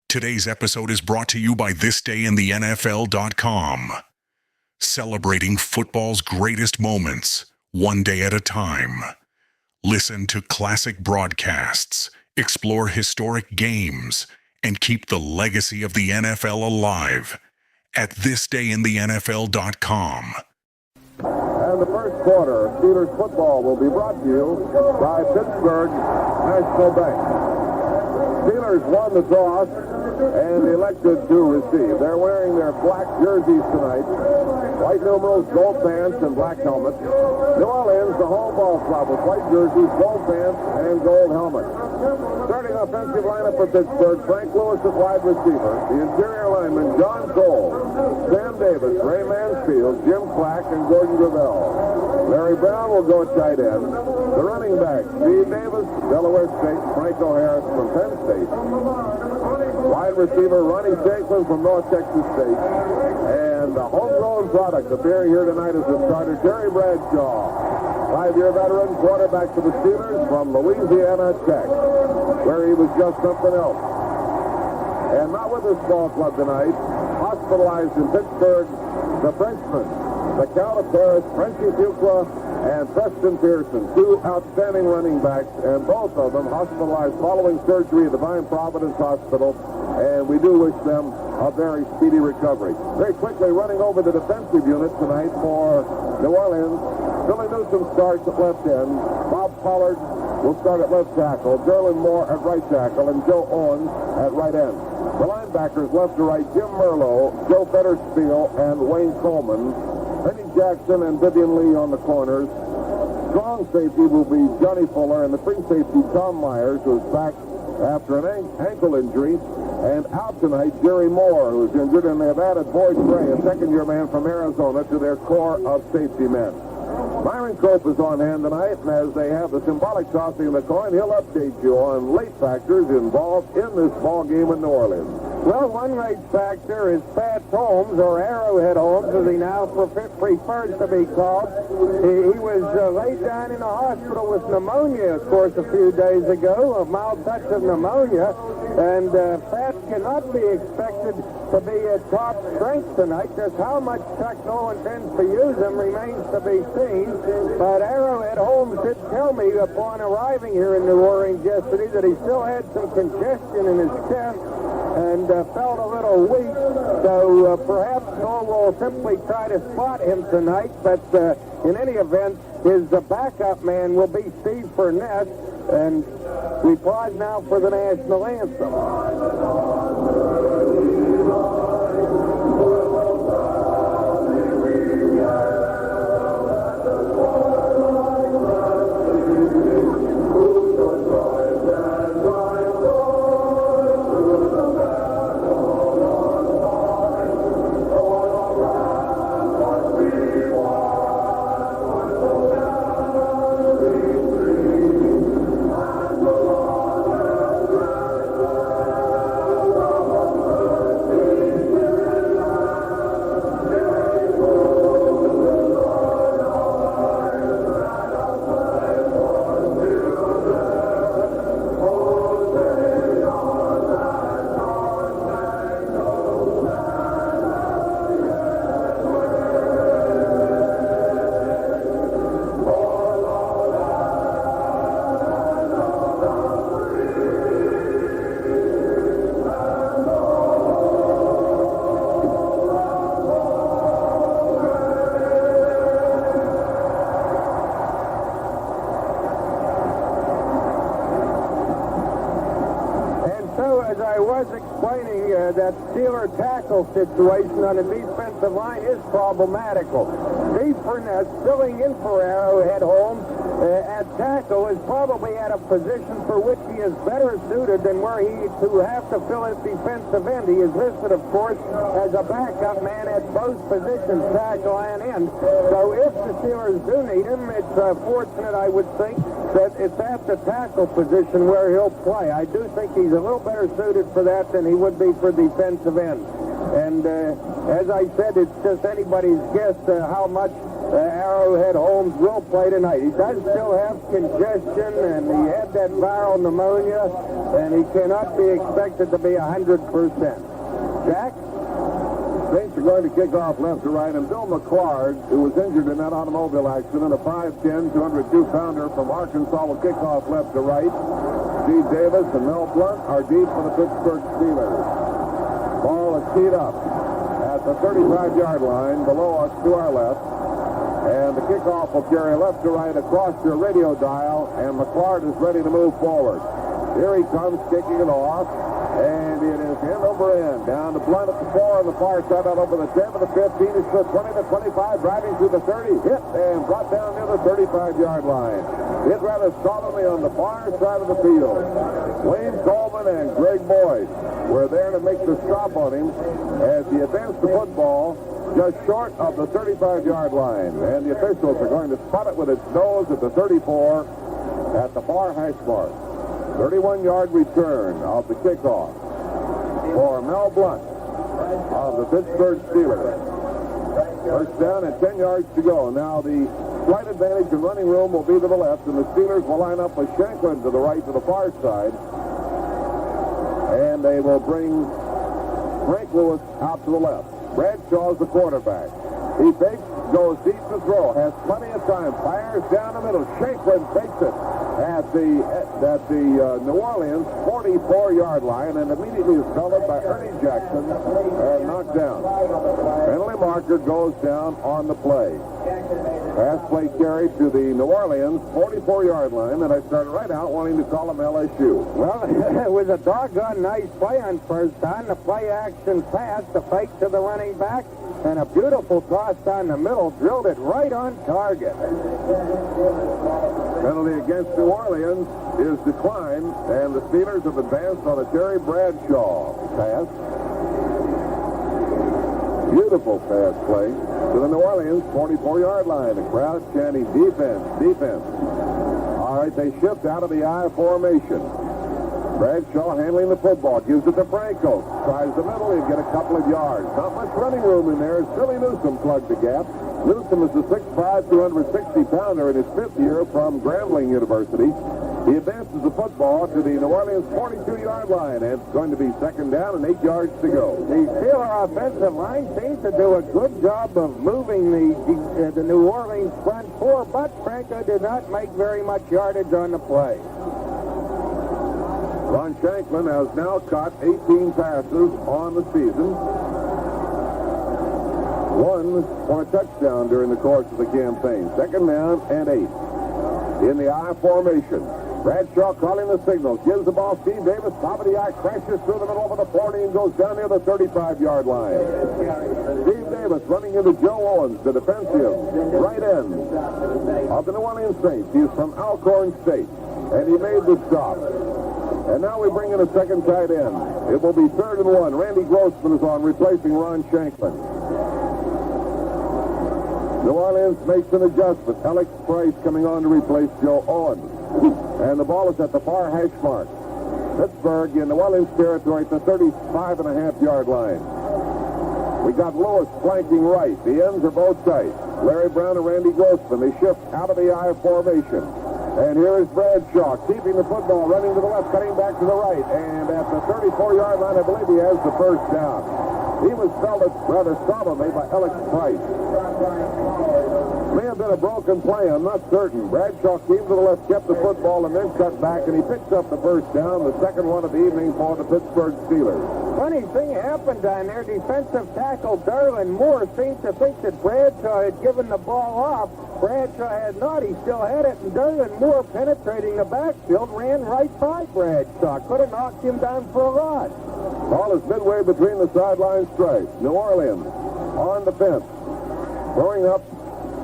Today's episode is brought to you by thisdayintheNFL.com. Celebrating football's greatest moments, one day at a time. Listen to classic broadcasts, explore historic games, and keep the legacy of the NFL alive at thisdayintheNFL.com. And the first quarter of Steelers football will be brought to you by Pittsburgh National Bank. Steelers won the toss and elected to receive. They're wearing their black jerseys tonight. White numerals, gold pants, and black helmets. New Orleans, the home ball club with white jerseys, gold pants, and gold helmets. Starting offensive lineup for Pittsburgh, Frank Lewis at wide receiver. The interior linemen, John Cole, Sam Davis, Ray Mansfield, Jim Clack, and Gordon Gravel. Larry Brown will go at tight end. The running back, Steve Davis, Delaware State, Franco Harris from Penn State. Wide receiver, Ronnie Shanklin from North Texas State. And the homegrown product appearing here tonight as the starter, Terry Bradshaw. 5-year veteran quarterback for the Steelers from Louisiana Tech, where he was just something else. And not with this ball club tonight, hospitalized in Pittsburgh, the Frenchman, the Count of Paris, Frenchie Fuqua, and Preston Pearson, two outstanding running backs, and both of them hospitalized following surgery at Divine Providence Hospital, and we do wish them a very speedy recovery. Very quickly running over the defensive unit tonight for New Orleans. Billy Newsom starts at left end. Bob Pollard will start at left tackle. Derlin Moore at right tackle, and Joe Owens at right end. The linebackers left to right, Jim Merlo, Joe Fetterspiel, and Wayne Coleman. Benny Jackson and Vivian Lee on the corners. Strong safety will be Johnny Fuller, and the free safety Tom Myers, who's back after an ankle injury. And out tonight, Jerry Moore, who's injured, and they've added Boyd Gray, a second-year man from Arizona, to their core of safety men. Myron Cope is on hand tonight, and as they have the symbolic tossing of the coin, he'll update you on late factors involved in this ball game in New Orleans. Well, one late factor is Pat Holmes, or Arrowhead Holmes, as he now prefers to be called. He was laid down in a hospital with pneumonia, of course, a few days ago, a mild touch of pneumonia, and Pat cannot be expected to be at top strength tonight. Just how much Chuck Noll intends to use him remains to be seen, but Arrowhead Holmes did tell me upon arriving here in New Orleans yesterday that he still had some congestion in his chest and felt a little weak, so perhaps Noll will simply try to spot him tonight, but in any event, his backup man will be Steve Burnett, and we pause now for the national anthem. That Steeler tackle situation on the defensive line is problematical. Steve Burnett, filling in for Arrowhead Holmes at tackle, is probably at a position for which he is better suited than where he to have to fill his defensive end. He is listed, of course, as a backup man at both positions, tackle and end. So if the Steelers do need him, it's fortunate, I would think, that it's at the tackle position where he'll play. I do think he's a little better suited for that than he would be for defensive end. And as I said, it's just anybody's guess how much Arrowhead Holmes will play tonight. He does still have congestion, and he had that viral pneumonia, and he cannot be expected to be 100%. Jack? Saints are going to kick off left to right, and Bill McClard, who was injured in that automobile accident, a 5'10", 202-pounder from Arkansas, will kick off left to right. Steve Davis and Mel Blount are deep for the Pittsburgh Steelers. Ball is teed up at the 35-yard line below us to our left. And the kickoff will carry left to right across your radio dial, and McClard is ready to move forward. Here he comes, kicking it off, and it is end over end. Down to Blount at the 4 on the far side, out over the 10 to the 15. It's the 20 to 25, driving through the 30, hit and brought down near the 35-yard line. Hit rather solidly on the far side of the field. Wayne Coleman and Greg Boyd were there to make the stop on him as he advanced the football just short of the 35-yard line. And the officials are going to spot it with its nose at the 34 at the far hash mark. 31-yard return of the kickoff for Mel Blount of the Pittsburgh Steelers. First down and 10 yards to go. Now the slight advantage in running room will be to the left, and the Steelers will line up with Shanklin to the right to the far side. And they will bring Frank Lewis out to the left. Bradshaw's the quarterback. He fakes, goes deep to throw, has plenty of time, fires down the middle. Shanklin takes it at the New Orleans 44-yard line and immediately is covered by Ernie Jackson and knocked down. Penalty marker goes down on the play. Pass play carried to the New Orleans 44-yard line, and I started right out wanting to call him LSU. Well, it was a doggone nice play on first down. The play action pass, the fake to the running back, and a beautiful toss down the middle, drilled it right on target. Penalty against New Orleans is declined, and the Steelers have advanced on a Terry Bradshaw pass. Beautiful pass play to the New Orleans 44-yard line. The crowd chanting defense, defense. All right, they shift out of the I formation. Bradshaw handling the football, gives it to Franco. Tries the middle, he'll get a couple of yards. Not much running room in there. Billy Newsom plugged the gap. Newsom is a 6'5", 260-pounder in his fifth year from Grambling University. He advances the football to the New Orleans 42-yard line, and it's going to be second down and 8 yards to go. The Steeler offensive line seems to do a good job of moving the New Orleans front four, but Franco did not make very much yardage on the play. Ron Shanklin has now caught 18 passes on the season. One for a touchdown during the course of the campaign. Second down and 8. In the I formation. Bradshaw calling the signal. Gives the ball Steve Davis. Top of the I, crashes through the middle over the 40 and goes down near the 35-yard line. Steve Davis running into Joe Owens, the defensive right end of the New Orleans Saints. He's from Alcorn State, and he made the stop. And now we bring in a second tight end. It will be 3rd and 1. Randy Grossman is on, replacing Ron Shanklin. New Orleans makes an adjustment. Alex Price coming on to replace Joe Owens. And the ball is at the far hash mark. Pittsburgh in New Orleans territory at the 35.5-yard line. We got Lewis flanking right. The ends are both tight. Larry Brown and Randy Grossman. They shift out of the I formation. And here is Bradshaw keeping the football, running to the left, cutting back to the right. And at the 34-yard line, I believe he has the first down. He was felted rather solidly by Alex Price. May have been a broken play, I'm not certain. Bradshaw came to the left, kept the football, and then cut back, and he picks up the first down, the second one of the evening for the Pittsburgh Steelers. Funny thing happened down there. Defensive tackle Darlin Moore seemed to think that Bradshaw had given the ball off. Bradshaw had not. He still had it, and Darlin Moore, penetrating the backfield, ran right by Bradshaw. Could have knocked him down for a rod. Ball is midway between the sideline stripes. New Orleans on the fence, throwing up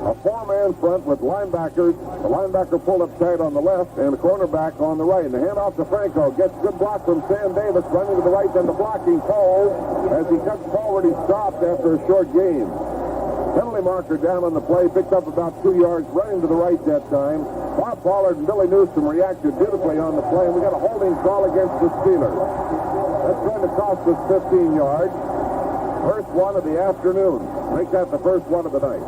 a four-man front with linebackers. The linebacker pulled up tight on the left and the cornerback on the right. And the handoff to Franco gets good block from Sam Davis, running to the right, then the blocking Cole. As he cuts forward, he stopped after a short gain. Penalty marker down on the play, picked up about 2 yards, running to the right that time. Bob Pollard and Billy Newsom reacted beautifully on the play, and we got a holding call against the Steelers. That's going to cost us 15 yards. First one of the afternoon. Make that the first one of the night.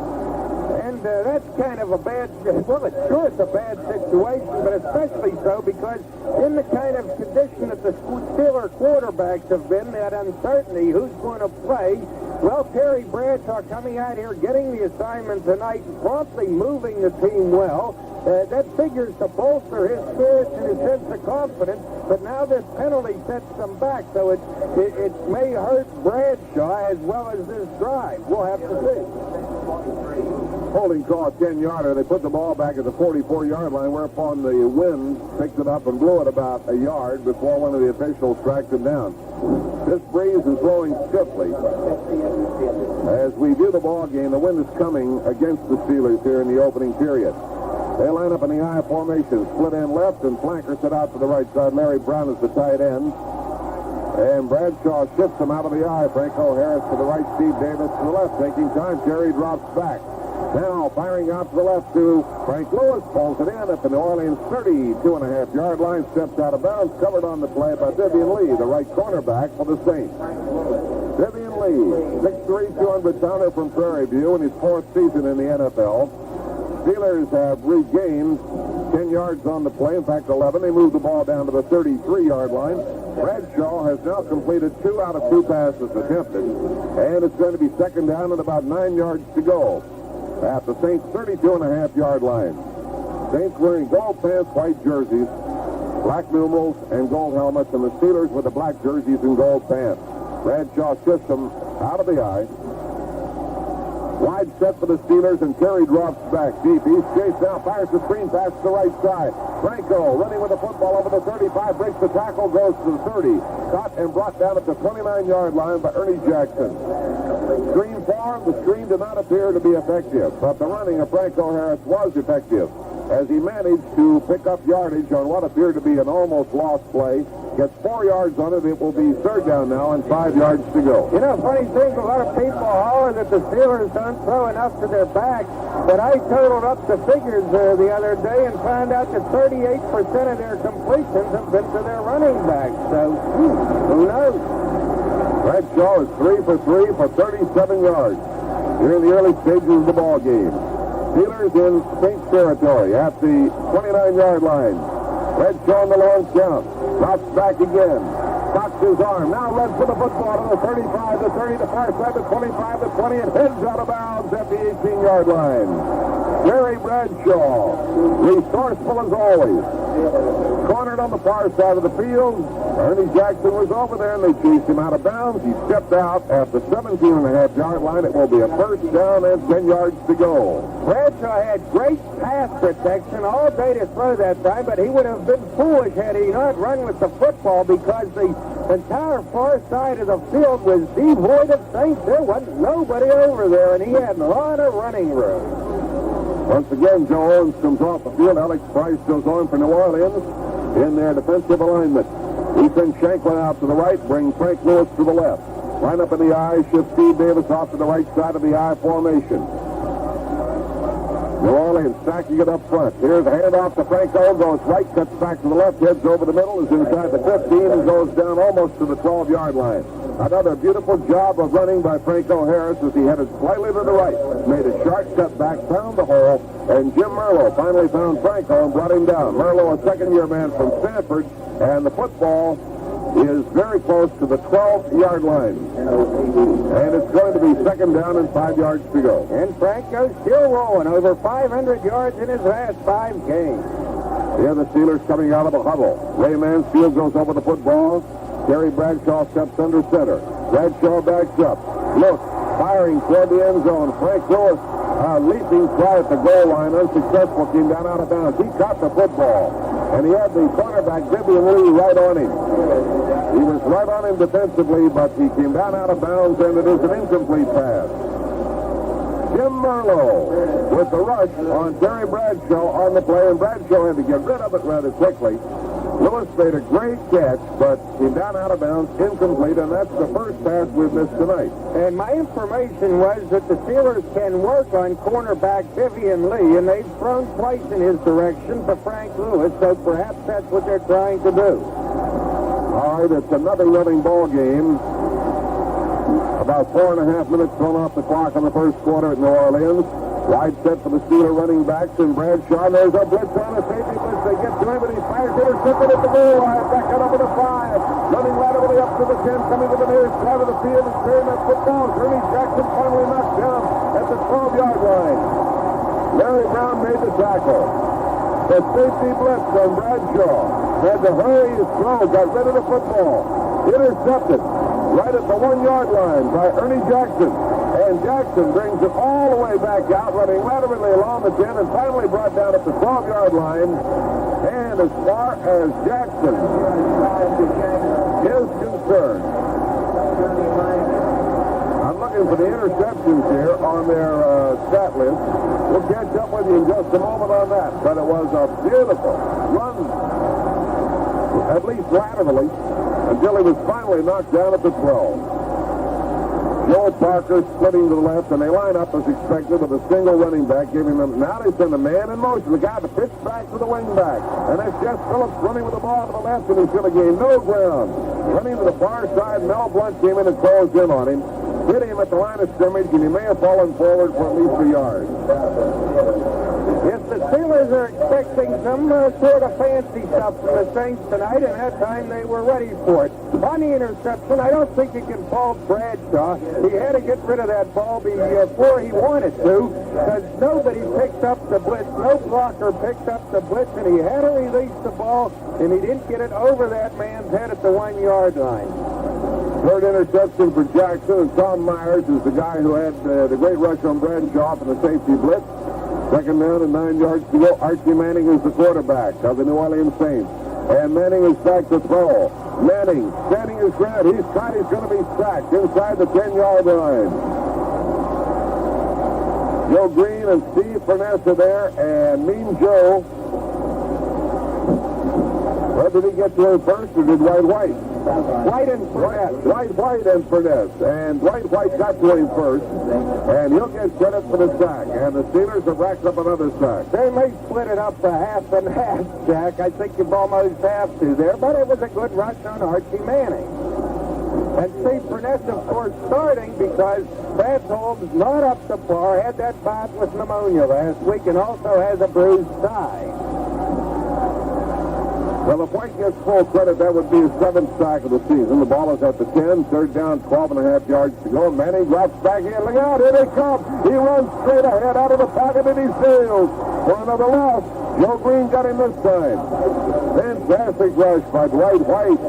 And that's kind of a bad, well, it's a bad situation, but especially so because in the kind of condition that the Steeler quarterbacks have been, that uncertainty, who's going to play, well, Terry Bradshaw coming out here, getting the assignment tonight, promptly moving the team well, that figures to bolster his spirits and his sense of confidence, but now this penalty sets them back, so it may hurt Bradshaw as well as this drive. We'll have to see. Holding call, 10-yarder. They put the ball back at the 44-yard line, whereupon the wind picked it up and blew it about a yard before one of the officials tracked him down. This breeze is blowing stiffly. As we view the ball game, the wind is coming against the Steelers here in the opening period. They line up in the I formation, split end left, and flankers it out to the right side. Larry Brown is the tight end. And Bradshaw shifts him out of the I. Franco Harris to the right, Steve Davis to the left. Taking time, Terry drops back. Now firing out to the left to Frank Lewis. Pulls it in at the New Orleans 32.5-yard line. Steps out of bounds. Covered on the play by Vivian Lee, the right cornerback for the Saints. Vivian Lee, 6'3", 200-pounder from Prairie View in his fourth season in the NFL. Steelers have regained 10 yards on the play. In fact, 11. They moved the ball down to the 33-yard line. Bradshaw has now completed 2 out of 2 passes attempted. And it's going to be second down and about 9 yards to go at the Saints' 32.5-yard line. Saints wearing gold pants, white jerseys, black numerals, and gold helmets, and the Steelers with the black jerseys and gold pants. Bradshaw shifts them out of the I. Wide set for the Steelers, and Terry drops back deep. He's chased now, fires the screen pass to the right side. Franco running with the football over the 35, breaks the tackle, goes to the 30. Caught and brought down at the 29-yard line by Ernie Jackson. Screen formed. The screen did not appear to be effective, but the running of Franco Harris was effective as he managed to pick up yardage on what appeared to be an almost lost play. Gets 4 yards on it. It will be third down now and 5 yards to go. You know, funny thing, a lot of people holler that the Steelers don't throw enough to their backs, but I totaled up the figures the other day and found out that 38% of their completions have been to their running backs. So, who knows? Bradshaw is 3 for 3 for 37 yards here in the early stages of the ball game. Steelers in Saints territory at the 29-yard line. Bradshaw on the long count. Drops back again. Cocks his arm. Now runs for the football to the 35, the 30, the far side, the 25, the 20, and heads out of bounds at the 18-yard line. Terry Bradshaw, resourceful as always. Cornered on the far side of the field. Ernie Jackson was over there, and they chased him out of bounds. He stepped out at the 17.5-yard line. It will be a first down and 10 yards to go. Bradshaw had great pass protection all day to throw that time, but he would have been foolish had he not run with the football because the entire far side of the field was devoid of Saints. There wasn't nobody over there, and he had a lot of running room. Once again, Joe Owens comes off the field. Alex Price goes on for New Orleans in their defensive alignment. Ethan Shanklin out to the right, bring Frank Lewis to the left. Line up in the I, shift Steve Davis off to the right side of the I formation. New Orleans stacking it up front. Here's a handoff to Franco, goes right, cuts back to the left, heads over the middle, is inside the 15, and goes down almost to the 12-yard line. Another beautiful job of running by Franco Harris as he headed slightly to the right. Made a sharp cut back, found the hole, and Jim Merlo finally found Franco and brought him down. Merlo, a second-year man from Stanford, and the football is very close to the 12-yard line. And it's going to be second down and 5 yards to go. And Franco's still rolling, over 500 yards in his last 5 games. Here the Steelers coming out of the huddle. Ray Mansfield goes over the football. Terry Bradshaw steps under center. Bradshaw backs up. Look, firing toward the end zone. Frank Lewis leaping try at the goal line. Unsuccessful. Came down out of bounds. He caught the football. And he had the cornerback, Vivian Lee, right on him. He was right on him defensively, but he came down out of bounds, and it is an incomplete pass. Jim Merlo with the rush on Terry Bradshaw on the play, and Bradshaw had to get rid of it rather quickly. Lewis made a great catch, but came down out of bounds, incomplete, and that's the first pass we've missed tonight. And my information was that the Steelers can work on cornerback Vivian Lee, and they've thrown twice in his direction for Frank Lewis, so perhaps that's what they're trying to do. All right, it's another running ball game. About 4.5 minutes thrown off the clock in the first quarter at New Orleans. Wide set for the Steeler running backs and Bradshaw. There's a blitz on a safety blitz. They get to him, and he fires intercepted at the goal line. Back out over the 5. Running laterally up to the 10, coming to the nearest side of the field and clearing that football. Ernie Jackson finally knocked down at the 12-yard line. Larry Brown made the tackle. The safety blitz on Bradshaw had to hurry his throw, got rid of the football. Intercepted right at the 1-yard line by Ernie Jackson. And Jackson brings it all the way back out, running laterally along the 10, and finally brought down at the 12-yard line. And as far as Jackson is concerned, I'm looking for the interceptions here on their stat list. We'll catch up with you in just a moment on that. But it was a beautiful run, at least laterally, until he was finally knocked down at the 12. Joe Parker splitting to the left, and they line up as expected with a single running back, giving them. Now they send a man in motion. The guy to pitch back to the wing back. And that's Jeff Phillips running with the ball to the left, and he's going to gain no ground. Running to the far side, Mel Blunt came in and closed in on him. Hit him at the line of scrimmage, and he may have fallen forward for at least a yard. Yes, the Steelers are expecting some sort of fancy stuff from the Saints tonight, and that time they were ready for it. On the interception, I don't think you can fault Bradshaw. He had to get rid of that ball before he wanted to, because nobody picked up the blitz. No blocker picked up the blitz, and he had to release the ball, and he didn't get it over that man's head at the 1-yard line. Third interception for Jackson, and Tom Myers is the guy who had the great rush on Bradshaw for the safety blitz. Second down and 9 yards to go. Archie Manning is the quarterback of the New Orleans Saints. And Manning is back to throw. Manning standing his ground. He's caught. He's going to be sacked inside the 10-yard line. Joe Green and Steve Furness are there, and Mean Joe. Well, did he get to him first, or did White? White and Furness. White and Furness. And White got to him first, and he'll get credit for the sack. And the Steelers have racked up another sack. They may split it up to half and half, Jack. I think you almost have to there, but it was a good rush on Archie Manning. And Steve Furness, of course, starting because Pat Holmes not up to par, had that bout with pneumonia last week, and also has a bruised thigh. Well, if White gets full credit, that would be his 7th sack of the season. The ball is at the 10, third down, 12.5 yards to go. Manning drops back in. Look out, here they come. He runs straight ahead out of the pocket, and he sails for another loss. Joe Green got him this time. Fantastic rush by Dwight White,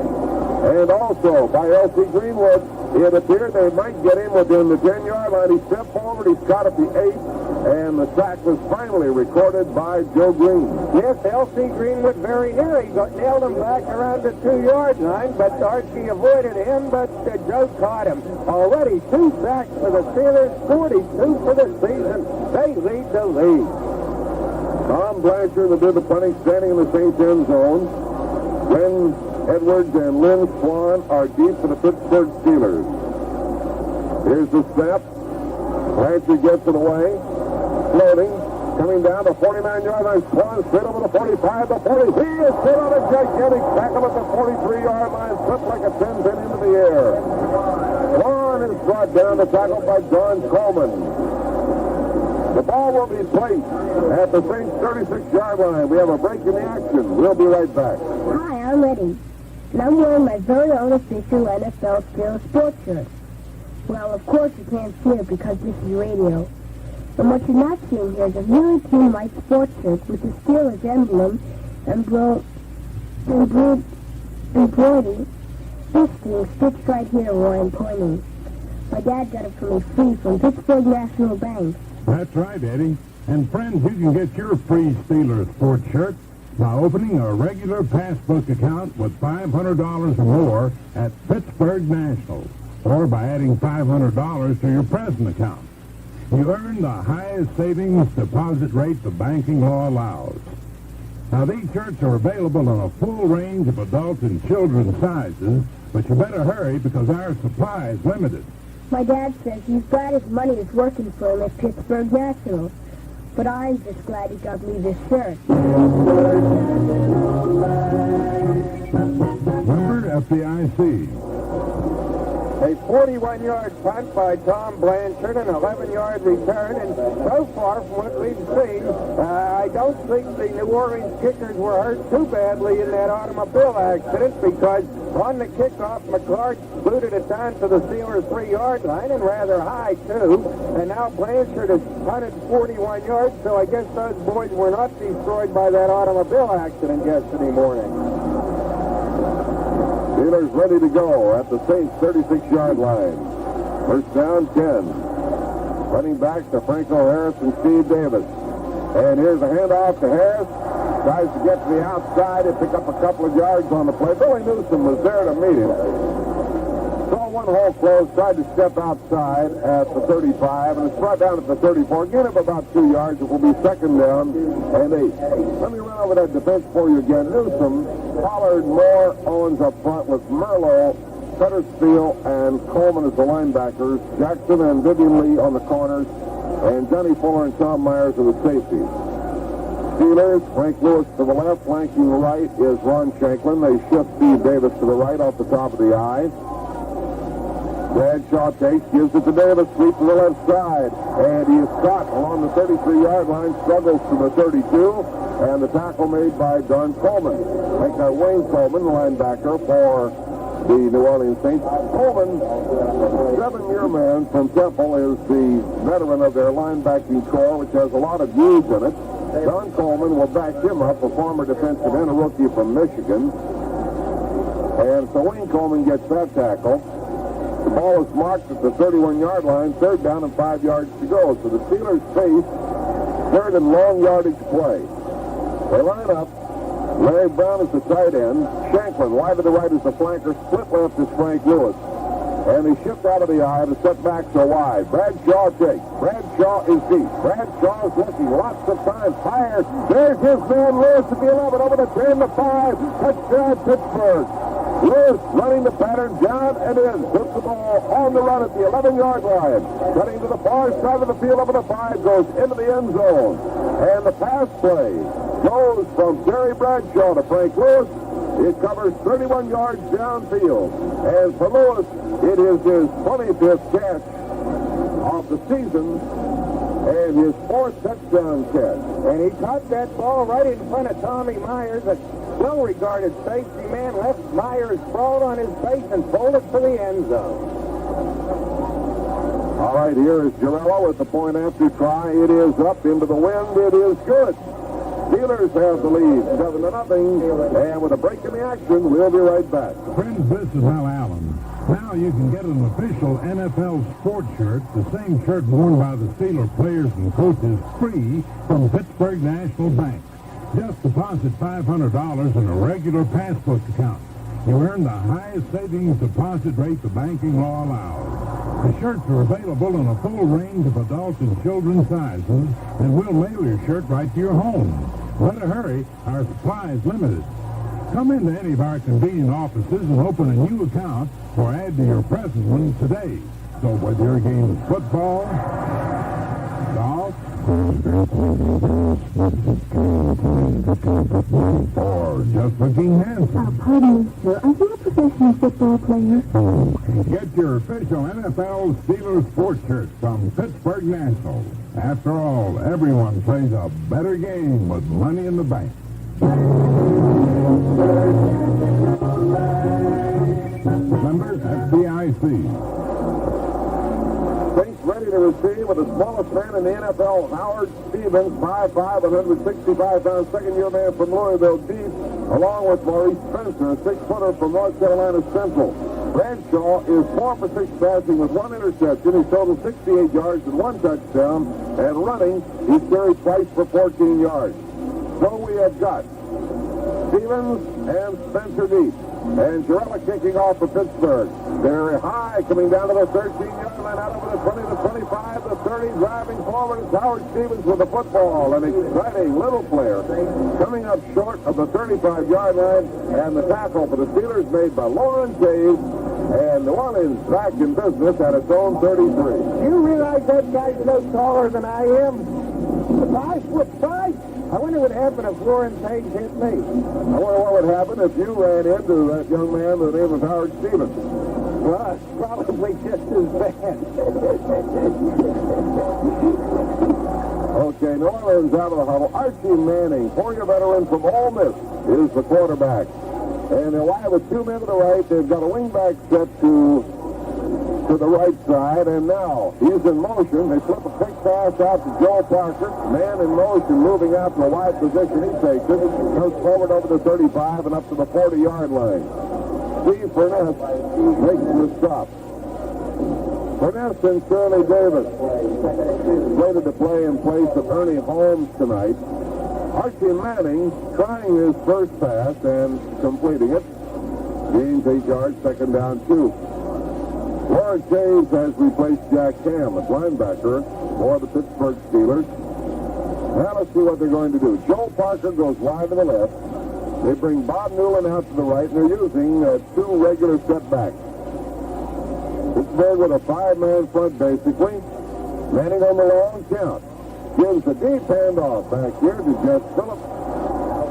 and also by L.C. Greenwood. It appeared they might get him within the 10-yard line. He stepped forward. He's caught at the 8. And the sack was finally recorded by Joe Green. Yes, L.C. Greenwood very near. He nailed him back around the 2-yard line, but Archie avoided him, but Joe caught him. Already 2 sacks for the Steelers, 42 for the season. They lead the league. Tom Blanchard, that did the punting, standing in the Saints end zone. Glenn Edwards and Lynn Swan are deep for the Pittsburgh Steelers. Here's the snap. Blanchard gets it away. Floating, coming down the 49-yard line, Swan straight over the 45, the 40. He is hit on a gigantic tackle at the 43-yard line, slipped like a 10-pin into the air. Swan is brought down, the tackle by Don Coleman. The ball will be placed at the Saints' 36-yard line. We have a break in the action. We'll be right back. Hi, I'm Eddie, and I'm wearing my very own official NFL Steelers sports shirt. Well, of course you can't see it because this is radio. And what you're not seeing here is a really clean white sports shirt with the Steelers emblem embroidered this thing stitched right here where I'm pointing. My dad got it for me free from Pittsburgh National Bank. That's right, Eddie. And friends, you can get your free Steelers sports shirt by opening a regular passbook account with $500 or more at Pittsburgh National, or by adding $500 to your present account. You earn the highest savings deposit rate the banking law allows. Now, these shirts are available in a full range of adult and children's sizes, but you better hurry because our supply is limited. My dad says he's glad his money is working for him at Pittsburgh National, but I'm just glad he got me this shirt. Member FDIC. A 41-yard punt by Tom Blanchard, an 11-yard return, and so far from what we've seen, I don't think the New Orleans kickers were hurt too badly in that automobile accident, because on the kickoff, McClart booted it down to the Steelers' 3-yard line, and rather high, too. And now Blanchard has punted 41 yards, so I guess those boys were not destroyed by that automobile accident yesterday morning. Steelers ready to go at the Saints' 36-yard line. First down, 10. Running back to Franco Harris and Steve Davis. And here's a handoff to Harris. Tries to get to the outside and pick up a couple of yards on the play. Billy Newsom was there to meet him. Saw one hole closed, tried to step outside at the 35, and it's brought down at the 34. Get him about 2 yards. It will be second down and 8. Let me run over that defense for you again. Newsom, Pollard, Moore, Owens up front with Merlo, Fettersfield, and Coleman as the linebackers. Jackson and Vivian Lee on the corners, and Johnny Fuller and Tom Myers are the safeties. Steelers, Frank Lewis to the left, flanking right is Ron Shanklin. They shift Steve Davis to the right off the top of the I. Bradshaw takes, gives it to Davis, sweep to the left side, and he is caught along the 33-yard line, struggles to the 32, and the tackle made by Don Coleman. Wayne Coleman, the linebacker for the New Orleans Saints. Coleman, 7-year man from Temple, is the veteran of their linebacking corps, which has a lot of youth in it. Don Coleman will back him up, a former defensive end, a rookie from Michigan. And so Wayne Coleman gets that tackle. The ball is marked at the 31-yard line, third down and 5 yards to go. So the Steelers face third and long yardage play. They line up. Larry Brown is the tight end. Shanklin wide to the right is the flanker. Split left is Frank Lewis. And they shift out of the eye. The setbacks are wide. Bradshaw takes. Bradshaw is deep. Bradshaw is looking lots of time. Fires. There's his man Lewis at the 11 over the 10 to 5. Touchdown Pittsburgh. Lewis running the pattern down and in. Puts the ball on the run at the 11-yard line. Cutting to the far side of the field over the 5. Goes into the end zone. And the pass play goes from Terry Bradshaw to Frank Lewis. It covers 31 yards downfield. And for Lewis, it is his 25th catch of the season and his 4th touchdown catch. And he caught that ball right in front of Tommy Myers, a well-regarded safety man. Left Myers sprawled on his face and pulled it to the end zone. All right, here is Girello with the point after try. It is up into the wind. It is good. Steelers have the lead, 7-0, and with a break in the action, we'll be right back. Friends, this is Al Allen. Now you can get an official NFL sports shirt, the same shirt worn by the Steeler players and coaches, free from Pittsburgh National Bank. Just deposit $500 in a regular passbook account. You earn the highest savings deposit rate the banking law allows. The shirts are available in a full range of adult and children's sizes, and we'll mail your shirt right to your home. But hurry, our supply is limited. Come into any of our convenient offices and open a new account or add to your present one today. So whether your game is football, golf, or just looking handsome. Pardon me, sir. Are you a professional football player? Get your official NFL Steelers sports shirt from Pittsburgh National. After all, everyone plays a better game with money in the bank. Remember, FDIC. Saints ready to receive with the smallest man in the NFL, Howard Stevens, 5'5", 165 pounds, second-year man from Louisville deep, along with Maurice Spencer, a 6-footer from North Carolina Central. Bradshaw is 4 for 6 passing with 1 interception. He's totaled 68 yards and 1 touchdown, and running, he's carried twice for 14 yards. So we have got Stevens and Spencer deep. And Girella kicking off for Pittsburgh. They're high, coming down to the 13-yard line, out over the 20, the 25, the 30, driving forward. It's Howard Stevens with the football. An exciting little player coming up short of the 35-yard line. And the tackle for the Steelers made by Lauren Taves. And New Orleans back in business at its own 33. You realize that guy's no taller than I am? 5'5"? I wonder what would happen if Lauren Taves hit me. I wonder what would happen if you ran into that young man by the name of Howard Stevens. Well, probably just as bad. Okay, New Orleans out of the huddle. Archie Manning, 4-year veteran from Ole Miss, is the quarterback. And they'll lie with 2 men to the right. They've got a wingback set to the right side, and now he's in motion. They flip a quick pass out to Joel Parker. Man in motion, moving out to a wide position. He takes it, goes forward over the 35 and up to the 40-yard line. Steve Furness makes the stop. Furness and Shirley Davis slated to play in place of Ernie Holmes tonight. Archie Manning trying his first pass and completing it. Gains 8 yards, second down 2. Lawrence James has replaced Jack Ham, the linebacker for the Pittsburgh Steelers. Now let's see what they're going to do. Joel Parker goes wide to the left. They bring Bob Newland out to the right, and they're using 2 regular setbacks. Pittsburgh with a 5-man front, basically. Manning on the long count. Gives a deep handoff back here to Jess Phillips.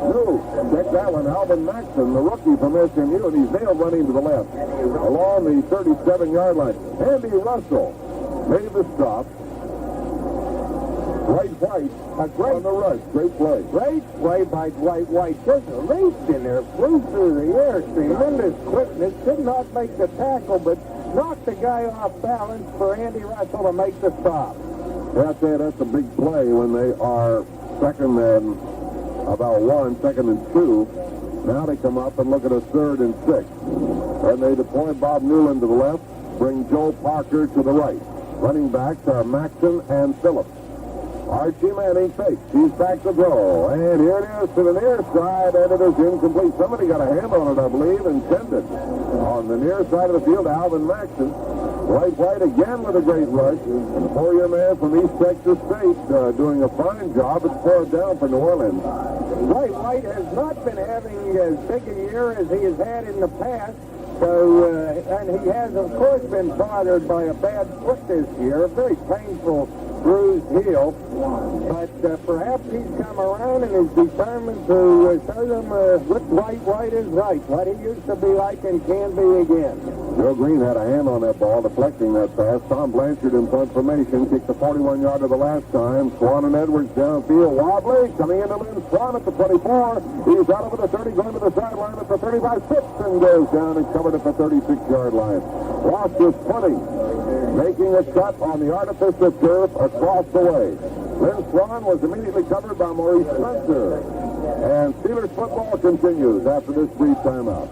No, check that one. Alvin Maxson, the rookie from SMU, and he's nailed running to the left along the 37-yard line. Andy Russell made the stop. Dwight White on the rush. Great play. Great play by Dwight White. Just raced in there, flew through the air. Tremendous quickness. Did not make the tackle, but knocked the guy off balance for Andy Russell to make the stop. That's a big play when they are second and about 1, second and 2. Now they come up and look at a 3rd and 6. And they deploy Bob Newland to the left, bring Joe Parker to the right. Running backs are Maxson and Phillips. Archie Manning fakes. He's back to throw. And here it is to the near side, and it is incomplete. Somebody got a hand on it, I believe, intended. On the near side of the field, Alvin Maxson. Dwight White again with a great rush. And the 4-year man from East Texas State doing a fine job. It's 4th down for New Orleans. Dwight White has not been having as big a year as he has had in the past. So, and he has, of course, been bothered by a bad foot this year. A very painful bruised heel. But perhaps he's come around and is determined to show them what Dwight White is like, what he used to be like and can be again. Joe Green had a hand on that ball, deflecting that pass. Tom Blanchard in front formation, kicked the 41-yarder the last time. Swan and Edwards downfield, wobbly, coming into Lynn Swan at the 24. He's out over the 30, going to the sideline at the 35, slips and goes down and covered at the 36-yard line. Lost his footing, making a cut on the artificial turf across the way. Lynn Swan was immediately covered by Maurice Spencer. And Steelers football continues after this brief timeout.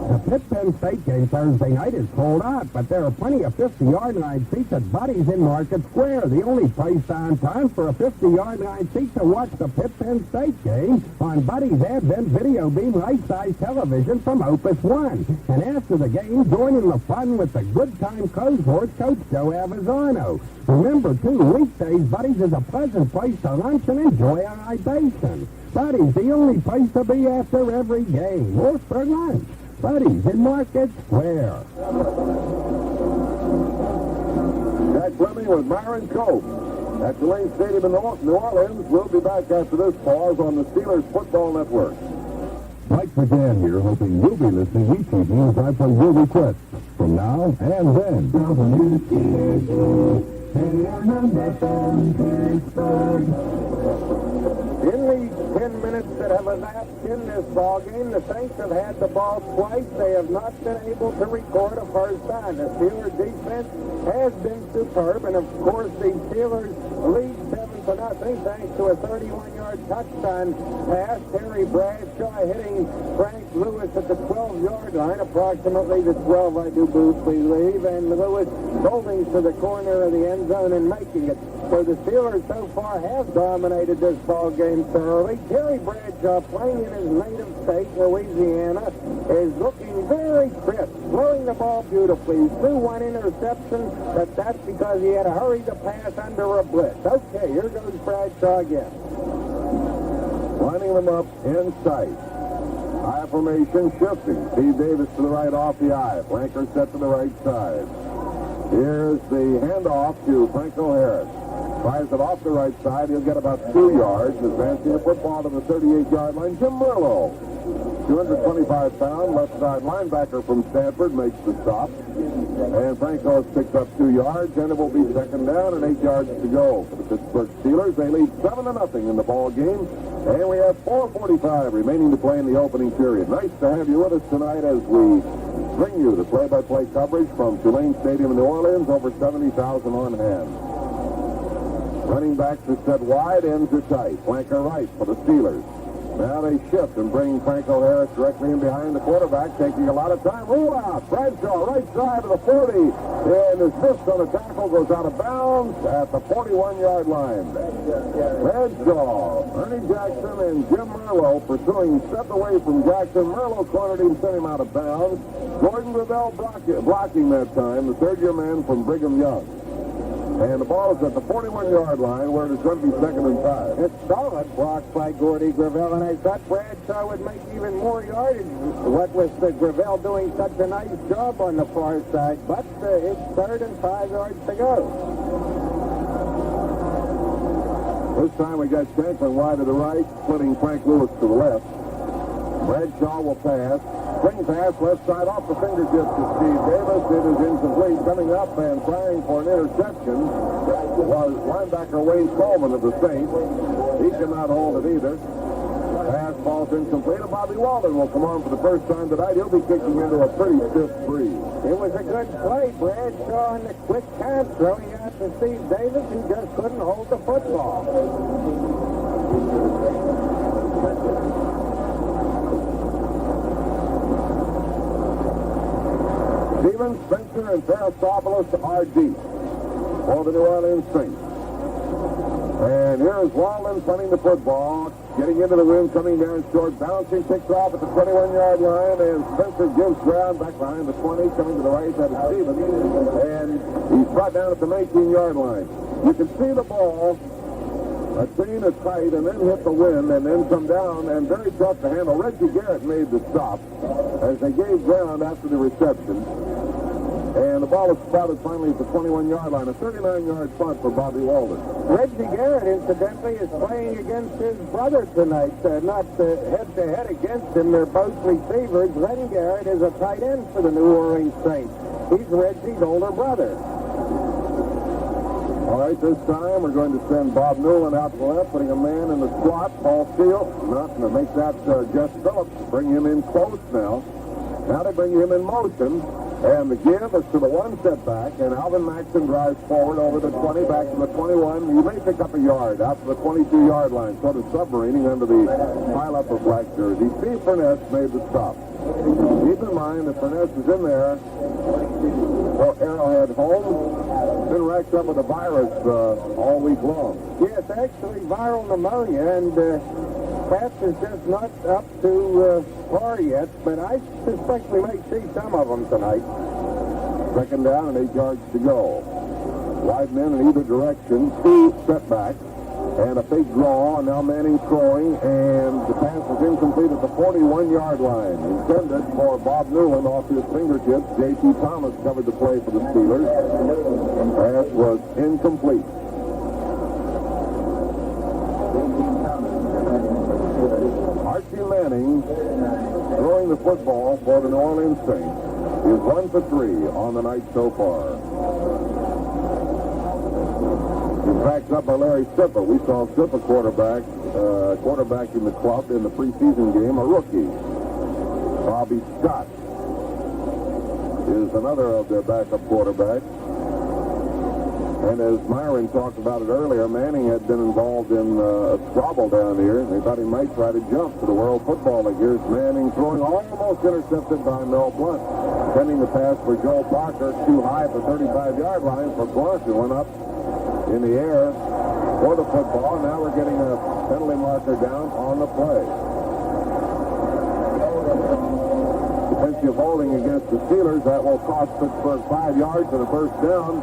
The Pitt-Penn State game Thursday night is sold out, but there are plenty of 50-yard line seats at Buddy's in Market Square. The only place on time for a 50-yard line seat to watch the Pitt-Penn State game on Buddy's Advent Video Beam life-size television from Opus One. And after the game, join in the fun with the Good Time Cohort Coach Joe Avizano. Remember, too, weekdays, Buddy's is a pleasant place to lunch and enjoy a libation. Buddy's, the only place to be after every game, or for lunch. Buddy's in Market Square. Jack Fleming with Myron Cope at the Lane Stadium in New Orleans. We'll be back after this pause on the Steelers Football Network. Mike McGann here, hoping you'll be listening each evening as I play your requests from now and then. In the 10 minutes that have elapsed in this ballgame, the Saints have had the ball twice. They have not been able to record a first down. The Steelers defense has been superb, and of course the Steelers lead 7-0 thanks to a 31-yard touchdown pass. Terry Bradshaw hitting Frank Lewis at the 12-yard line, approximately the 12, I do believe, and Lewis holding to the corner of the end zone and making it. So the Steelers so far have dominated this ball game thoroughly. Terry Bradshaw, playing in his native state, Louisiana, is looking very crisp, throwing the ball beautifully. He threw one interception, but that's because he had to hurry the pass under a blitz. Okay, here goes Bradshaw again. Lining them up in sight. High formation shifting. Steve Davis to the right off the eye. Flanker set to the right side. Here's the handoff to Franco Harris. Fires it off the right side. He'll get about 2 yards. Advancing the football to the 38-yard line. Jim Merlo, 225-pound left side linebacker from Stanford, makes the stop. And Franco has picked up 2 yards, and it will be second down and 8 yards to go for the Pittsburgh Steelers. They lead 7-0 in the ball game, and we have 4:45 remaining to play in the opening period. Nice to have you with us tonight as we bring you the play-by-play coverage from Tulane Stadium in New Orleans. Over 70,000 on hand. Running backs are set wide, ends are tight. Flanker right for the Steelers. Now they shift and bring Franco Harris directly in behind the quarterback, taking a lot of time. Rule out. Bradshaw, right side of the 40, and is missed on a tackle, goes out of bounds at the 41-yard line. Bradshaw, Ernie Jackson, and Jim Merlo pursuing, stepped away from Jackson. Merlo cornered him, sent him out of bounds. Gordon Gravel blocking that time, the third-year man from Brigham Young. And the ball is at the 41-yard line where it is going to be second and 5. It's solid block by Gordy Gravel, and I thought Bradshaw would make even more yardage. What was Gravel doing such a nice job on the far side, but it's third and 5 yards to go. This time we got Shanklin wide to the right, splitting Frank Lewis to the left. Bradshaw will pass. Swing pass, left side off the fingertips to Steve Davis. It is incomplete. Coming up and trying for an interception was linebacker Wayne Coleman of the Saints. He cannot hold it either. Pass ball's incomplete. Bobby Walden will come on for the first time tonight. He'll be kicking into a pretty stiff breeze. It was a good play. Bradshaw in the quick pass throw. He got to Steve Davis, who just couldn't hold the football. Stevens, Spencer, and Farasopoulos are deep for the New Orleans Saints. And here is Walden punting the football, getting into the wind, coming down short, bouncing, picks off at the 21-yard line, and Spencer gives ground back behind the 20, coming to the right, that is Stevens, and he's brought down at the 19-yard line. You can see the ball attain a tight and then hit the wind and then come down, and very tough to handle. Reggie Garrett made the stop as they gave ground after the reception. And the ball was spotted finally at the 21-yard line. A 39-yard punt for Bobby Walden. Reggie Garrett, incidentally, is playing against his brother tonight. Not head-to-head against him. They're both receivers. Len Garrett is a tight end for the New Orleans Saints. He's Reggie's older brother. All right, this time we're going to send Bob Newland out to the left, putting a man in the slot. Paul Steele, nothing to make that Jess Phillips. Bring him in close now. Now they bring him in motion. And the give is to the one setback, and Alvin Maxson drives forward over the 20, back to the 21. He may pick up a yard out to the 22-yard line, sort of submarining under the pile-up of black jersey. Steve Furness made the stop. Keep in mind that Furness is in there for Arrowhead home. Been racked up with a virus all week long. Yes, actually viral pneumonia, and perhaps is just not up to par yet, but I suspect we may see some of them tonight. Second down and 8 yards to go. Wide men in either direction, 2 setbacks, and a big draw. Now Manning throwing, and the pass is incomplete at the 41-yard line. Intended for Bob Newland off his fingertips. J.T. Thomas covered the play for the Steelers. Pass was incomplete. Archie Manning throwing the football for the New Orleans Saints is 1 for 3 on the night so far. He's backed up by Larry Sipper. We saw Sipper quarterback in the club in the preseason game, a rookie. Bobby Scott is another of their backup quarterbacks. And as Myron talked about it earlier, Manning had been involved in a squabble down here. They thought he might try to jump to the World Football League. Here's Manning throwing, almost intercepted by Mel Blunt. Sending the pass for Joe Parker too high at the 35-yard line for Blunt, who went up in the air for the football. Now we're getting a penalty marker down on the play. Defensive holding against the Steelers. That will cost Pittsburgh 5 yards and a first down.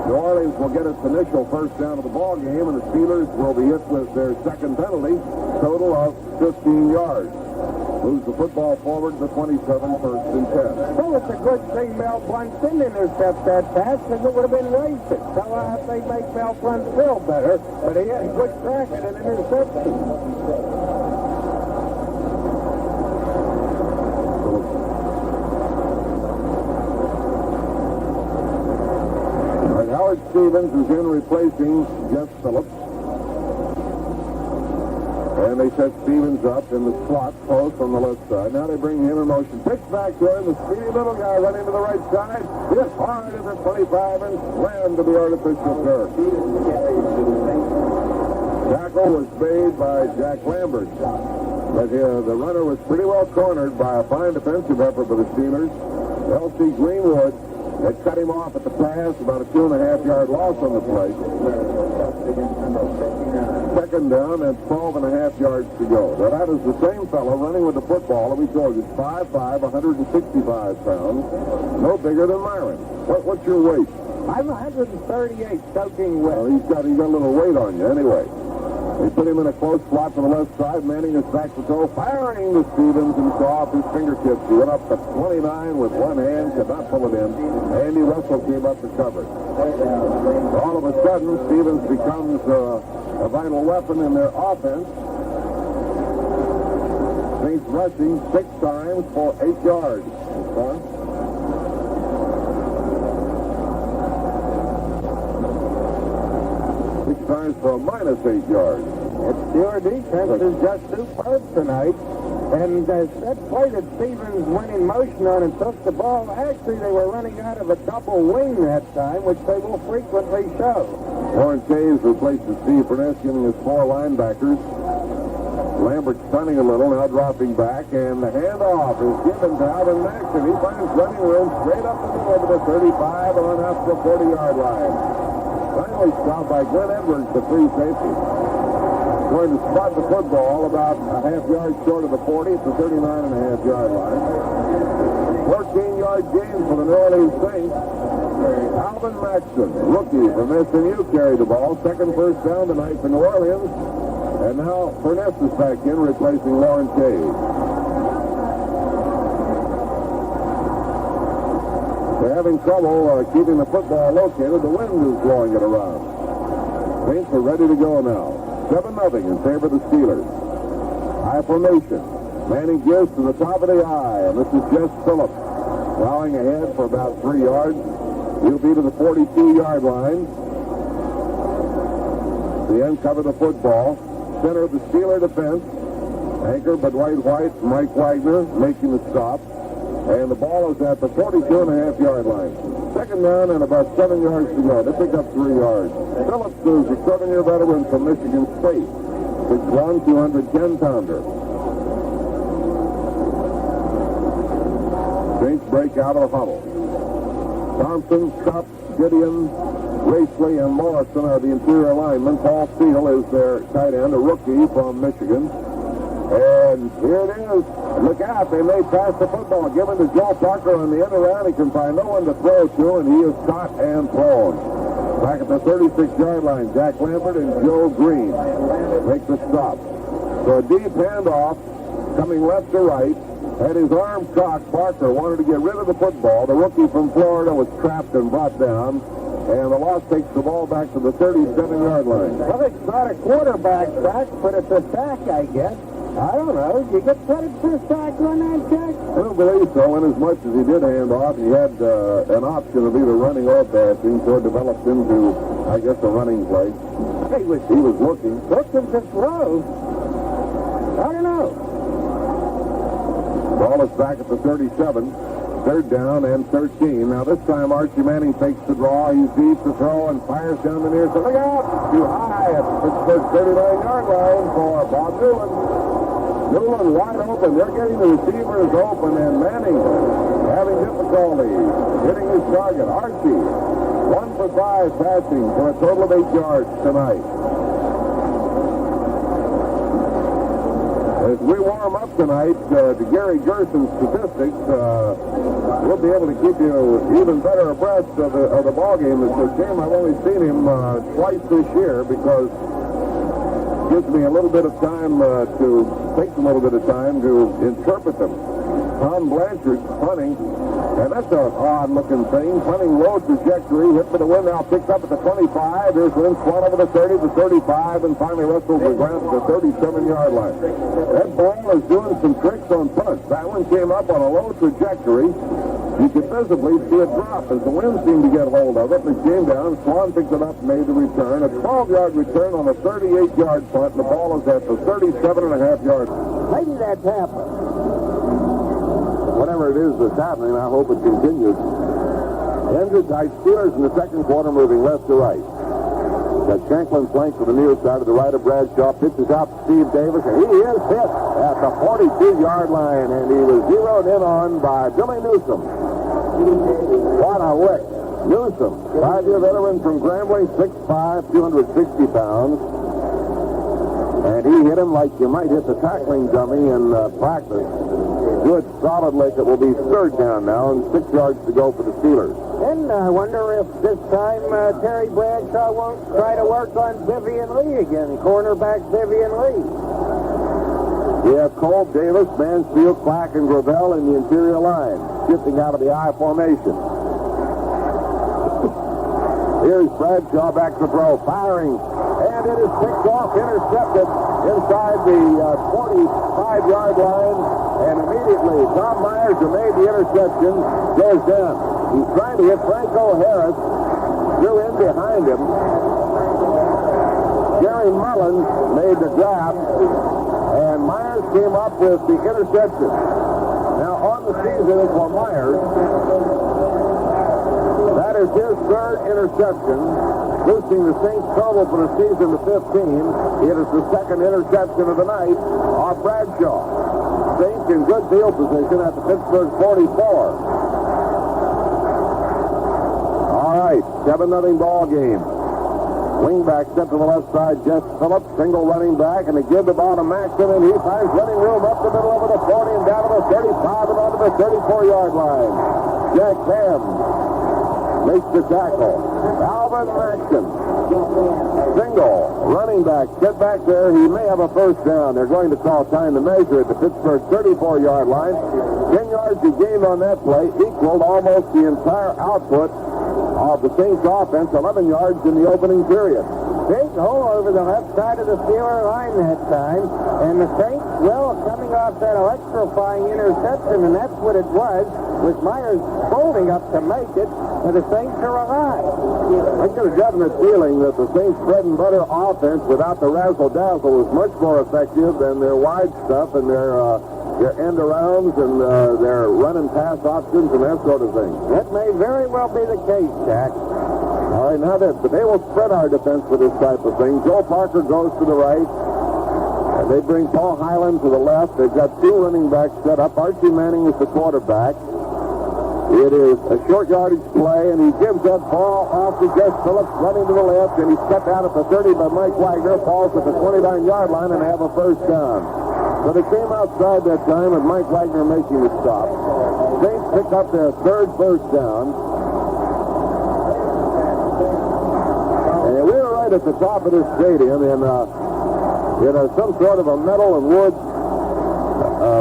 New Orleans will get its initial first down of the ball game, and the Steelers will be hit with their second penalty, total of 15 yards. Moves the football forward to the 27, first and 10. Well, it's a good thing Mel Blunt didn't intercept that pass, because it would have been racist. Tell her how they make Mel Blunt feel better, but he had a good crack at an interception. Howard Stevens is in replacing Jeff Phillips. And they set Stevens up in the slot post on the left side. Now they bring him in motion. Pitch back to him. The speedy little guy running to the right side. Hit hard at the 25 and slammed to the artificial turf. Tackle was made by Jack Lambert. But the runner was pretty well cornered by a fine defensive effort by the Steelers. L.C. Greenwood had cut him off at the pass, about a 2.5-yard loss on the play. Second down and 12.5 yards to go. Now that is the same fellow running with the football that we told you. 5'5", 165 pounds. No bigger than Myron. What's your weight? I'm 138 soaking wet. Well, he's got a little weight on you anyway. They put him in a close slot to the left side, manning his back to throw, firing to Stevens and saw off his fingertips. He went up to 29 with one hand, could not pull it in. Andy Russell came up to cover. All of a sudden, Stevens becomes a vital weapon in their offense. Saints rushing 6 times for 8 yards. 6 times for a -8 yards. Your defense is just superb tonight. And that play that Stevens went in motion on and took the ball, actually they were running out of a double wing that time, which they will frequently show. Warren Hayes replaces Steve Furness, giving his 4 linebackers. Lambert stunning a little, now dropping back, and the handoff is given to Alvin Maxson. He finds running room straight up the middle of the 35 and on out to the 40-yard line. Finally stopped by Glenn Edwards, the free safety. Going to spot the football about a half yard short of the 40 at the 39.5-yard line. 14-yard gain for the New Orleans Saints. Alvin Maxson, rookie from SMU, carried the ball. Second first down tonight for New Orleans. And now Furness is back in, replacing Lawrence Hayes. They're having trouble keeping the football located. The wind is blowing it around. Saints are ready to go now. 7-0 in favor of the Steelers. High formation. Manning gives to the top of the eye, and this is Jess Phillips. Plowing ahead for about 3 yards. He'll be to the 42-yard line. The end cover the football. Center of the Steeler defense. Anchored by Dwight White, Mike Wagner making the stop. And the ball is at the 42.5-yard line. Second down and about 7 yards to go. They pick up 3 yards. Phillips is a 7-year veteran from Michigan State. 6'1", 210-pounder. Saints break out of the huddle. Thompson, Cup, Gideon, Racely, and Morrison are the interior linemen. Paul Steele is their tight end, a rookie from Michigan. And here it is. Look out, they may pass the football. Given to Joe Parker on the end around. He can find no one to throw to, and he is caught and thrown. Back at the 36-yard line, Jack Lambert and Joe Green make the stop. So a deep handoff coming left to right. Had his arm cocked. Parker wanted to get rid of the football. The rookie from Florida was trapped and brought down. And the loss takes the ball back to the 37-yard line. Well, it's not a quarterback sack, but it's a sack, I guess. I don't know. You get credit for a sack on that, Jack? I don't believe so. And as much as he did hand off, he had an option of either running or passing, so it developed into, I guess, a running play. He was looking. looking to throw. I don't know. Ball is back at the 37. Third down and 13. Now this time Archie Manning takes the draw. He's deep to throw and fires down the near side. Look out! Too high at Pittsburgh 39-yard line for Bob Newland. Newland wide open. They're getting the receivers open, and Manning having difficulty hitting his target. Archie, 1 for 5 passing for a total of 8 yards tonight. As we warm up tonight to Gary Gerson's statistics, we'll be able to keep you even better abreast of the ball game. This game, I've only seen him twice this year because it gives me a little bit of time takes a little bit of time to interpret them. Tom Blanchard punting, and that's an odd-looking thing. Punting low trajectory, hit for the wind, now picked up at the 25. There's Lynn Swan over the 30, the 35, and finally wrestles the ground to the 37-yard line. That ball is doing some tricks on punts. That one came up on a low trajectory, You could visibly see it drop as the wind seemed to get hold of it, and it came down. Swan picked it up and made the return. A 12-yard return on a 38-yard punt, and the ball is at the 37.5-yard line. Maybe that's happened. Whatever it is that's happening, I hope it continues. Ends tight. Steelers in the second quarter moving left to right. Got Shanklin flanked to the near side of the right of Bradshaw. Pitches out to Steve Davis, and he is hit at the 42-yard line, and he was zeroed in on by Billy Newsom. What a lick. Newsom, 5-year veteran from Grambling, 6'5", 260 pounds. And he hit him like you might hit the tackling dummy in practice. Good, solid lick. It will be third down now, and 6 yards to go for the Steelers. And I wonder if this time Terry Bradshaw won't try to work on Vivian Lee again, cornerback Vivian Lee. We have Cole, Davis, Mansfield, Clack, and Gravel in the interior line, shifting out of the I formation. Here's Bradshaw back to throw, firing, and it is picked off, intercepted inside the 45-yard line, and immediately Tom Myers, who made the interception, goes down. He's trying to hit Franco Harris, threw in behind him. Jerry Mullins made the grab, and Myers came up with the interception. Now on the season for Myers, that is his third interception, boosting the Saints total for the season to 15. It is the second interception of the night off Bradshaw. Saints in good field position at the Pittsburgh 44. All right, 7-0 ball game. Wingback step to the left side, Jess Phillips, single running back, and they give the ball to Maxson, and he finds running room up the middle over the 40 and down to the 35 and onto the 34-yard line. Jack Ham makes the tackle. Alvin Maxson, single running back, get back there. He may have a first down. They're going to call time to measure at the Pittsburgh 34-yard line. 10 yards he gained on that play, equaled almost the entire output of the Saints offense, 11 yards in the opening period. Big hole over the left side of the Steeler line that time, and the Saints, well, coming off that electrifying interception, and that's what it was, with Myers folding up to make it, and the Saints are alive. I get a definite feeling that the Saints' bread and butter offense without the razzle-dazzle was much more effective than their wide stuff and their end-arounds and their run-and-pass options and that sort of thing. That may very well be the case, Jack. All right, now that they will spread our defense for this type of thing. Joe Parker goes to the right, and they bring Paul Highland to the left. They've got two running backs set up. Archie Manning is the quarterback. It is a short yardage play, and he gives that ball off to Jess Phillips, running to the left, and he's cut down at the 30 by Mike Wagner, falls at the 29-yard line, and they have a first down. So they came outside that time with Mike Wagner making the stop. Saints pick up their third first down. And we were right at the top of this stadium in some sort of a metal and wood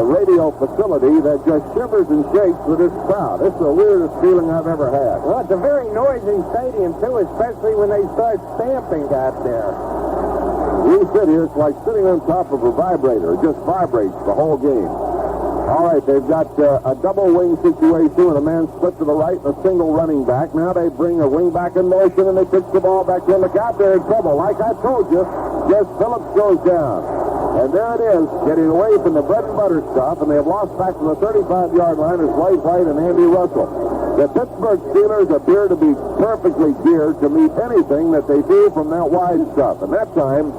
radio facility that just shivers and shakes with this crowd. It's the weirdest feeling I've ever had. Well, it's a very noisy stadium, too, especially when they start stamping out there. We sit here, it's like sitting on top of a vibrator. It just vibrates the whole game. All right, they've got a double wing situation with a man split to the right and a single running back. Now they bring a wing back in motion, and they pitch the ball back in. Look out, they're in trouble. Like I told you, Jess Phillips goes down. And there it is, getting away from the bread and butter stuff, and they have lost back to the 35-yard line as White White and Andy Russell. The Pittsburgh Steelers appear to be perfectly geared to meet anything that they do from that wide stuff. And that time,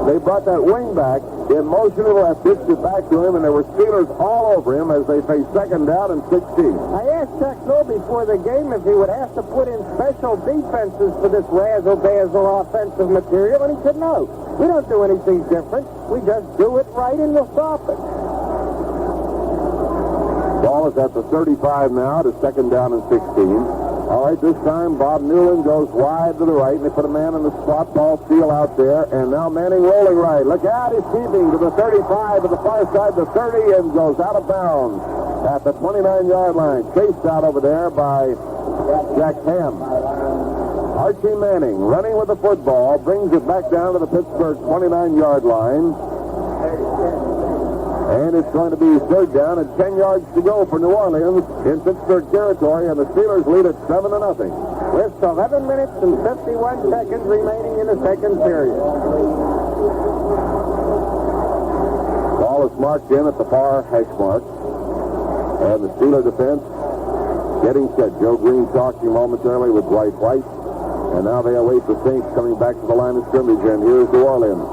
they brought that wing back in motion to the left, pitched it back to him, and there were Steelers all over him as they faced second down and 16. I asked Chuck Noll before the game if he would have to put in special defenses for this razzle-dazzle offensive material, and he said no. We don't do anything different. We just do it right and we'll stop it. Ball is at the 35 now to second down and 16. All right, this time Bob Newland goes wide to the right, and they put a man in the spot. Paul Steele out there, and now Manning rolling right. Look out, he's keeping to the 35, to the far side, the 30, and goes out of bounds at the 29-yard line. Chased out over there by Jack Ham. Archie Manning running with the football, brings it back down to the Pittsburgh 29-yard line. And it's going to be third down and 10 yards to go for New Orleans in Pittsburgh territory, and the Steelers lead at 7-0. With 11 minutes and 51 seconds remaining in the second period. Ball is marked in at the far hash mark. And the Steeler defense getting set. Joe Green talking momentarily with Dwight White. And now they await the Saints coming back to the line of scrimmage, and here's New Orleans.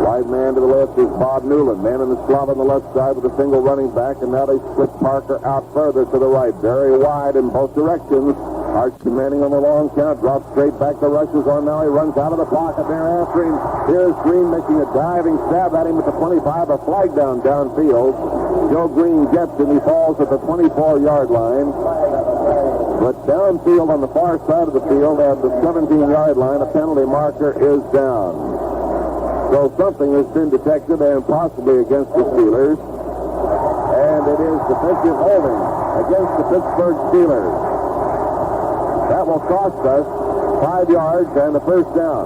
Wide man to the left is Bob Newland. Man in the slot on the left side with a single running back, and now they split Parker out further to the right. Very wide in both directions. Archie Manning on the long count, drops straight back. The rush is on now. He runs out of the pocket there after him. Here's Green making a diving stab at him at the 25. A flag downfield. Joe Green gets him. He falls at the 24-yard line. But downfield on the far side of the field at the 17-yard line, a penalty marker is down. So something has been detected, and possibly against the Steelers. And it is defensive holding against the Pittsburgh Steelers. That will cost us 5 yards and the first down.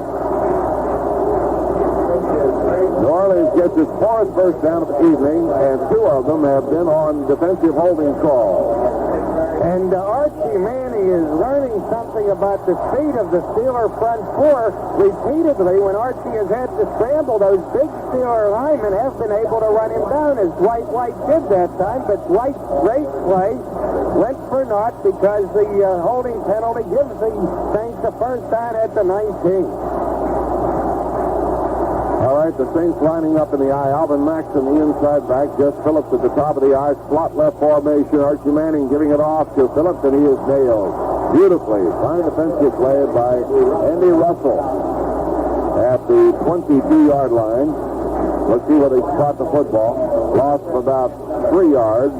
New Orleans gets its fourth first down of the evening, and 2 of them have been on defensive holding call. And Archie Manning is learning something about the speed of the Steeler front four. Repeatedly, when Archie has had to scramble, those big Steeler linemen have been able to run him down, as Dwight White did that time. But White's great play went for naught because the holding penalty gives the Saints the first down at the 19. All right, the Saints lining up in the I. Alvin Max on the inside back. Jess Phillips at the top of the I. Slot left formation. Archie Manning giving it off to Phillips, and he is nailed beautifully. Fine defensive play by Andy Russell at the 22-yard line. Let's see where they spot the football. Lost for about 3 yards.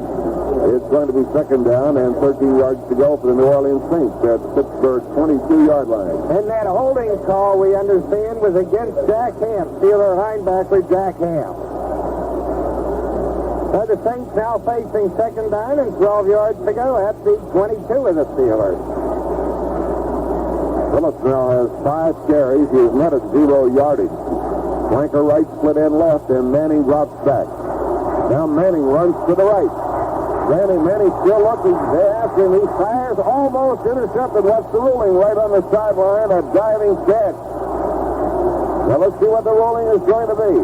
It's going to be second down and 13 yards to go for the New Orleans Saints at the Pittsburgh 22-yard line. And that holding call, we understand, was against Jack Ham, Steeler linebacker Jack Ham. So the Saints now facing second down and 12 yards to go at the 22 of the Steelers. Phillips now has 5 carries. He is net at 0 yardage. Flanker right, split end left, and Manning drops back. Now Manning runs to the right. Manning still looking. They ask him. He fires, almost intercepted. What's the ruling? Right on the sideline, a diving catch. Now let's see what the ruling is going to be.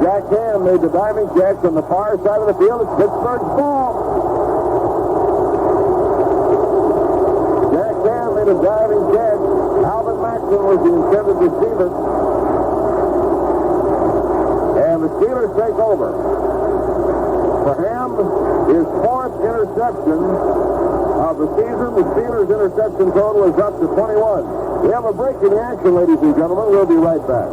Jack Ham made the diving catch on the far side of the field. It's Pittsburgh's ball. Jack Ham made a diving catch. Alvin Maxson was the intended receiver. And the Steelers take over. For Ham, his 4th interception of the season. The Steelers' interception total is up to 21. We have a break in the action, ladies and gentlemen. We'll be right back.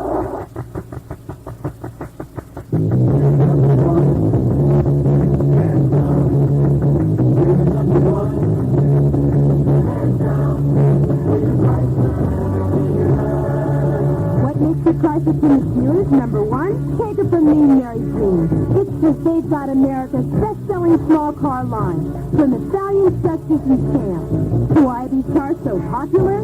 What makes it priceless in the Steelers? Number 1, take it from me, Mary Jean. It's the States Out America's best-selling small car line. From the Stallion, Sextus, and Champ. Why are these cars so popular?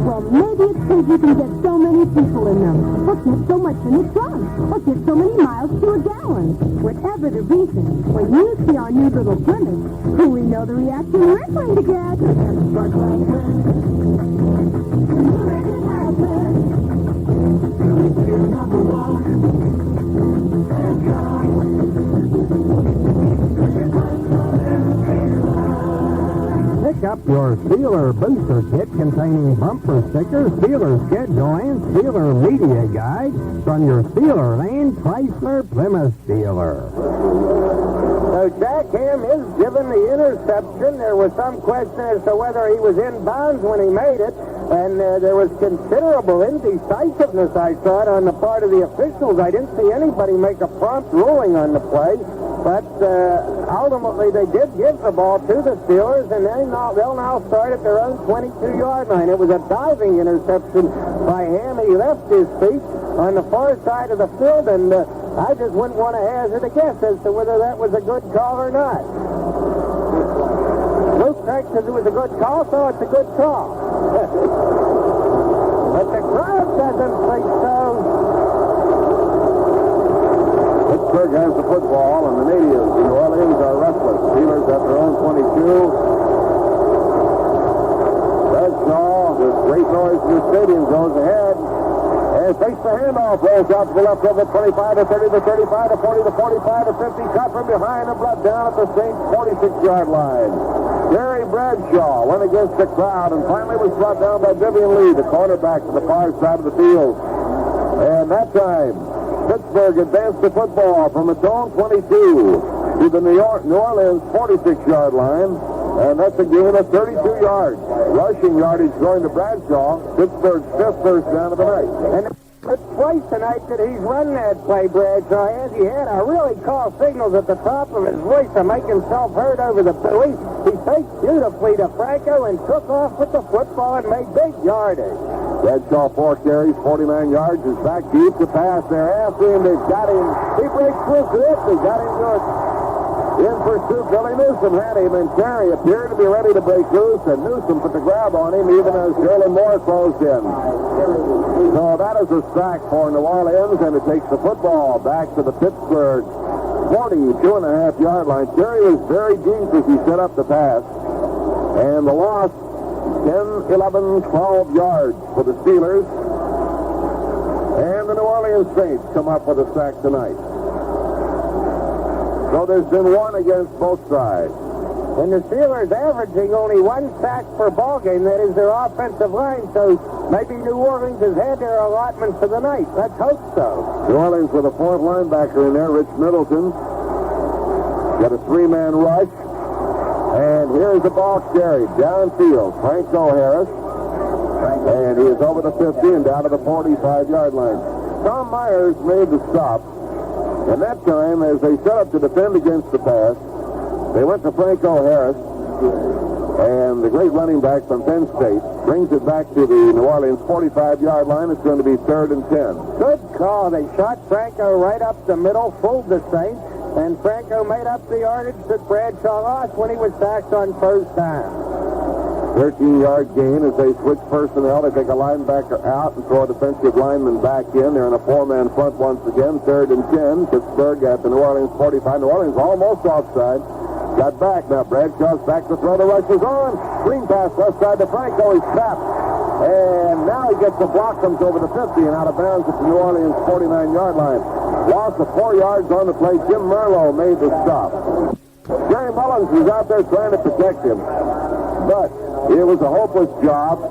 Well, maybe it's because you can get so many people in them. Or get so much in the trunk. Or get so many miles to a gallon. Whatever the reason, when you see our new little Plymouth, we know the reaction we're going to get. Pick up your Steeler booster kit containing bumper stickers, Steeler schedule, and Steeler media guide from your Steeler and Chrysler Plymouth dealer. So Jack Ham is given the interception. There was some question as to whether he was in bounds when he made it. And there was considerable indecisiveness, I thought, on the part of the officials. I didn't see anybody make a prompt ruling on the play. But ultimately, they did give the ball to the Steelers, and they'll now start at their own 22-yard line. It was a diving interception by Ham. He left his feet on the far side of the field, and I just wouldn't want to hazard a guess as to whether that was a good call or not. Luke Craig says it was a good call, so it's a good call. But the crowd doesn't think so. It's Pittsburgh has the football, and the natives in New Orleans are restless. Steelers at their own 22. Bradshaw, with great noise in the stadium, goes ahead and takes the handoff. Rolls out to the left over 25 to 30 to 35 to 40 to 45 to 50. Cut from behind and brought down at the Saints' 46-yard line. Gary Bradshaw went against the crowd and finally was brought down by Vivian Lee, the cornerback to the far side of the field. And that time, Pittsburgh advanced the football from its own 22 to the New Orleans 46-yard line. And that's a gain of 32 yards. Rushing yardage going to Bradshaw. Pittsburgh's fifth first down of the night. And it's twice tonight that he's run that play, Bradshaw has. He had to really call signals at the top of his voice to make himself heard over the police. He faked beautifully to Franco and took off with the football and made big yardage. Bradshaw 4 carries, 49 yards, is back deep to pass. They're after him. They've got him. He breaks through to it. They got him to it. In pursuit, Billy Newsom had him, and Terry appeared to be ready to break loose, and Newsom put the grab on him even as Jalen Moore closed in. So that is a sack for New Orleans, and it takes the football back to the Pittsburgh 42.5-yard line. Terry was very deep as he set up the pass, and the loss 10, 11, 12 yards for the Steelers. And the New Orleans Saints come up with a sack tonight. So there's been one against both sides. And the Steelers averaging only one sack per ball game. That is their offensive line. So maybe New Orleans has had their allotment for the night. Let's hope so. New Orleans with a fourth linebacker in there, Rich Middleton. Got a three-man rush. And here's the ball carried downfield. Franco Harris. And he is over the 15 down to the 45-yard line. Tom Myers made the stop. And that time, as they set up to defend against the pass, they went to Franco Harris, and the great running back from Penn State brings it back to the New Orleans 45-yard line. It's going to be 3rd and 10. Good call. They shot Franco right up the middle, fooled the Saints, and Franco made up the yardage that Bradshaw lost when he was sacked on first down. 13-yard gain as they switch personnel. They take a linebacker out and throw a defensive lineman back in. They're in a four-man front once again. 3rd and 10. Pittsburgh at the New Orleans 45. New Orleans almost offside. Got back. Now Bradshaw's back to throw. The rush is on. Screen pass left side to Franco. He's trapped. And now he gets the block, comes over the 50 and out of bounds at the New Orleans 49-yard line. Loss of 4 yards on the play. Jim Merlo made the stop. Jerry Mullins was out there trying to protect him. But it was a hopeless job.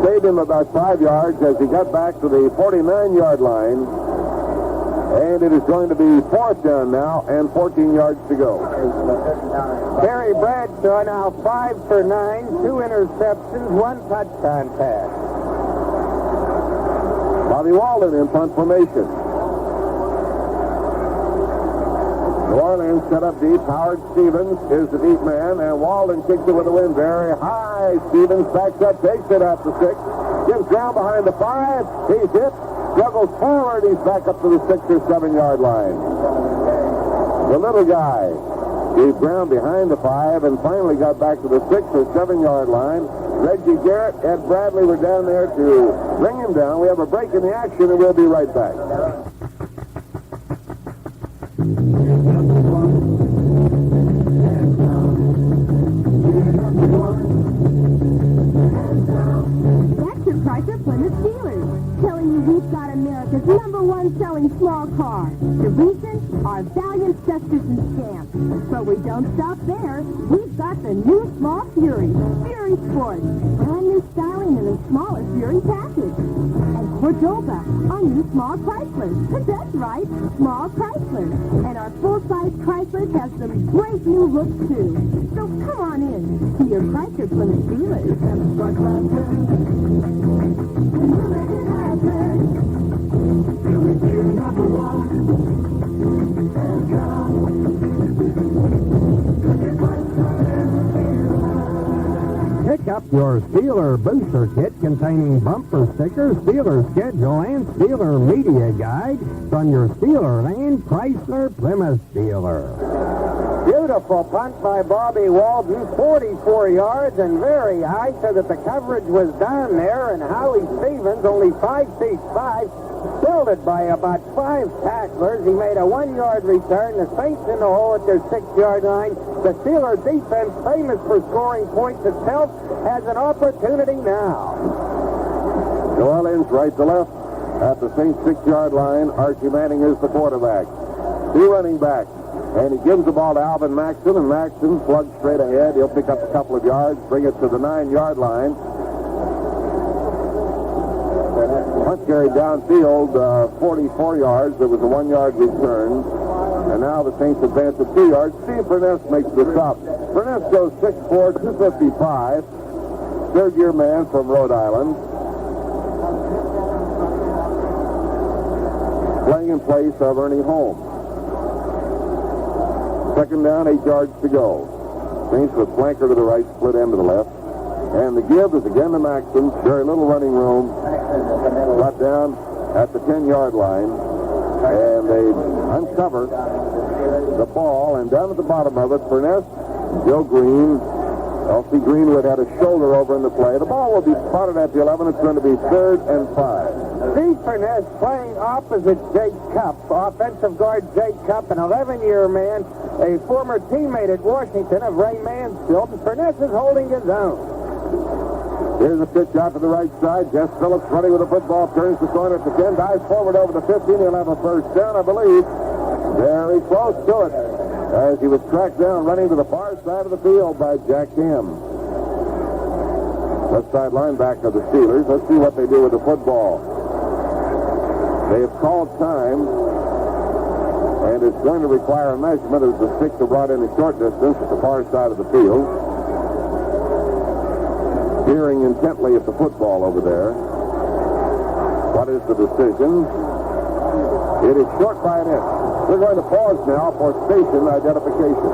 Saved him about 5 yards as he got back to the 49-yard line. And it is going to be 4th down now and 14 yards to go. Terry Bradshaw now 5 for 9, 2 interceptions, 1 touchdown pass. Bobby Walden in punt formation. New Orleans set up deep. Howard Stevens is the deep man, and Walden kicks it with a wind very high. Stevens backs up, takes it at the 6, gives ground behind the 5. He's hit, struggles forward. He's back up to the 6 or 7 yard line. The little guy gave ground behind the 5 and finally got back to the 6 or 7 yard line. Reggie Garrett, Ed Bradley were down there to bring him down. We have a break in the action, and we'll be right back. That's your Chrysler Plymouth Steelers, telling you we've got America's #1 selling small car. The reason? Our valiant gestures and stamps. But we don't stop there. We've got the new small Fury, Fury Sport. Brand new styling in the smallest Fury package. And Cordoba, our new small Chrysler. That's right, small Chrysler. And our full-size Chrysler has some great new looks too. So come on in to your Chrysler Plymouth dealers. Pick up your Steeler booster kit containing bumper stickers, Steeler schedule, and Steeler media guide from your Steelerland Chrysler Plymouth dealer. Beautiful punt by Bobby Walden, 44 yards and very high so that the coverage was down there, and Howie Stevens, only 5 feet 5, Fielded by about 5 tacklers. He made a 1-yard return. The Saints in the hole at their 6-yard line. The Steelers defense, famous for scoring points itself, has an opportunity now. New Orleans right to left at the Saints 6-yard line. Archie Manning is the quarterback. 2 running backs. And he gives the ball to Alvin Maxson, and Maxson plugs straight ahead. He'll pick up a couple of yards, bring it to the 9-yard line. Punt carried downfield 44 yards. There was a 1-yard return. And now the Saints advance at 2 yards. Steve Furness makes the stop. Furness goes 6'4", 255. Third-year man from Rhode Island. Playing in place of Ernie Holmes. Second down, 8 yards to go. Saints with flanker to the right, split end to the left. And the give is again to Maxson. Very little running room. Brought down at the 10-yard line. And they uncover the ball. And down at the bottom of it, Furness, Joe Green. L.C. Greenwood had a shoulder over in the play. The ball will be spotted at the 11. It's going to be 3rd and 5. Steve Furness playing opposite Jake Cupp. Offensive guard Jake Cupp, an 11-year man, a former teammate at Washington of Ray Mansfield. Furness is holding his own. Here's a pitch out to the right side. Jess Phillips running with the football, turns the corner at the 10, dives forward over the 15. He'll have a first down, I believe. Very close to it as he was tracked down running to the far side of the field by Jack Ham. Left side linebacker of the Steelers. Let's see what they do with the football. They have called time, and it's going to require a measurement as the sticks are brought in a short distance at the far side of the field. Peering intently at the football over there. What is the decision? It is short by an inch. We're going to pause now for station identification.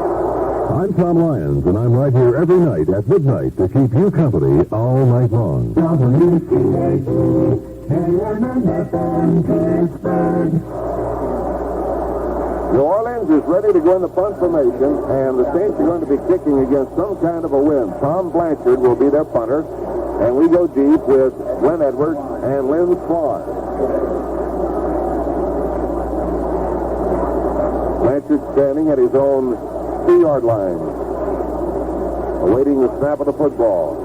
I'm Tom Lyons, and I'm right here every night at midnight to keep you company all night long. New Orleans is ready to go in the punt formation, and the Saints are going to be kicking against some kind of a wind. Tom Blanchard will be their punter, and we go deep with Glenn Edwards and Lynn Swan. Blanchard standing at his own 2-yard line, awaiting the snap of the football.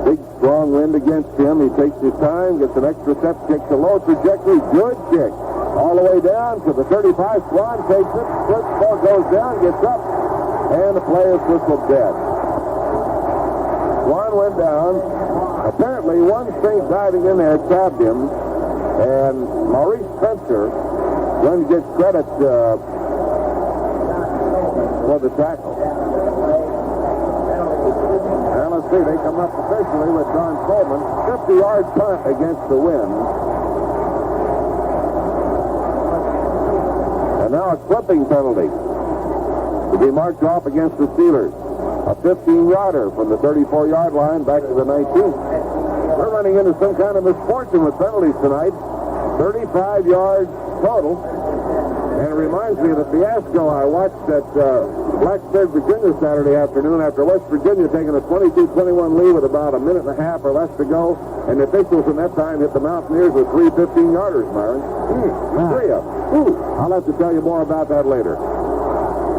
Big, strong wind against him. He takes his time, gets an extra step, kicks a low trajectory. Good kick. All the way down to the 35. Swan takes it. Ball goes down, gets up, and the play is whistled dead. Swan went down. Apparently, one Saint diving in there tabbed him, and Maurice Spencer going to get credit for the tackle. And let's see, they come up officially with Don Coleman. 50-yard punt against the wind. And now a clipping penalty to be marked off against the Steelers. A 15-yarder from the 34-yard line back to the 19th. We're running into some kind of misfortune with penalties tonight. 35 yards total. And it reminds me of the fiasco I watched at Blacksburg, Virginia Saturday afternoon after West Virginia taking a 22-21 lead with about a minute and a half or less to go. And the officials in that time hit the Mountaineers with 3 15-yarders, Myron. 3 of them. I'll have to tell you more about that later.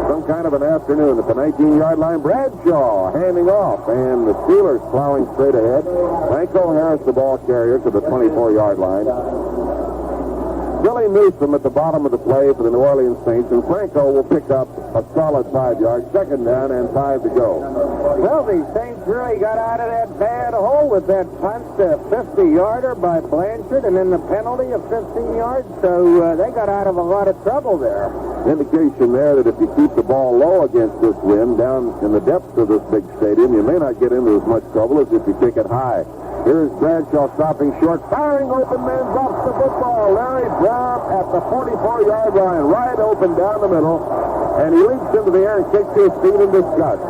Some kind of an afternoon at the 19-yard line. Bradshaw handing off, and the Steelers plowing straight ahead. Franco Harris, the ball carrier, to the 24-yard line. Billy Newsom at the bottom of the play for the New Orleans Saints, and Franco will pick up a solid 5 yards. Second down and 5 to go. Well, the Saints really got out of that bad hole with that punt, 50-yarder by Blanchard, and then the penalty of 15 yards. So they got out of a lot of trouble there. Indication there that if you keep the ball low against this wind down in the depths of this big stadium, you may not get into as much trouble as if you kick it high. Here's Bradshaw stopping short, firing open man's off the football. Larry Brown at the 44-yard line, right open down the middle, and he leaps into the air and kicks his feet in disgust.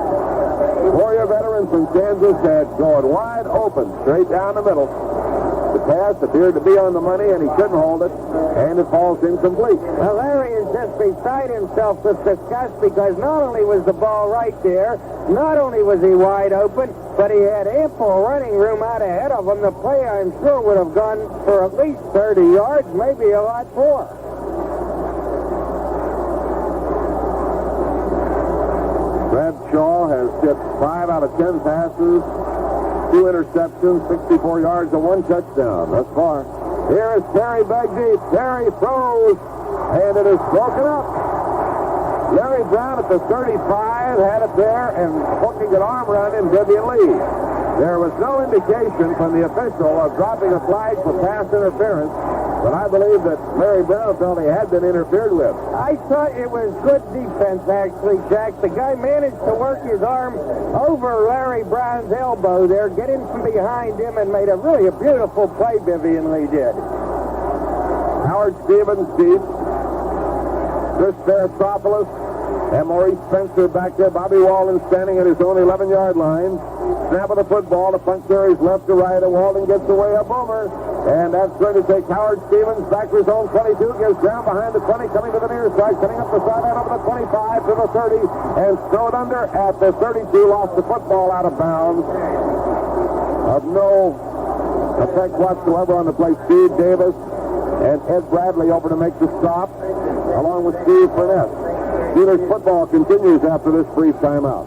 4-year veteran from Kansas had going wide open, straight down the middle. The pass appeared to be on the money, and he couldn't hold it, and it falls incomplete. Well, Larry is just beside himself with disgust because not only was the ball right there, not only was he wide open, but he had ample running room out ahead of him. The play, I'm sure, would have gone for at least 30 yards, maybe a lot more. Bradshaw has hit 5 out of 10 passes, 2 interceptions, 64 yards, and 1 touchdown thus far. Here is Terry back deep. Terry throws, and it is broken up. Larry Brown at the 35 had it there and hooking an arm around him, Vivian Lee. There was no indication from the official of dropping a flag for pass interference, but I believe that Larry Brown felt he had been interfered with. I thought it was good defense, actually, Jack. The guy managed to work his arm over Larry Brown's elbow there, get in from behind him, and made a beautiful play, Vivian Lee did. Howard Stevens deep. Chris Theophilus and Maurice Spencer back there. Bobby Walden standing at his own 11-yard line. Snap of the football. The punt carries left to right, and Walden gets away a boomer. And that's going to take Howard Stevens back to his own 22. Gets down behind the 20, coming to the near side, setting up the sideline over the 25 to the 30, and thrown under at the 32. Lost the football out of bounds. Of no effect whatsoever on the play. Steve Davis and Ed Bradley over to make the stop, along with Steve Burnett. Steelers football continues after this brief timeout.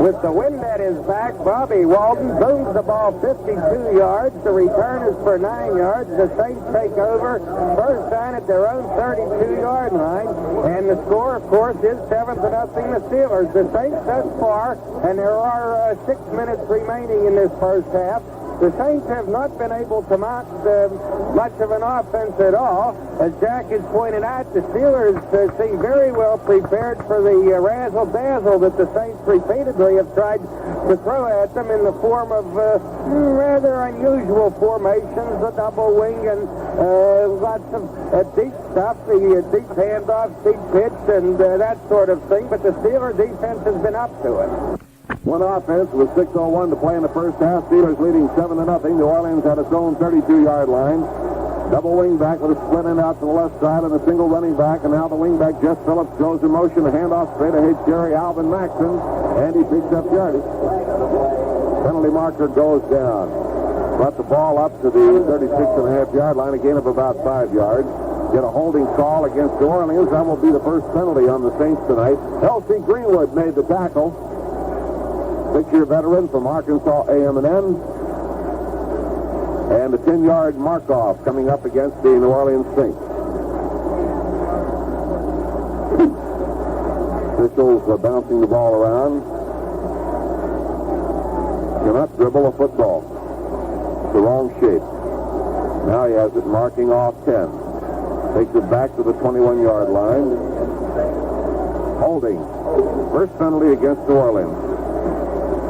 With the wind at his back, Bobby Walden booms the ball 52 yards. The return is for 9 yards. The Saints take over first down at their own 32-yard line. And the score, of course, is 7-0 the Steelers. The Saints thus far, and there are 6 minutes remaining in this first half, the Saints have not been able to mount much of an offense at all. As Jack has pointed out, the Steelers seem very well prepared for the razzle-dazzle that the Saints repeatedly have tried to throw at them in the form of rather unusual formations, the double wing and lots of deep stuff, the deep handoffs, deep pitch, and that sort of thing. But the Steeler defense has been up to it. One offense with 6:01 to play in the first half. Steelers leading 7-0. New Orleans at its own 32-yard line. Double wing back with a split end out to the left side and a single running back. And now the wing back, Jeff Phillips, goes in motion. A handoff straight ahead, Jerry Alvin Maxson. And he picks up yardage. Penalty marker goes down. Brought the ball up to the 36.5-yard line. A gain of about 5 yards. Get a holding call against New Orleans. That will be the first penalty on the Saints tonight. L.C. Greenwood made the tackle. 6-year veteran from Arkansas A&M. And a 10-yard mark-off coming up against the New Orleans Saints. Officials are bouncing the ball around. Cannot dribble a football. It's the wrong shape. Now he has it marking off 10. Takes it back to the 21-yard line. Holding. First penalty against New Orleans.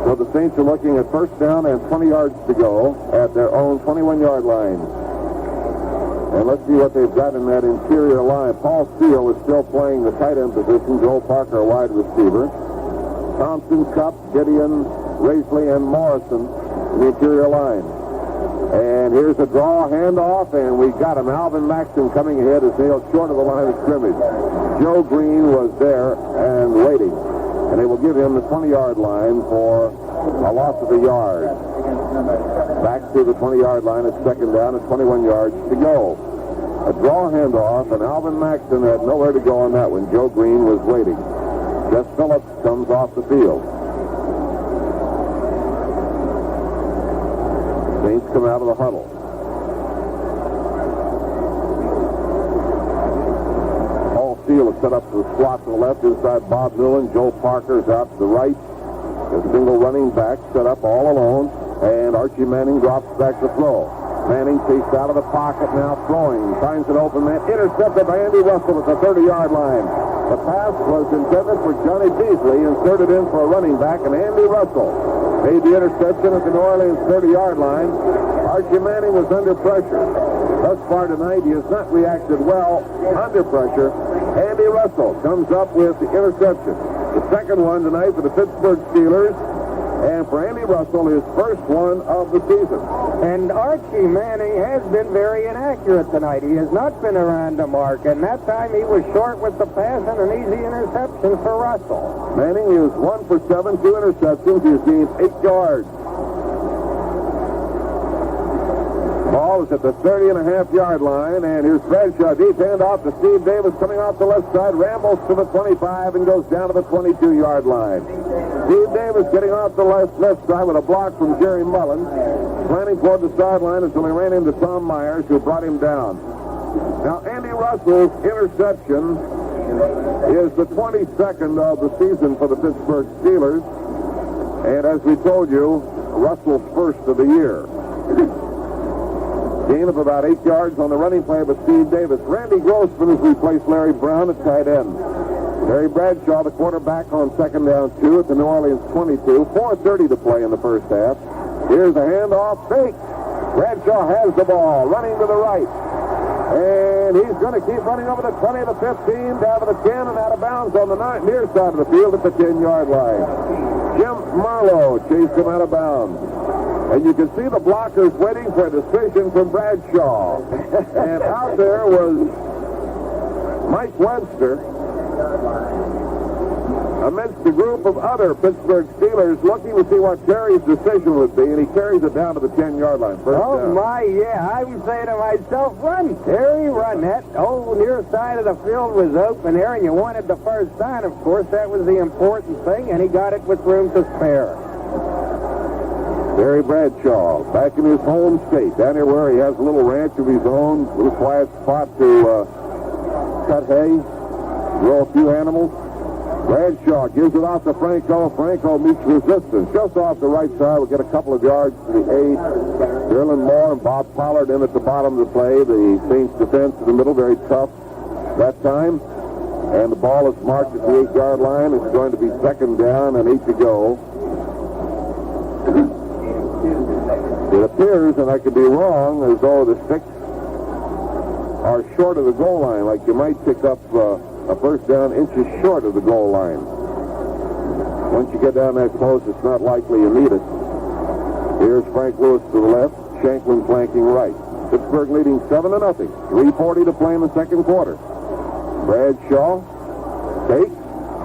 So the Saints are looking at first down and 20 yards to go at their own 21-yard line. And let's see what they've got in that interior line. Paul Steele is still playing the tight end position. Joel Parker, a wide receiver. Thompson, Cupp, Gideon, Raisley, and Morrison in the interior line. And here's a draw handoff, and we got him. Alvin Maxson coming ahead is nailed short of the line of scrimmage. Joe Green was there and waiting. And they will give him the 20-yard line for a loss of a yard. Back to the 20-yard line. It's second down at 21 yards to go. A draw handoff, and Alvin Maxson had nowhere to go on that one. Joe Green was waiting. Jeff Phillips comes off the field. Saints come out of the huddle. Steele is set up to the slot to the left inside Bob Newland. Joe Parker is out to the right. A single running back set up all alone. And Archie Manning drops back to throw. Manning chased out of the pocket now throwing. Finds an open man. Intercepted by Andy Russell at the 30-yard line. The pass was intended for Johnny Beasley. Inserted in for a running back. And Andy Russell made the interception at the New Orleans 30-yard line. Archie Manning was under pressure. Thus far tonight, he has not reacted well under pressure. Andy Russell comes up with the interception. The second one tonight for the Pittsburgh Steelers. And for Andy Russell, his first one of the season. And Archie Manning has been very inaccurate tonight. He has not been around the mark, and that time he was short with the pass and an easy interception for Russell. Manning is 1 for 7, 2 interceptions. He's gained 8 yards. Ball is at the 30.5-yard line, and here's Bradshaw. Deep handoff to Steve Davis coming off the left side, rambles to the 25 and goes down to the 22-yard line. Steve Davis getting off the left side with a block from Jerry Mullen, planning toward the sideline until he ran into Tom Myers, who brought him down. Now, Andy Russell's interception is the 22nd of the season for the Pittsburgh Steelers, and as we told you, Russell's first of the year. Gain of about 8 yards on the running play by Steve Davis. Randy Grossman has replaced Larry Brown at tight end. Larry Bradshaw, the quarterback, on 2nd down 2 at the New Orleans 22. 4:30 to play in the first half. Here's a handoff fake. Bradshaw has the ball, running to the right. And he's going to keep running over the 20, the 15, down to the 10, and out of bounds on the near side of the field at the 10-yard line. Jim Marlowe chased him out of bounds. And you can see the blockers waiting for a decision from Bradshaw. And out there was Mike Webster amidst a group of other Pittsburgh Steelers looking to see what Terry's decision would be, and he carries it down to the 10-yard line. First down. My, yeah, I'm saying to myself, run, Terry, run. That whole near side of the field was open there, and you wanted the first down, of course. That was the important thing, and he got it with room to spare. Terry Bradshaw, back in his home state, down here where he has a little ranch of his own, a little quiet spot to cut hay, grow a few animals. Bradshaw gives it off to Franco. Franco meets resistance. Just off the right side, we'll get a couple of yards to the 8. Derlin Moore and Bob Pollard in at the bottom of the play. The Saints defense in the middle, very tough that time. And the ball is marked at the 8-yard line. It's going to be 2nd down and 8 to go. It appears, and I could be wrong, as though the sticks are short of the goal line, like you might pick up a first down inches short of the goal line. Once you get down that close, it's not likely you need it. Here's Frank Lewis to the left, Shanklin flanking right. Pittsburgh leading 7-0. 3:40 to play in the second quarter. Bradshaw takes.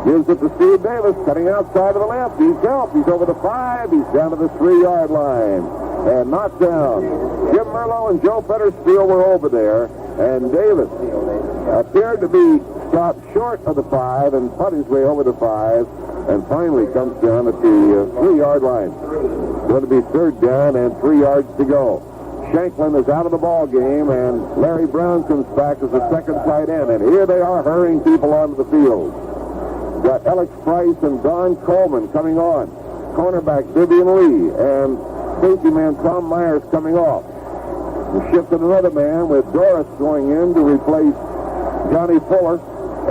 Gives it to Steve Davis, cutting outside of the left. He's helped. He's over the 5. He's down to the 3-yard line. And knocked down. Jim Merlo and Joe Fetterspiel were over there. And Davis appeared to be stopped short of the 5 and put his way over the 5. And finally comes down at the 3-yard line. It's going to be 3rd down and 3 yards to go. Shanklin is out of the ball game, and Larry Brown comes back as the second tight end. And here they are hurrying people onto the field. Got Alex Price and Don Coleman coming on. Cornerback Vivian Lee and safety man Tom Myers coming off. We shifted another man with Doris going in to replace Johnny Fuller.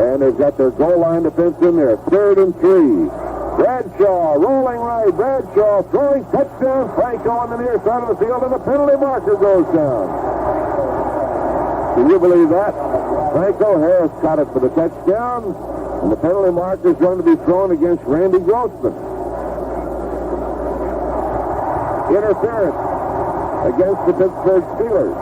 And they've got their goal line defense in there. 3rd and 3. Bradshaw rolling right. Bradshaw throwing touchdown. Franco on the near side of the field, and the penalty marker goes down. Can you believe that? Franco Harris caught it for the touchdown. And the penalty marker is going to be thrown against Randy Grossman. Interference against the Pittsburgh Steelers.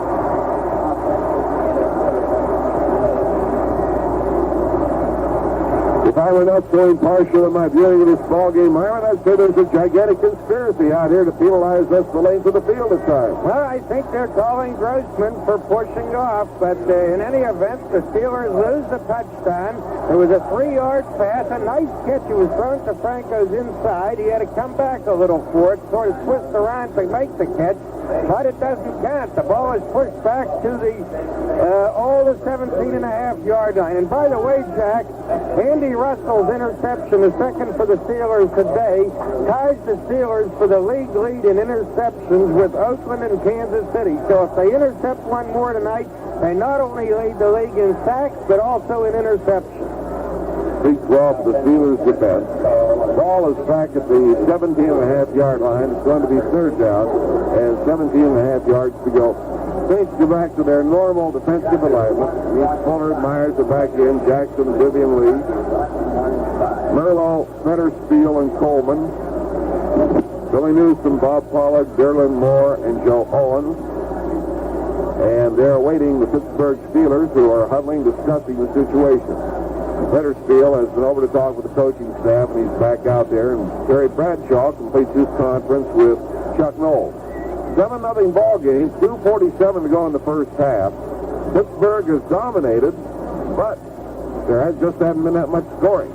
If I were not so impartial in my viewing of this ball game, Myron, I'd say there's a gigantic conspiracy out here to penalize us the length of the field at times. Well, I think they're calling Grossman for pushing off, but in any event, the Steelers lose the touchdown. It was a 3-yard pass, a nice catch. It was thrown to Franco's inside. He had to come back a little for it, sort of twist around to make the catch, but it doesn't count. The ball is pushed back to the 17.5-yard line. And by the way, Jack, Andy Russell's interception, the second for the Steelers today, ties the Steelers for the league lead in interceptions with Oakland and Kansas City. So if they intercept one more tonight, they not only lead the league in sacks, but also in interceptions. Big draw for the Steelers defense. Ball is back at the 17.5-yard line. It's going to be 3rd down and 17.5 yards to go. Saints go back to their normal defensive alignment. Fuller and Myers are back in. Jackson, Vivian Lee. Merlo, Fetterspiel, and Coleman. Billy Newsom, Bob Pollard, Derlin Moore, and Joe Owens. And they're awaiting the Pittsburgh Steelers, who are huddling, discussing the situation. Fetterspiel has been over to talk with the coaching staff, and he's back out there. And Terry Bradshaw completes his conference with Chuck Knowles. 7-0 ball game, 2:47 to go in the first half. Pittsburgh has dominated, but there just hasn't been that much scoring.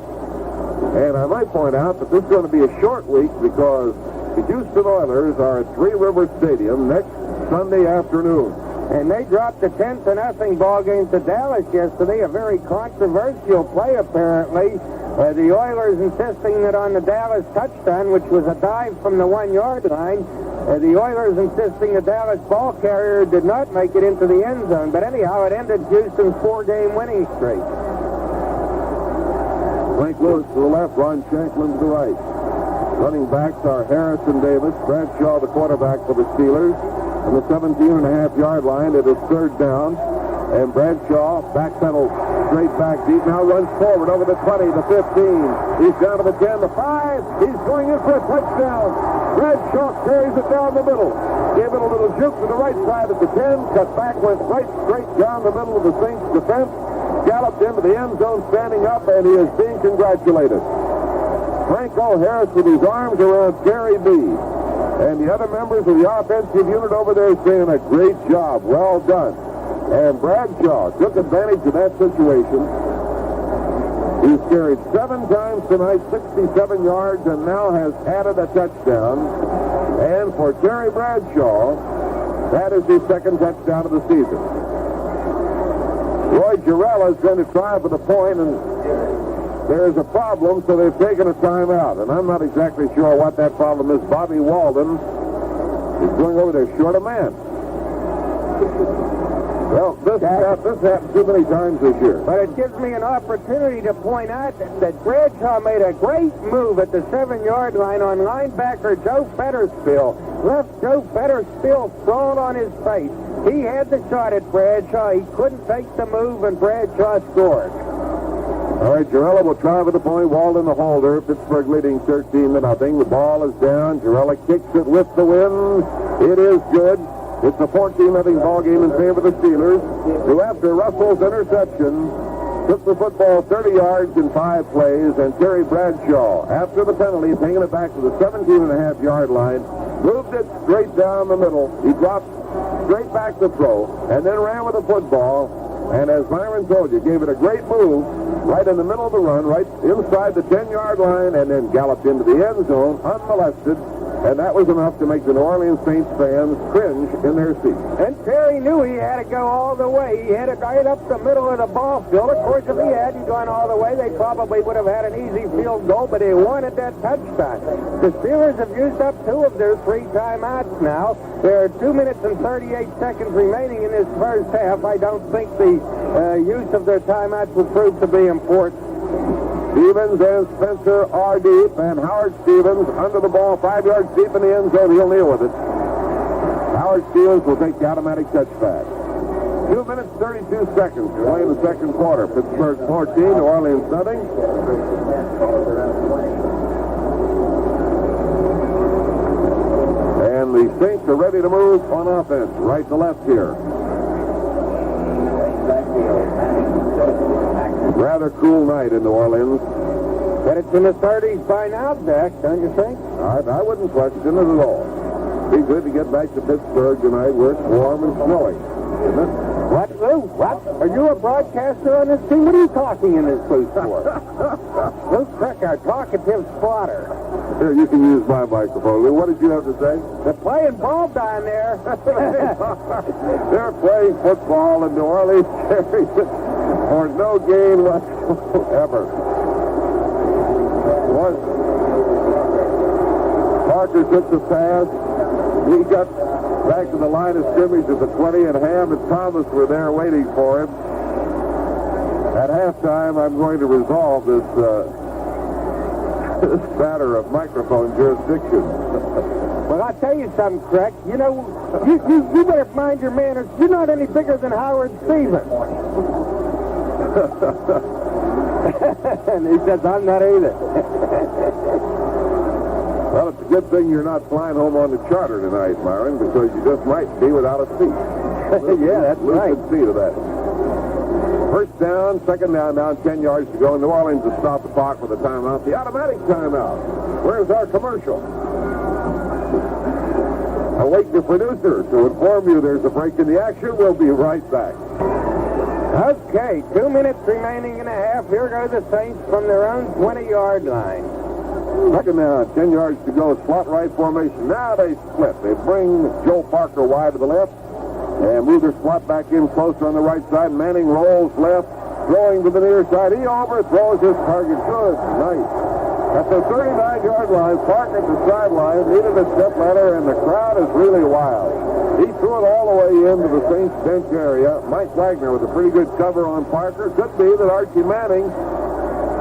And I might point out that this is going to be a short week because the Houston Oilers are at Three River Stadium next Sunday afternoon. And they dropped a 10-0 ball game to Dallas yesterday, a very controversial play, apparently. The Oilers insisting that on the Dallas touchdown, which was a dive from the 1-yard line, the Oilers insisting the Dallas ball carrier did not make it into the end zone. But anyhow, it ended Houston's 4-game winning streak. Frank Lewis to the left, Ron Shanklin to the right. Running backs are Harrison Davis, Bradshaw, the quarterback for the Steelers. On the 17.5-yard line, it is third down. And Bradshaw backpedals straight back deep. Now runs forward over the 20, the 15. He's down to the 10, the 5. He's going in for a touchdown. Bradshaw carries it down the middle. Gave it a little juke to the right side at the 10. Cut back, went right straight down the middle of the Saints defense. Galloped into the end zone standing up, and he is being congratulated. Franco Harris with his arms around Gary B. And the other members of the offensive unit over there saying a great job. Well done. And Bradshaw took advantage of that situation. He's carried 7 times tonight, 67 yards, and now has added a touchdown. And for Terry Bradshaw, that is his second touchdown of the season. Roy Girella is going to try for the point, and there's a problem, so they've taken a timeout. And I'm not exactly sure what that problem is. Bobby Walden is going over there short a man. Well, this happened too many times this year. But it gives me an opportunity to point out that Bradshaw made a great move at the 7-yard line on linebacker Joe Fetterspiel. Left Joe Fetterspiel sprawled on his face. He had the shot at Bradshaw. He couldn't take the move, and Bradshaw scored. All right, Girella will try for the point. Walden the holder. Pittsburgh leading 13-0. The ball is down. Girella kicks it with the wind. It is good. It's a 14-0 ball game in favor of the Steelers, who after Russell's interception took the football 30 yards in 5 plays, and Terry Bradshaw, after the penalty, taking it back to the 17.5-yard line, moved it straight down the middle. He dropped straight back to throw, and then ran with the football, and as Myron told you, gave it a great move right in the middle of the run, right inside the 10-yard line, and then galloped into the end zone unmolested. And that was enough to make the New Orleans Saints fans cringe in their seats. And Terry knew he had to go all the way. He had it right up the middle of the ball field. Of course, if he hadn't gone all the way, they probably would have had an easy field goal, but he wanted that touchdown. The Steelers have used up 2 of their 3 timeouts now. There are 2 minutes and 38 seconds remaining in this first half. I don't think the use of their timeouts will prove to be important. Stevens and Spencer are deep, and Howard Stevens under the ball, 5 yards deep in the end zone. He'll kneel with it. Howard Stevens will take the automatic touchback. 2 minutes, 32 seconds to play the second quarter. Pittsburgh 14, New Orleans nothing. And the Saints are ready to move on offense, right to left here. Rather cool night in New Orleans. But it's in the 30s by now, Jack, don't you think? I wouldn't question it at all. Be good to get back to Pittsburgh tonight where it's warm and snowy, isn't it? What, Lou? What? Are you a broadcaster on this team? What are you talking in this booth for? Lou Crick, our talkative spotter. Here, you can use my microphone. Lou, what did you have to say? They're playing ball down there. They're playing football in New Orleans for no gain whatsoever. Parker took the pass. He got back to the line of scrimmage at the 20, and Ham and Thomas were there waiting for him. At halftime, I'm going to resolve this matter of microphone jurisdiction. Well, I'll tell you something, Crick. You know, you better mind your manners. You're not any bigger than Howard Stevens. And he says, I'm not either. Well, it's a good thing you're not flying home on the charter tonight, Myron, because you just might be without a seat. Yeah, that's right. Lucid see to that. First down, second down, 10 yards to go. New Orleans has stopped the clock with a timeout. The automatic timeout. Where's our commercial? Await the producer to inform you there's a break in the action. We'll be right back. Okay, 2 minutes remaining in a half. Here go the Saints from their own 20-yard line. Second down, 10 yards to go. Slot right formation. Now they split. They bring Joe Parker wide to the left and move their slot back in closer on the right side. Manning rolls left, throwing to the near side. He overthrows his target. Good. Nice. At the 39-yard line, Parker at the sideline needed a step ladder, and the crowd is really wild. He threw it all the way into the Saints bench area. Mike Wagner with a pretty good cover on Parker. Could be that Archie Manning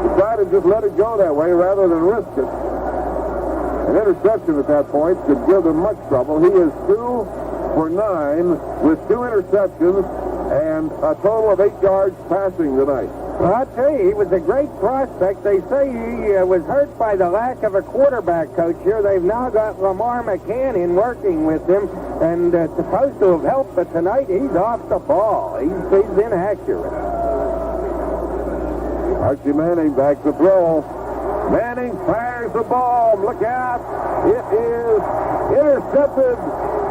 decided to just let it go that way rather than risk it. An interception at that point could give them much trouble. He is 2 for 9 with 2 interceptions and a total of 8 yards passing tonight. Well, I'll tell you, he was a great prospect. They say he was hurt by the lack of a quarterback coach here. They've now got Lamar McCann in working with him and supposed to have helped, but tonight he's off the ball. He's inaccurate. Archie Manning back to throw. Manning fires the ball. Look out. It is intercepted.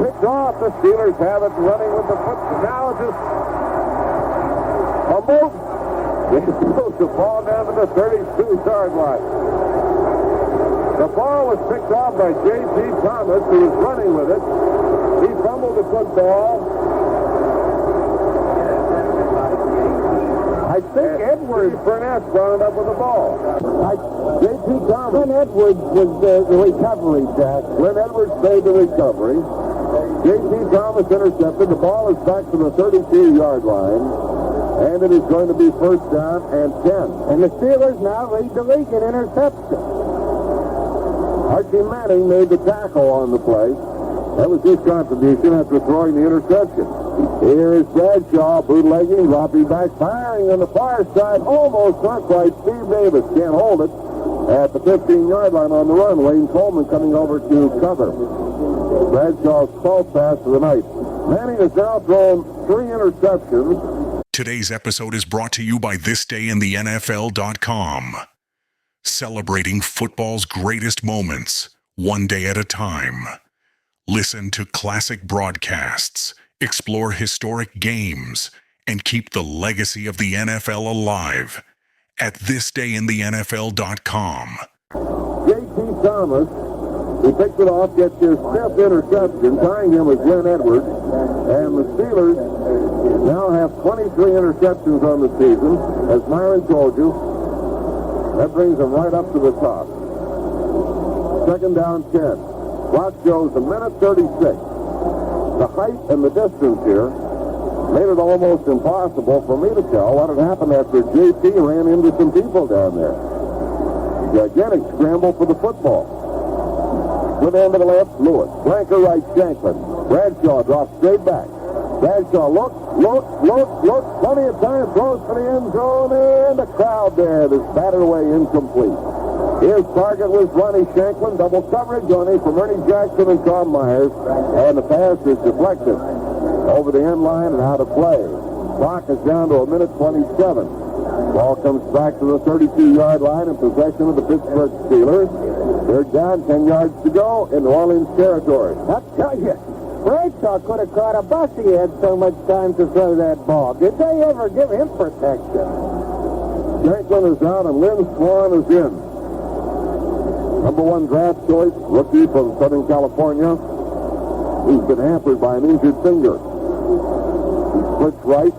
Picked off. The Steelers have it running with the foot. Now just a move. They throws the ball down to the 32-yard line. The ball was picked off by J.C. Thomas, who was running with it. He fumbled the football. I think Edwards Burnett wound up with the ball. J.T. Thomas. Glenn Edwards was the recovery, Jack. Glenn Edwards made the recovery. J.T. Thomas intercepted. The ball is back to the 32-yard line. And it is going to be first down and 10. And the Steelers now lead the league in interception. Archie Manning made the tackle on the play. That was his contribution after throwing the interception. Here is Bradshaw bootlegging, dropping back, firing on the far side. Almost not quite. Steve Davis can't hold it at the 15-yard line on the run. Wayne Coleman coming over to cover. Bradshaw's 12th pass of the night. Manning has now thrown 3 interceptions. Today's episode is brought to you by thisdayintheNFL.com. Celebrating football's greatest moments, one day at a time. Listen to classic broadcasts, explore historic games, and keep the legacy of the NFL alive at thisdayintheNFL.com. J.T. Thomas, he picks it off, gets his 5th interception, tying him with Glenn Edwards, and the Steelers now have 23 interceptions on the season, as Myron told you. That brings them right up to the top. Second down 10. Clock shows a minute 36. The height and the distance here made it almost impossible for me to tell what had happened after J.T. ran into some people down there. Gigantic scramble for the football. Split end to the left, Lewis. Flanker right, Shanklin. Bradshaw drops straight back. Bradshaw look. Plenty of time, throws for the end zone, and the crowd there that's batted away incomplete. His target was Ronnie Shanklin. Double coverage on him from Ernie Jackson and Tom Myers, and the pass is deflected over the end line and out of play. Clock is down to a minute 27. Ball comes back to the 32-yard line in possession of the Pittsburgh Steelers. Third down, 10 yards to go in New Orleans territory. I'll tell you, Bradshaw could have caught a bus. He had so much time to throw that ball. Did they ever give him protection? Shanklin is out and Lynn Swan is in. Number 1 draft choice, rookie from Southern California. He's been hampered by an injured finger. He splits right.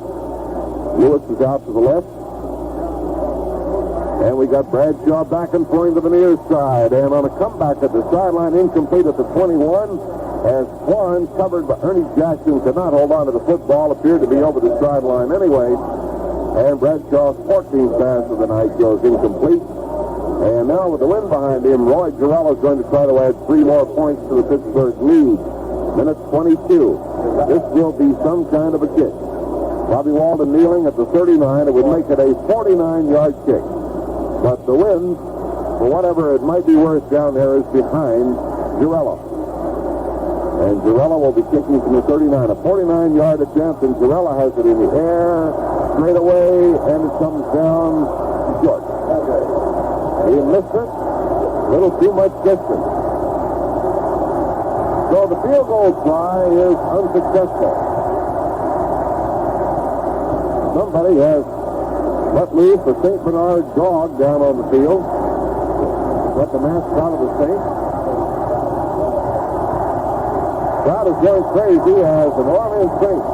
Lewis is out to the left. And we got Bradshaw back and throwing to the near side. And on a comeback at the sideline, incomplete at the 21. As Swan, covered by Ernie Jackson, could not hold on to the football, appeared to be over the sideline anyway. And Bradshaw's 14th pass of the night goes incomplete. And now with the wind behind him, Roy Jarrell is going to try to add 3 more points to the Pittsburgh lead. Minute 22. This will be some kind of a kick. Bobby Walden kneeling at the 39. It would make it a 49-yard kick. But the wind for whatever it might be worth down there, is behind Girella. And Girella will be kicking from the 39. A 49-yard attempt, and Girella has it in the air, straight away, and it comes down short. He missed it. A little too much distance. So the field goal try is unsuccessful. Somebody has let loose a St. Bernard dog down on the field. Let the mascot of the Saints. Crowd is going crazy as the New Orleans Saints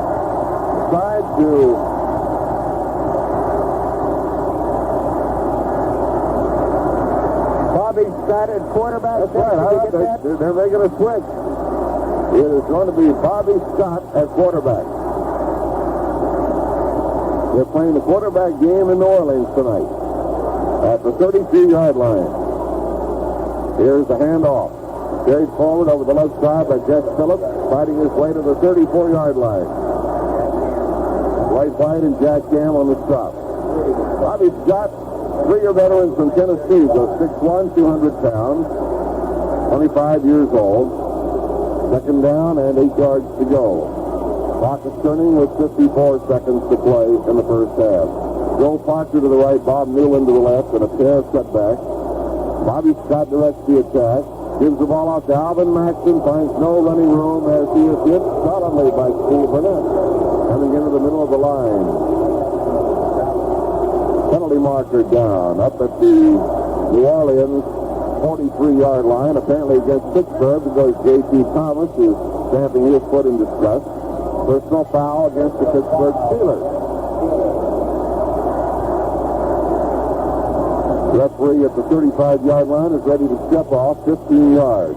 decide to Bobby Scott at quarterback. That's right. They're making a switch. It is going to be Bobby Scott at quarterback. They're playing the quarterback game in New Orleans tonight at the 32-yard line. Here's the handoff. Carried forward over the left side by Jeff Phillips, fighting his way to the 34-yard line. Dwight White and Jack Gam on the stop. Bobby Scott, 3-year veterans from Tennessee, goes 6'1", 200 pounds, 25 years old. Second down and 8 yards to go. Clock is turning with 54 seconds to play in the first half. Joe Proctor to the right, Bob Newland to the left, and a pair of setbacks. Bobby Scott directs the attack. Gives the ball out to Alvin Maxson. Finds no running room as he is hit solidly by Steve Burnett. Coming into the middle of the line. Penalty marker down. Up at the New Orleans 43-yard line. Apparently against Pittsburgh because J.T. Thomas is stamping his foot in disgust. Personal foul against the Pittsburgh Steelers. The referee at the 35-yard line is ready to step off 15 yards.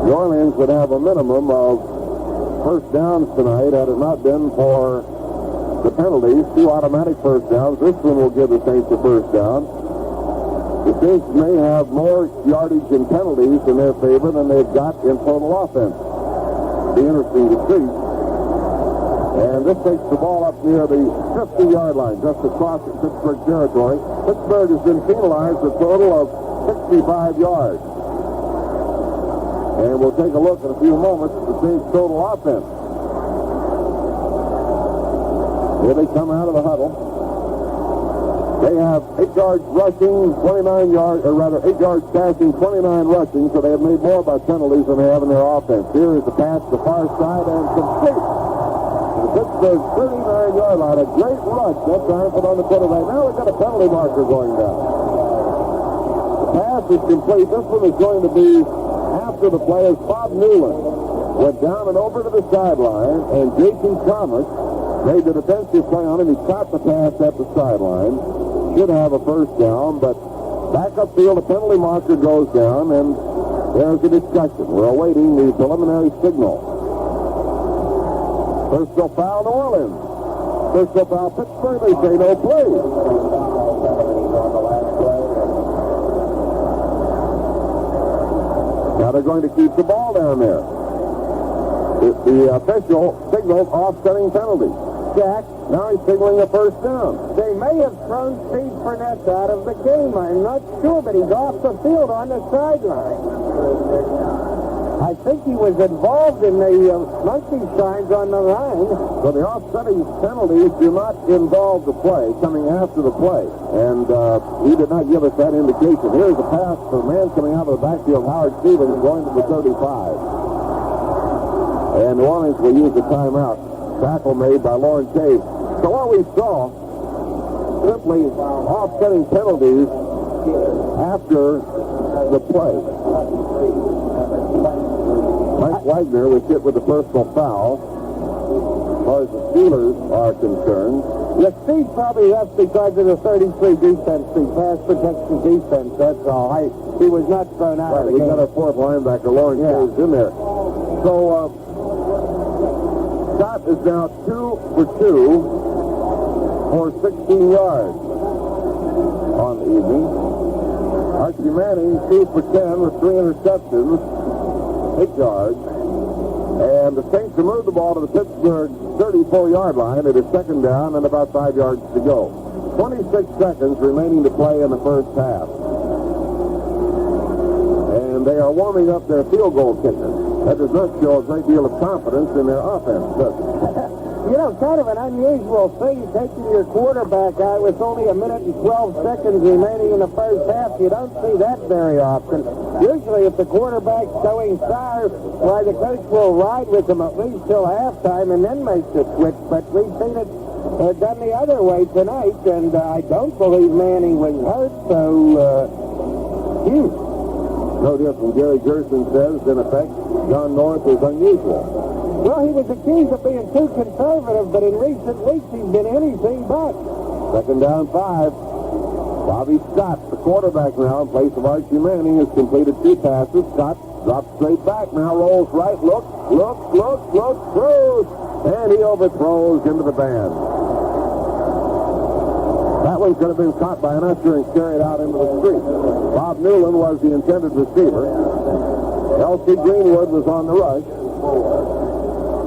New Orleans would have a minimum of first downs tonight had it not been for the penalties. 2 automatic first downs. This one will give the Saints a first down. The Saints may have more yardage in penalties in their favor than they've got in total offense. Be interesting to see. And this takes the ball up near the 50-yard line, just across the Pittsburgh territory. Pittsburgh has been penalized a total of 65 yards. And we'll take a look in a few moments at the Saints' total offense. Here they come out of the huddle. They have 8 yards rushing, 29 yards, or rather 8 yards passing, 29 rushing, so they have made more by penalties than they have in their offense. Here is the pass to the far side and complete. The Pittsburgh 39-yard line, a great rush that time put on the quarterback. Now we've got a penalty marker going down. The pass is complete. This one is going to be after the play as Bob Newland went down and over to the sideline, and J.T. Thomas made the defensive play on him. He caught the pass at the sideline. Should have a first down, but back upfield, a penalty marker goes down, and there's a discussion. We're awaiting the preliminary signal. Personal foul, New Orleans. Personal foul, Pittsburgh. They say no play. Now they're going to keep the ball down there. The official signals offsetting penalty. Jack, now he's signaling a first down. They may have thrown Steve Burnett out of the game. I'm not sure, but he's off the field on the sideline. I think he was involved in the monkey signs on the line. So the offsetting penalties do not involve the play, coming after the play. And he did not give us that indication. Here's a pass for the man coming out of the backfield, Howard Stevens, going to the 35. And New Orleans will use the timeout. Tackle made by Lawrence Hayes. So what we saw, simply offsetting penalties after the play. Mike Wagner was hit with a personal foul as far as the Steelers are concerned. The Steve probably left because of the 33 defense, the pass protection defense, that's all. He was not thrown out of the game. We got our fourth linebacker, Lawrence Hayes, in there. So, Scott is now 2 for 2 for 16 yards on the evening. Archie Manning, 2 for 10 with 3 interceptions, 8 yards. And the Saints remove the ball to the Pittsburgh 34-yard line. It is second down and about 5 yards to go. 26 seconds remaining to play in the first half. And they are warming up their field goal kickers. That does not show a great deal of confidence in their offense, does it? You know, kind of an unusual thing, taking your quarterback out with only 1 minute and 12 seconds remaining in the first half. You don't see that very often. Usually, if the quarterback's showing fire, why, the coach will ride with him at least till halftime and then make the switch. But we've seen it done the other way tonight, and I don't believe Manning was hurt, so, No different. Gary Gerson says, in effect, John North is unusual. Well, he was accused of being too conservative, but in recent weeks he's been anything but. Second down 5. Bobby Scott, the quarterback now, in place of Archie Manning, has completed 2 passes. Scott drops straight back now, rolls right, looks, throws, and he overthrows into the band. That one could have been caught by an usher and carried out into the street. Bob Newland was the intended receiver. L.C. Greenwood was on the rush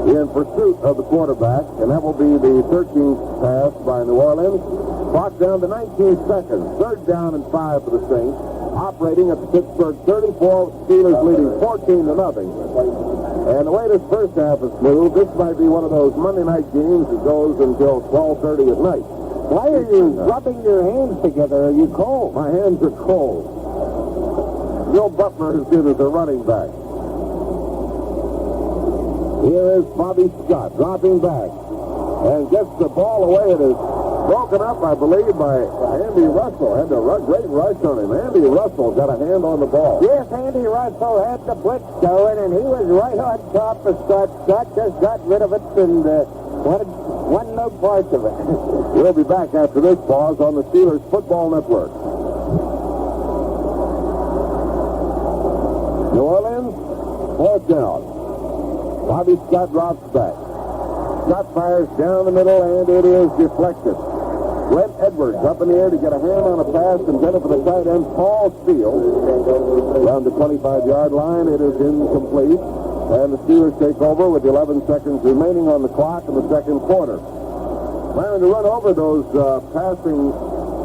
in pursuit of the quarterback, and that will be the 13th pass by New Orleans. Clock down to 19 seconds. Third down and 5 for the Saints. Operating at the Pittsburgh 34, Steelers leading 14-0. And the way this first half is moved, this might be one of those Monday night games that goes until 12:30 at night. Why are you rubbing your hands together? Are you cold? My hands are cold. Bill Butler is in as a running back. Here is Bobby Scott dropping back and gets the ball away. It is broken up, I believe, by Andy Russell. Had a great rush on him. Andy Russell got a hand on the ball. Yes, Andy Russell had the blitz going, and he was right on top of Scott. Scott just got rid of it and wanted no part of it. We'll be back after this pause on the Steelers Football Network. New Orleans, 4th down. Bobby Scott drops back. Scott fires down the middle, and it is deflected. Brent Edwards up in the air to get a hand on a pass and get it for the tight end, Paul Steele. Around the 25-yard line, it is incomplete. And the Steelers take over with 11 seconds remaining on the clock in the second quarter. Planning to run over those passing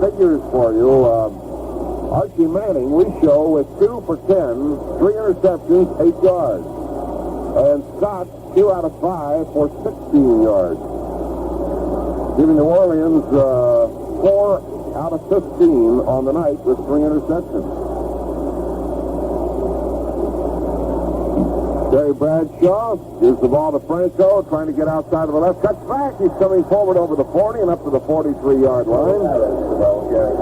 figures for you. Archie Manning, we show with 2 for 10, 3 interceptions, 8 yards. And Scott, 2 out of 5 for 16 yards. Giving New Orleans 4 out of 15 on the night with 3 interceptions. Terry Bradshaw gives the ball to Franco, trying to get outside of the left. Cuts back. He's coming forward over the 40 and up to the 43-yard line.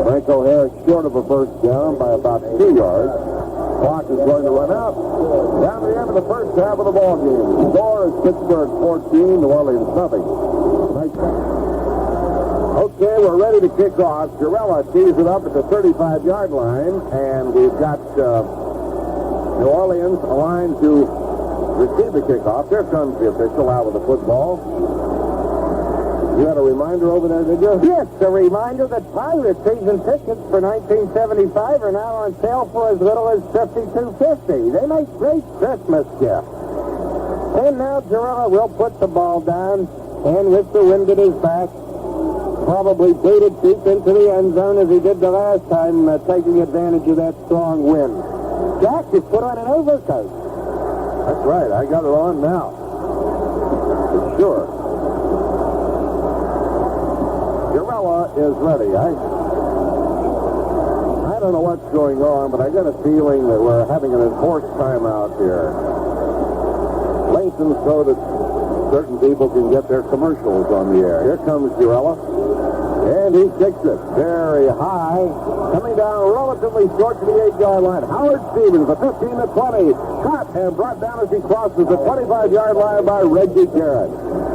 Franco Harris short of a first down by about 2 yards. Clock is going to run out. Down to the end of the first half of the ball game. The score is Pittsburgh 14, New Orleans nothing. Okay, we're ready to kick off. Jarrella tees it up at the 35-yard line, and we've got New Orleans aligned to receive the kickoff. Here comes the official out with the football. You had a reminder over there, did you? Yes, a reminder that Pirate season tickets for 1975 are now on sale for as little as $52.50. They make great Christmas gifts. And now Jarrella will put the ball down, and with the wind at his back, probably booted deep into the end zone as he did the last time, taking advantage of that strong wind. Jack, you put on an overcoat. That's right. I got it on now. For sure. Jarrella is ready. I don't know what's going on, but I got a feeling that we're having an enforced timeout here. Lengthened so that certain people can get their commercials on the air. Here comes Jarrella. And he kicks it very high. Coming down relatively short to the 8-yard line. Howard Stevens, the 15 to 20. Caught and brought down as he crosses the 25-yard line by Reggie Garrett.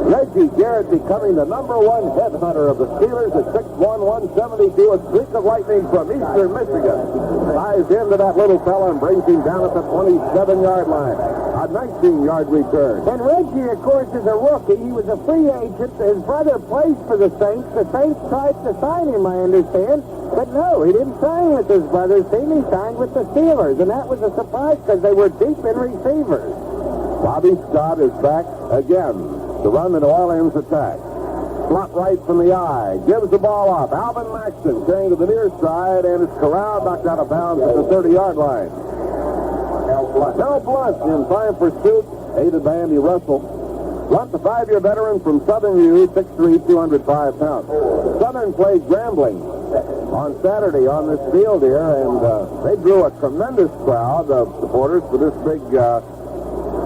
Reggie Garrett becoming the #1 headhunter of the Steelers at 6'1", 172. A streak of lightning from eastern Michigan. Ties into that little fella and brings him down at the 27-yard line. A 19-yard return. And Reggie, of course, is a rookie. He was a free agent. His brother plays for the Saints. The Saints tried to sign him, I understand. But no, he didn't sign with his brother's team. He signed with the Steelers. And that was a surprise because they were deep in receivers. Bobby Scott is back again to run the New Orleans attack. Slot right from the eye. Gives the ball off. Alvin Maxton carrying to the near side, and it's corralled, knocked out of bounds at the 30-yard line. Mel Blunt in fine pursuit, aided by Andy Russell. Blunt, the 5-year veteran from Southern U, 6'3", 205 pounds. Southern played Grambling on Saturday on this field here, and they drew a tremendous crowd of supporters for this big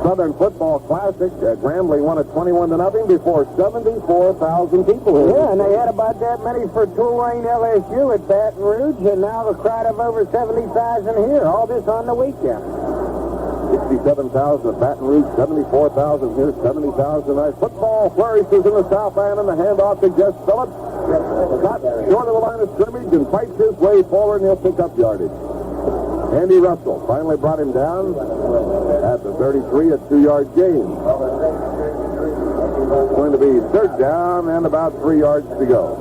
Southern Football Classic. Grambling won it 21-0 before 74,000 people here. Yeah, and they had about that many for Tulane LSU at Baton Rouge, and now the crowd of over 70,000 here. All this on the weekend. 67,000 at Baton Rouge, 74,000 here, 70,000 tonight. Football flourishes in the South End, and the handoff to Jess Phillips. Scott short of the line of scrimmage and fights his way forward, and he'll pick up yardage. Andy Russell finally brought him down at the 33, a 2-yard gain. It's going to be third down and about 3 yards to go.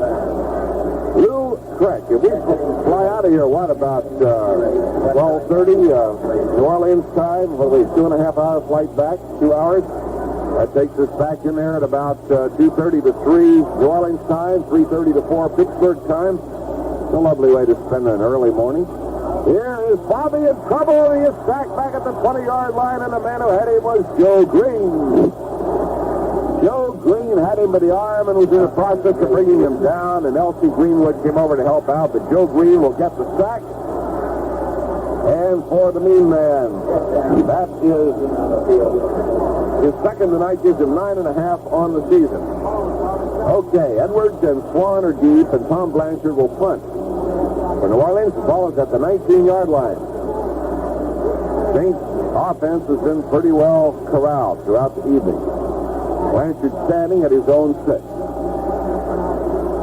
Lou Craig, if we fly out of here, what, about 12:30 New Orleans time? What are we, 2.5-hour flight back, 2 hours? That takes us back in there at about 2:30 to 3 New Orleans time, 3:30 to 4 Pittsburgh time. It's a lovely way to spend an early morning. Here is Bobby in trouble. He is sacked back at the 20-yard line, and the man who had him was Joe Green. Joe Green had him by the arm and was in the process of bringing him down, and Elsie Greenwood came over to help out, but Joe Green will get the sack. And for the mean man, that is his second tonight, gives him 9.5 on the season. Okay, Edwards and Swan are deep, and Tom Blanchard will punt. For New Orleans, the ball is at the 19-yard line. Saints offense has been pretty well corralled throughout the evening. Blanchard standing at his own 6.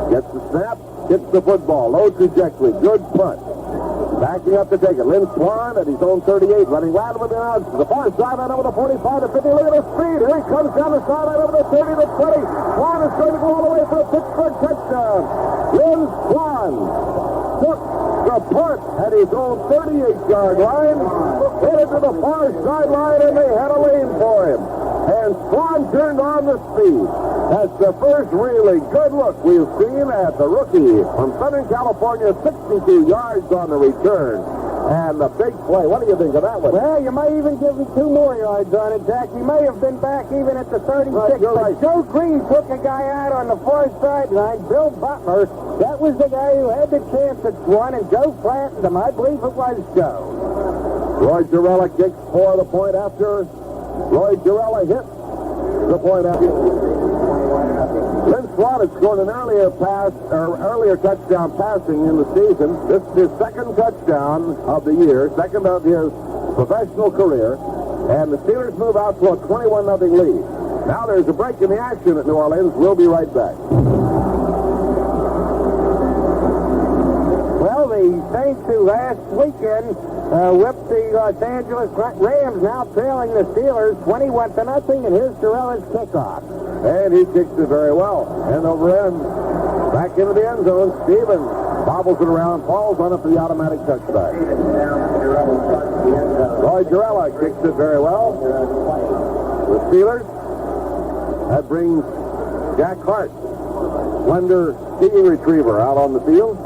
Gets the snap, hits the football, low trajectory, good punt. Backing up to take it. Lynn Swan at his own 38, running right over the outs to the far sideline over the 45 to 50. Look at his speed. Here he comes down the sideline over the 30 to 20. Swan is going to go all the way for a Pittsburgh touchdown. Lynn Swan took the punt at his own 38-yard line, hit it to the far sideline, and they had a lane for him. And Swan turned on the speed. That's the first really good look we've seen at the rookie from Southern California, 62 yards on the return. And the big play. What do you think of that one? Well, you may even give him 2 more yards on it, Jack. He may have been back even at the 36. You're right. Joe Green took a guy out on the far sideline, Bill Butler. That was the guy who had the chance at Swan, and Joe flattened him. I believe it was Joe. Roy Girella kicks for the point after. Roy Girella hit the point after. Lynn Swan had scored an earlier touchdown passing in the season. This is his second touchdown of the year, second of his professional career. And the Steelers move out to a 21-0 lead. Now there's a break in the action at New Orleans. We'll be right back. Well, the Saints, who last weekend whipped the Los Angeles Rams, now trailing the Steelers 21-0, and here's Girella's kickoff. And he kicks it very well. End over end. Back into the end zone. Stevens bobbles it around, falls on it for the automatic touchback. Roy Girella kicks it very well. The Steelers. That brings Jack Hart, slender speed retriever, out on the field.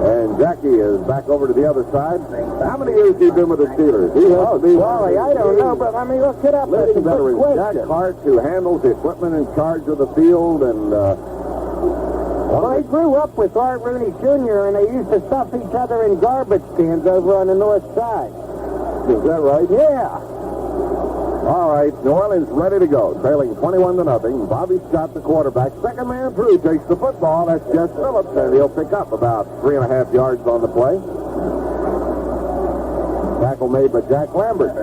And Jackie is back over to the other side. How many years has he been with the Steelers? He has to be Wally, I don't know, but I mean, look it up. That's a veteran. good Jack question. Hart, who handles the equipment in charge of the field, and Well, he grew up with Art Rooney Jr., and they used to stuff each other in garbage cans over on the north side. is that right? Yeah. All right, New Orleans ready to go, trailing 21-0. Bobby Scott, the quarterback. Second man through, takes the football. That's Jess Phillips, and he'll pick up about 3.5 yards on the play. Tackle made by Jack Lambert,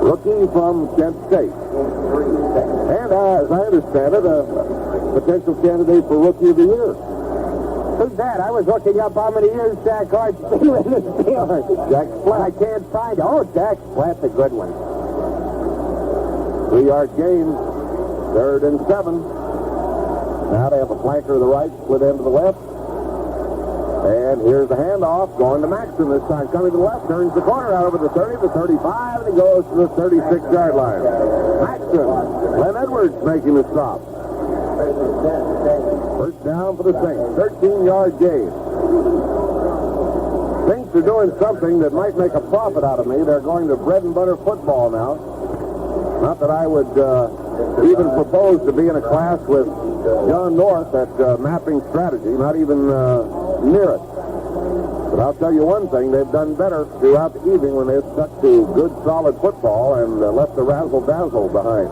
rookie from Kent State. And as I understand it, a potential candidate for Rookie of the Year. Who's that? I was looking up how many years Jack Hart's been in the Steelers. Jack Splatt. I can't find it. Oh, Jack Splatt's a good one. 3-yard gain, 3rd and 7. Now they have a flanker to the right, split end to the left. And here's the handoff going to Maxton this time. Coming to the left, turns the corner out over the 30, the 35, and he goes to the 36-yard line. Maxton, Glenn Edwards making the stop. First down for the Saints. 13-yard gain. Saints are doing something that might make a profit out of me. They're going to bread and butter football now. Not that I would even propose to be in a class with John North at mapping strategy, not even near it. But I'll tell you one thing, they've done better throughout the evening when they've stuck to good, solid football and left the razzle-dazzle behind.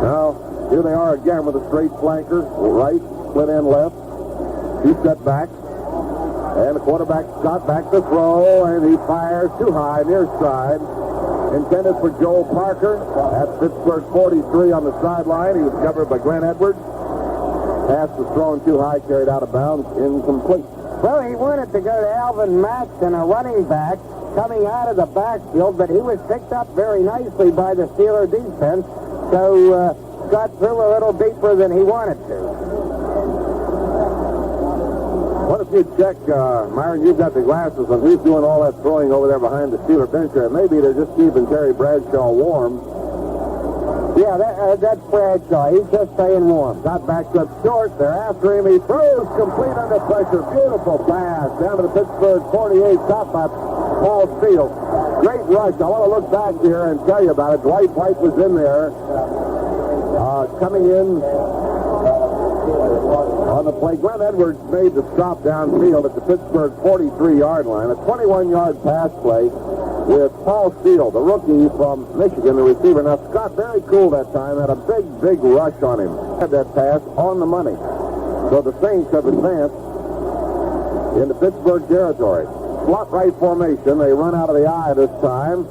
Now, here they are again with a straight flanker, right, split end left, 2 setbacks, and the quarterback got back to throw, and he fires too high, near side. Intended for Joel Parker at Pittsburgh 43 on the sideline. He was covered by Glenn Edwards. Pass was thrown too high, carried out of bounds, incomplete. Well, he wanted to go to Alvin Maxton, a running back, coming out of the backfield, but he was picked up very nicely by the Steeler defense, so got through a little deeper than he wanted to. What if you check, Myron, you've got the glasses on who's doing all that throwing over there behind the Steeler bench there. Maybe they're just keeping Terry Bradshaw warm. Yeah, that's Bradshaw. He's just staying warm. Got backed up short. They're after him. He throws complete under pressure. Beautiful pass down to the Pittsburgh 48, caught by Paul Steele. Great rush. I want to look back here and tell you about it. Dwight White was in there coming in on the play. Glenn Edwards made the stop downfield at the Pittsburgh 43-yard line. A 21-yard pass play with Paul Steele, the rookie from Michigan, the receiver. Now, Scott, very cool that time, had a big rush on him. Had that pass on the money. So the Saints have advanced into Pittsburgh territory. Slot right formation. They run out of the eye this time.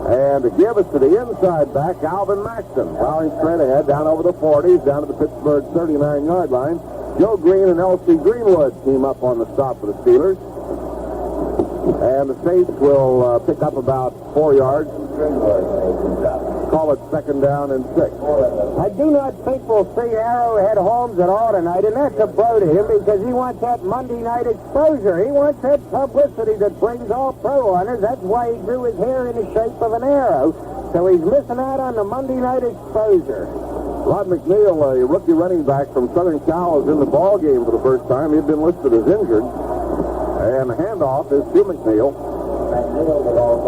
And to give us to the inside back, Alvin Maxton, plowing straight ahead, down over the 40s, down to the Pittsburgh 39-yard line. Joe Green and L.C. Greenwood team up on the stop for the Steelers. And the Saints will pick up about 4 yards. Call it second down and 6. I do not think we'll see Arrowhead Holmes at all tonight, and that's a blow to him because he wants that Monday night exposure. He wants that publicity that brings all pro runners. That's why he grew his hair in the shape of an arrow. So he's missing out on the Monday night exposure. Rod McNeil, a rookie running back from Southern Cal, is in the ball game for the first time. He'd been listed as injured. And the handoff is to McNeil.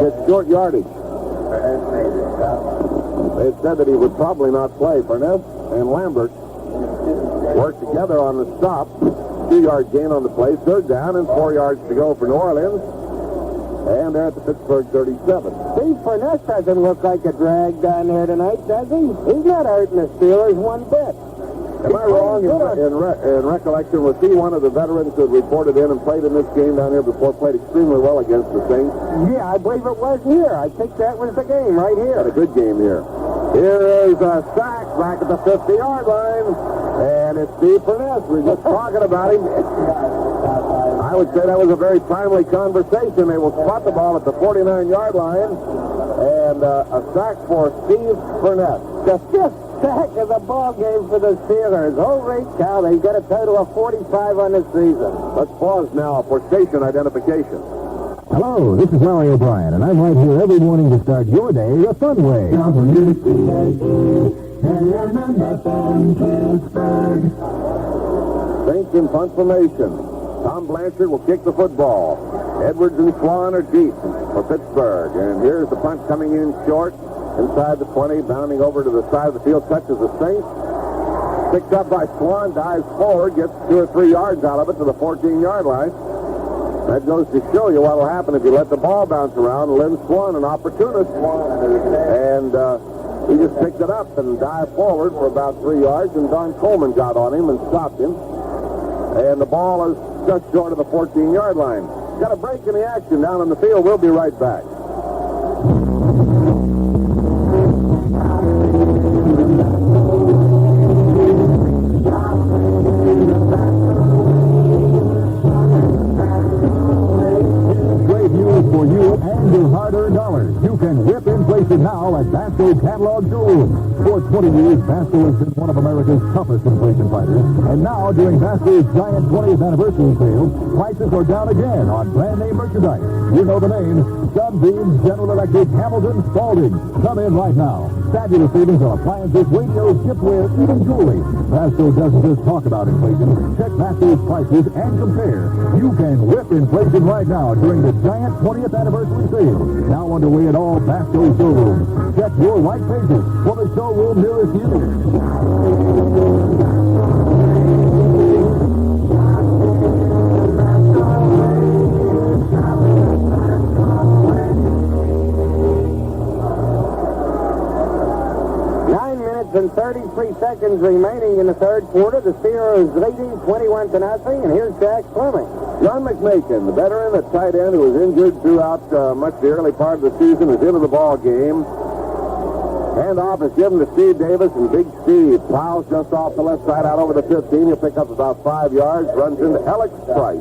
It's short yardage. They said that he would probably not play. Burnett and Lambert work together on the stop. 2-yard gain on the play. Third down and 4 yards to go for New Orleans. And they're at the Pittsburgh 37. Steve Burnett doesn't look like a drag down there tonight, does he? He's not hurting the Steelers one bit. Am I wrong in recollection? Was he one of the veterans who had reported in and played in this game down here before, played extremely well against the Saints? Yeah, I believe it was here. I think that was the game right here. Had a good game here. Here is a sack back at the 50-yard line. And it's Steve Burnett. We were just talking about him. I would say that was a very timely conversation. They will spot the ball at the 49-yard line. And a sack for Steve Burnett. The fifth sack of the ball game for the Steelers. Holy cow, they've got a total of 45 on the season. Let's pause now for station identification. Hello, this is Larry O'Brien, and I'm right here every morning to start your day the fun way. Saints in punt formation. Tom Blanchard will kick the football. Edwards and Swan are deep for Pittsburgh. And here's the punt coming in short. Inside the 20, bounding over to the side of the field, touches the Saints. Picked up by Swan, dives forward, gets 2 or 3 yards out of it to the 14-yard line. That goes to show you what will happen if you let the ball bounce around. Lynn Swan, an opportunist. And he just picked it up and dived forward for about 3 yards, and Don Coleman got on him and stopped him. And the ball is just short of the 14-yard line. Got a break in the action down on the field. We'll be right back. For you and your hard-earned dollars. You can whip inflation now at Vasco Catalog Showroom. For 20 years, Vasco has been one of America's toughest inflation fighters. And now, during Vasco's giant 20th anniversary sale, prices are down again on brand name merchandise. You know the name, Sunbeam, General Electric, Hamilton, Spalding. Come in right now. Fabulous savings on appliances, radios, giftware, even jewelry. Vasco doesn't just talk about inflation. Check Vasco's prices and compare. You can whip inflation right now during the giant 20th anniversary sale. Now underway at all Vasco showrooms. Check your white pages for the showroom nearest you. 9 minutes and 33 seconds remaining in the third quarter. The Steelers leading 21-0, and here's Jack Fleming. John McMakin, the veteran, the tight end who was injured throughout much of the early part of the season, is into the ball game. Handoff is given to Steve Davis, and Big Steve plows just off the left side out over the 15. He'll pick up about 5 yards, runs into Alex Price.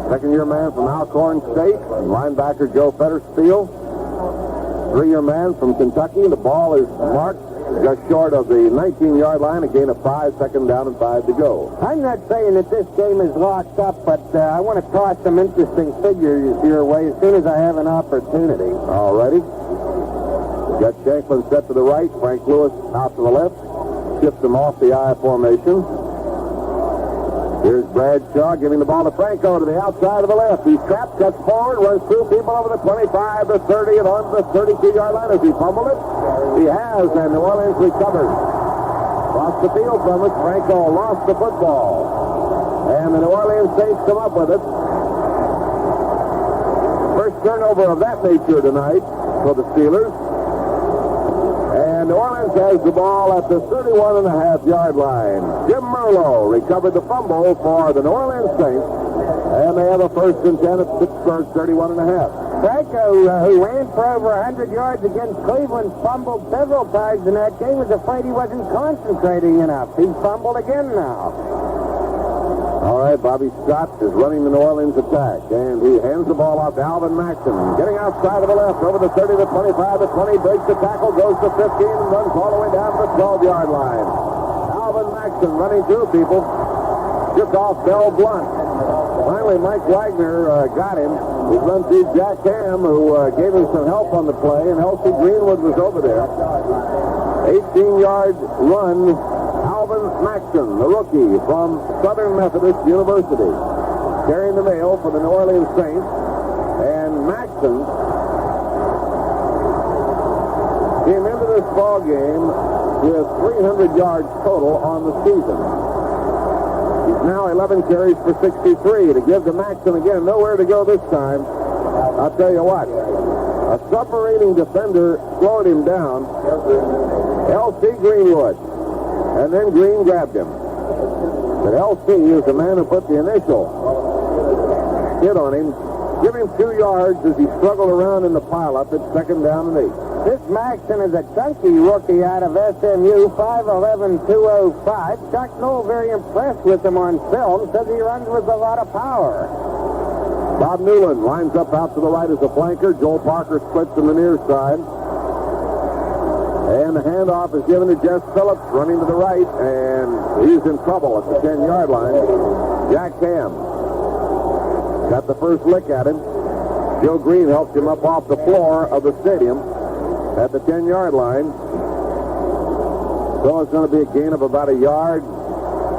Second-year man from Alcorn State, and linebacker Joe Fetterspiel. Three-year man from Kentucky. The ball is marked just short of the 19-yard line, a gain of 5, second down and 5 to go. I'm not saying that this game is locked up, but I want to toss some interesting figures your way as soon as I have an opportunity. All righty. Got Shanklin set to the right, Frank Lewis out to the left. Shifts him off the I formation. Here's Bradshaw giving the ball to Franco to the outside of the left. He's trapped, cuts forward, runs through people over the 25, the 30, and on the 32-yard line. Has he fumbled it? He has, and New Orleans recovers. Lost the field from it. Franco lost the football. And the New Orleans Saints come up with it. First turnover of that nature tonight for the Steelers. And New Orleans has the ball at the 31.5-yard line. Jim Merlo recovered the fumble for the New Orleans Saints. And they have a 1st and 10 at Pittsburgh 31.5. Franco, who ran for over 100 yards against Cleveland, fumbled several times in that game. Was afraid he wasn't concentrating enough. He's fumbled again now. All right, Bobby Scott is running the New Orleans attack, and he hands the ball off to Alvin Maxson. Getting outside of the left, over the 30, the 25, the 20, breaks the tackle, goes to 15, and runs all the way down to the 12-yard line. Alvin Maxson running through people, just off Bell Blunt. Finally, Mike Wagner got him. He run through Jack Ham, who gave him some help on the play, and Elsie Greenwood was over there. 18-yard run. Alvin Maxson, the rookie from Southern Methodist University, carrying the mail for the New Orleans Saints. And Maxson came into this ball game with 300 yards total on the season. He's now 11 carries for 63 to give to Maxson again. Nowhere to go this time. I'll tell you what, a separating defender slowed him down. L.C. Greenwood. And then Green grabbed him. But L.C. is the man who put the initial hit on him. Give him 2 yards as he struggled around in the pileup. It's second down and 8. This Maxson is a chunky rookie out of SMU, 5'11", 205. Chuck Noll very impressed with him on film. Says he runs with a lot of power. Bob Newland lines up out to the right as a flanker. Joel Parker splits in the near side. And the handoff is given to Jess Phillips, running to the right, and he's in trouble at the 10-yard line. Jack Ham got the first lick at him. Joe Green helped him up off the floor of the stadium at the 10-yard line. So it's going to be a gain of about a yard.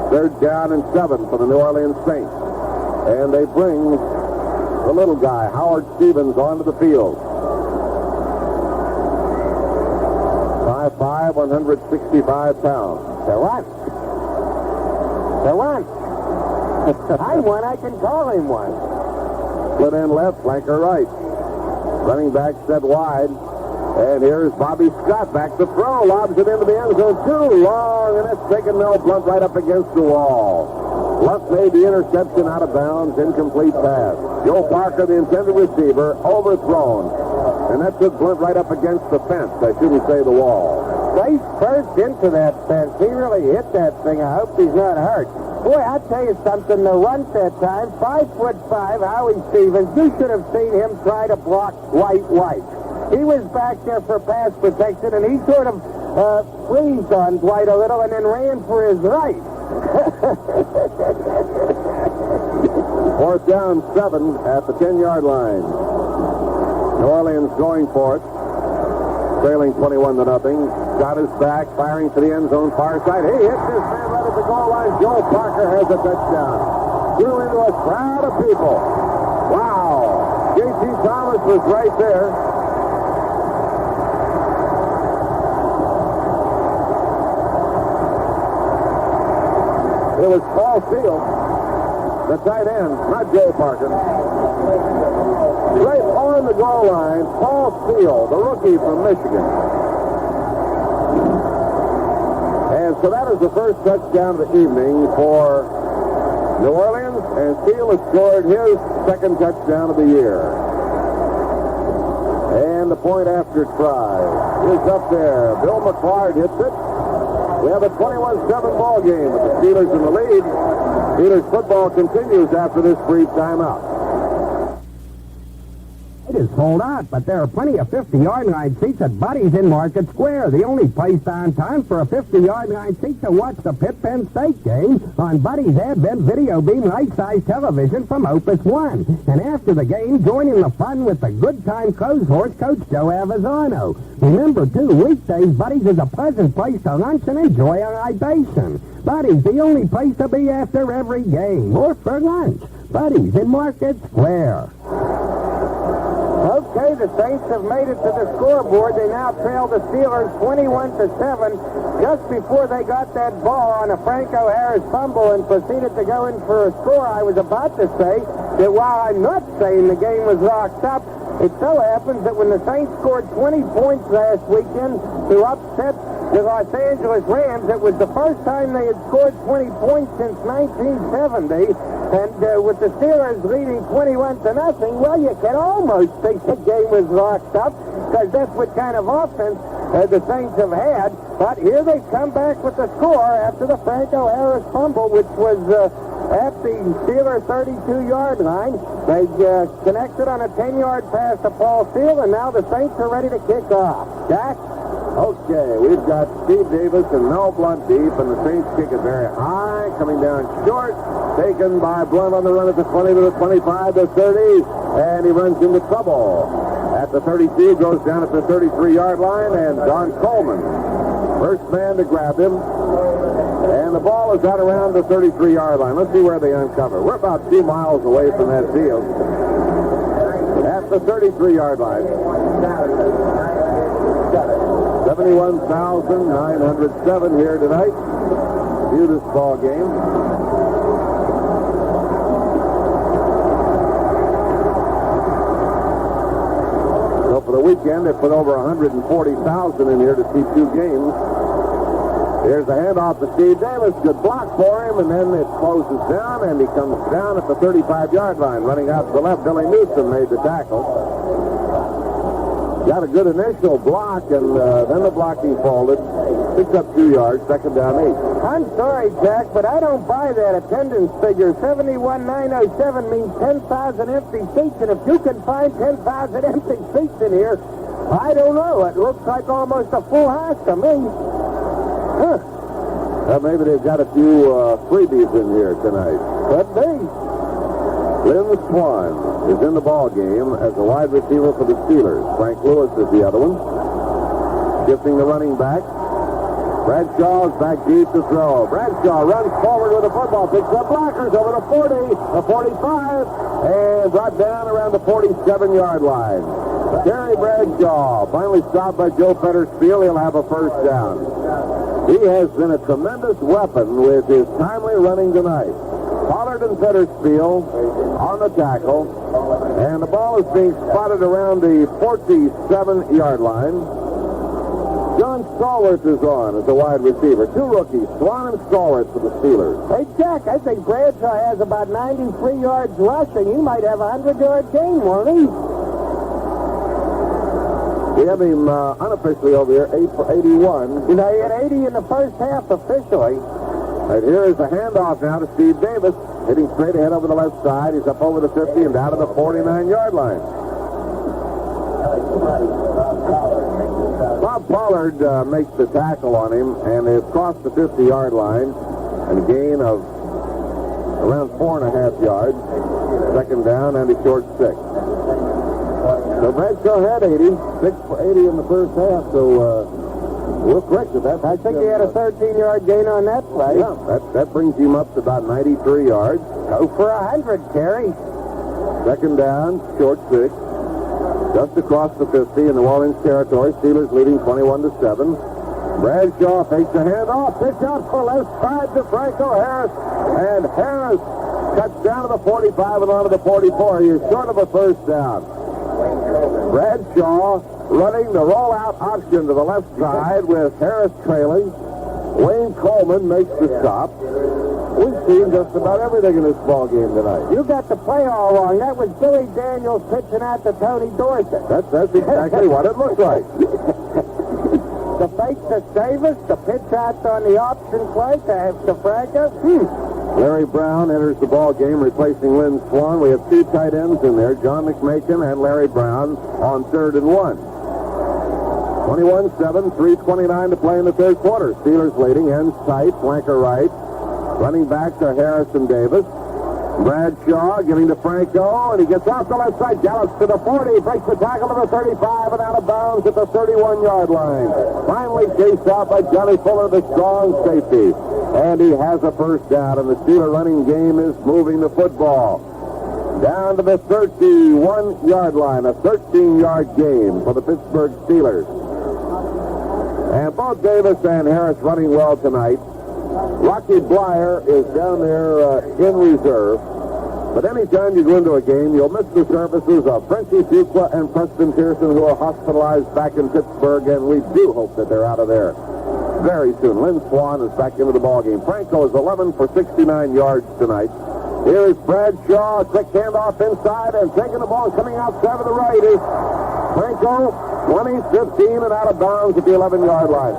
Third down and 7 for the New Orleans Saints. And they bring the little guy, Howard Stevens, onto the field. 5'5", 165 pounds. So what? So what? I'm one, I can call him one. Split end left, flanker right. Running back set wide. And here's Bobby Scott back to throw. Lobs it into the end zone. Too long, and it's taken Mel Blunt right up against the wall. Blunt made the interception out of bounds. Incomplete pass. Joe Parker, the intended receiver, overthrown. And that took Blunt right up against the fence. I shouldn't say the wall. Face first into that fence. He really hit that thing. I hope he's not hurt. Boy, I'll tell you something. The runt that time, 5'5", Howie Stevens. You should have seen him try to block White. He was back there for pass protection, and he sort of freezed on Dwight a little and then ran for his right. 4th down, 7 at the 10-yard line. New Orleans going for it. Trailing 21-0. Got his back, firing to the end zone, far side. He hits his man right at the goal line. Joe Parker has a touchdown. Threw into a crowd of people. Wow. J.T. Thomas was right there. It was Paul Steele, the tight end, not Joe Parker. Right on the goal line, Paul Steele, the rookie from Michigan. And so that is the first touchdown of the evening for New Orleans, and Steele has scored his second touchdown of the year. And the point after try is up there. Bill McClard hits it. We have a 21-7 ball game with the Steelers in the lead. Steelers football continues after this brief timeout. It is sold out, but there are plenty of 50-yard line seats at Buddy's in Market Square, the only place downtown for a 50-yard line seat to watch the Pitt-Penn State game on Buddy's Advent Video Beam life-size television from Opus One. And after the game, join in the fun with the Good Time Clothes Horse Coach Joe Avazano. Remember, too, weekdays, Buddy's is a pleasant place to lunch and enjoy a libation. Buddy's, the only place to be after every game, or for lunch. Buddy's in Market Square. Okay, the Saints have made it to the scoreboard. They now trail the Steelers 21-7. Just before they got that ball on a Franco Harris fumble and proceeded to go in for a score, I was about to say that while I'm not saying the game was locked up, it so happens that when the Saints scored 20 points last weekend to upset the Los Angeles Rams, it was the first time they had scored 20 points since 1970. And with the Steelers leading 21-0, well, you can almost think the game was locked up because that's what kind of offense the Saints have had. But here they come back with the score after the Franco Harris fumble, which was at the Steelers 32-yard line. They connected on a 10-yard pass to Paul Steele, and now the Saints are ready to kick off. Jack? Okay, we've got Steve Davis and Mel Blunt deep, and the Saints kick it very high, coming down short, taken by Blunt on the run at the 20 to the 25 to 30, and he runs into trouble. At the 32, goes down at the 33-yard line, and Don Coleman, first man to grab him, and the ball is out around the 33-yard line. Let's see where they uncover. We're about 2 miles away from that field. At the 33-yard line. 71,907 here tonight. View this ball game. So for the weekend, they put over 140,000 in here to see 2 games. Here's the handoff to Steve Davis. Good block for him, and then it closes down, and he comes down at the 35-yard line. Running out to the left, Billy Newsom made the tackle. Got a good initial block, and then the blocking folded. Picks up 2 yards, second down 8. I'm sorry, Jack, but I don't buy that attendance figure. 71,907 means 10,000 empty seats, and if you can find 10,000 empty seats in here, I don't know. It looks like almost a full house to me. Huh. Maybe they've got a few freebies in here tonight. Could be. Lynn Swan is in the ball game as a wide receiver for the Steelers. Frank Lewis is the other one. Shifting the running back. Bradshaw is back deep to throw. Bradshaw runs forward with the football. Picks up blockers over the 40, the 45, and brought down around the 47-yard line. Terry Bradshaw finally stopped by Joe Fettersfield. He'll have a first down. He has been a tremendous weapon with his timely running tonight. Pollard and Fettersfield on the tackle, and the ball is being spotted around the 47-yard line. John Stallworth is on as a wide receiver. 2 rookies, Swan and Stallworth for the Steelers. Hey, Jack, I think Bradshaw has about 93 yards rushing. He might have a 100-yard game, won't he? We have him unofficially over here, 8 for 81. You know, he had 80 in the first half officially. Right here is the handoff now to Steve Davis. Hitting straight ahead over the left side. He's up over the 50 and down to the 49-yard line. Bob Pollard makes the tackle on him, and they've crossed the 50-yard line and a gain of around 4.5 yards. Second down and a short 6. So Bradshaw had 80, 6 for 80 in the first half, so we'll correct it. I think he had a 13-yard gain on that play. Yeah, that brings him up to about 93 yards. Go for 100, Terry. Second down, short 6. Just across the 50 in New Orleans territory. Steelers leading 21-7. Bradshaw fakes a handoff. Pitch out for left side to Franco Harris. And Harris cuts down to the 45 and onto the 44. He is short of a first down. Bradshaw running the rollout option to the left side with Harris trailing. Wayne Coleman makes the stop. We've seen just about everything in this ball game tonight. You got the play all wrong. That was Billy Daniels pitching out to Tony Dorsett. That's exactly what it looked like. The fake to Davis, the pitch out on the option play to Franco. Larry Brown enters the ball game replacing Lynn Swan. We have 2 tight ends in there, John McMakin and Larry Brown on 3rd and 1. 21-7, 3:29 to play in the third quarter. Steelers leading, ends tight, flanker right. Running back to Harrison Davis. Bradshaw giving to Franco, and he gets off the left side, gallops to the 40, breaks the tackle to the 35, and out of bounds at the 31-yard line. Finally chased out by Johnny Fuller, the strong safety. And he has a first down, and the Steeler running game is moving the football down to the 31-yard line, a 13-yard game for the Pittsburgh Steelers. And both Davis and Harris running well tonight. Rocky Blyer is down there in reserve. But anytime you go into a game, you'll miss the services of Frenchie Fuqua and Preston Pearson, who are hospitalized back in Pittsburgh, and we do hope that they're out of there very soon. Lynn Swan is back into the ballgame. Franco is 11 for 69 yards tonight. Here is Bradshaw, a quick handoff inside, and taking the ball, coming outside of the right is Franco, 20, 15, and out of bounds at the 11-yard line.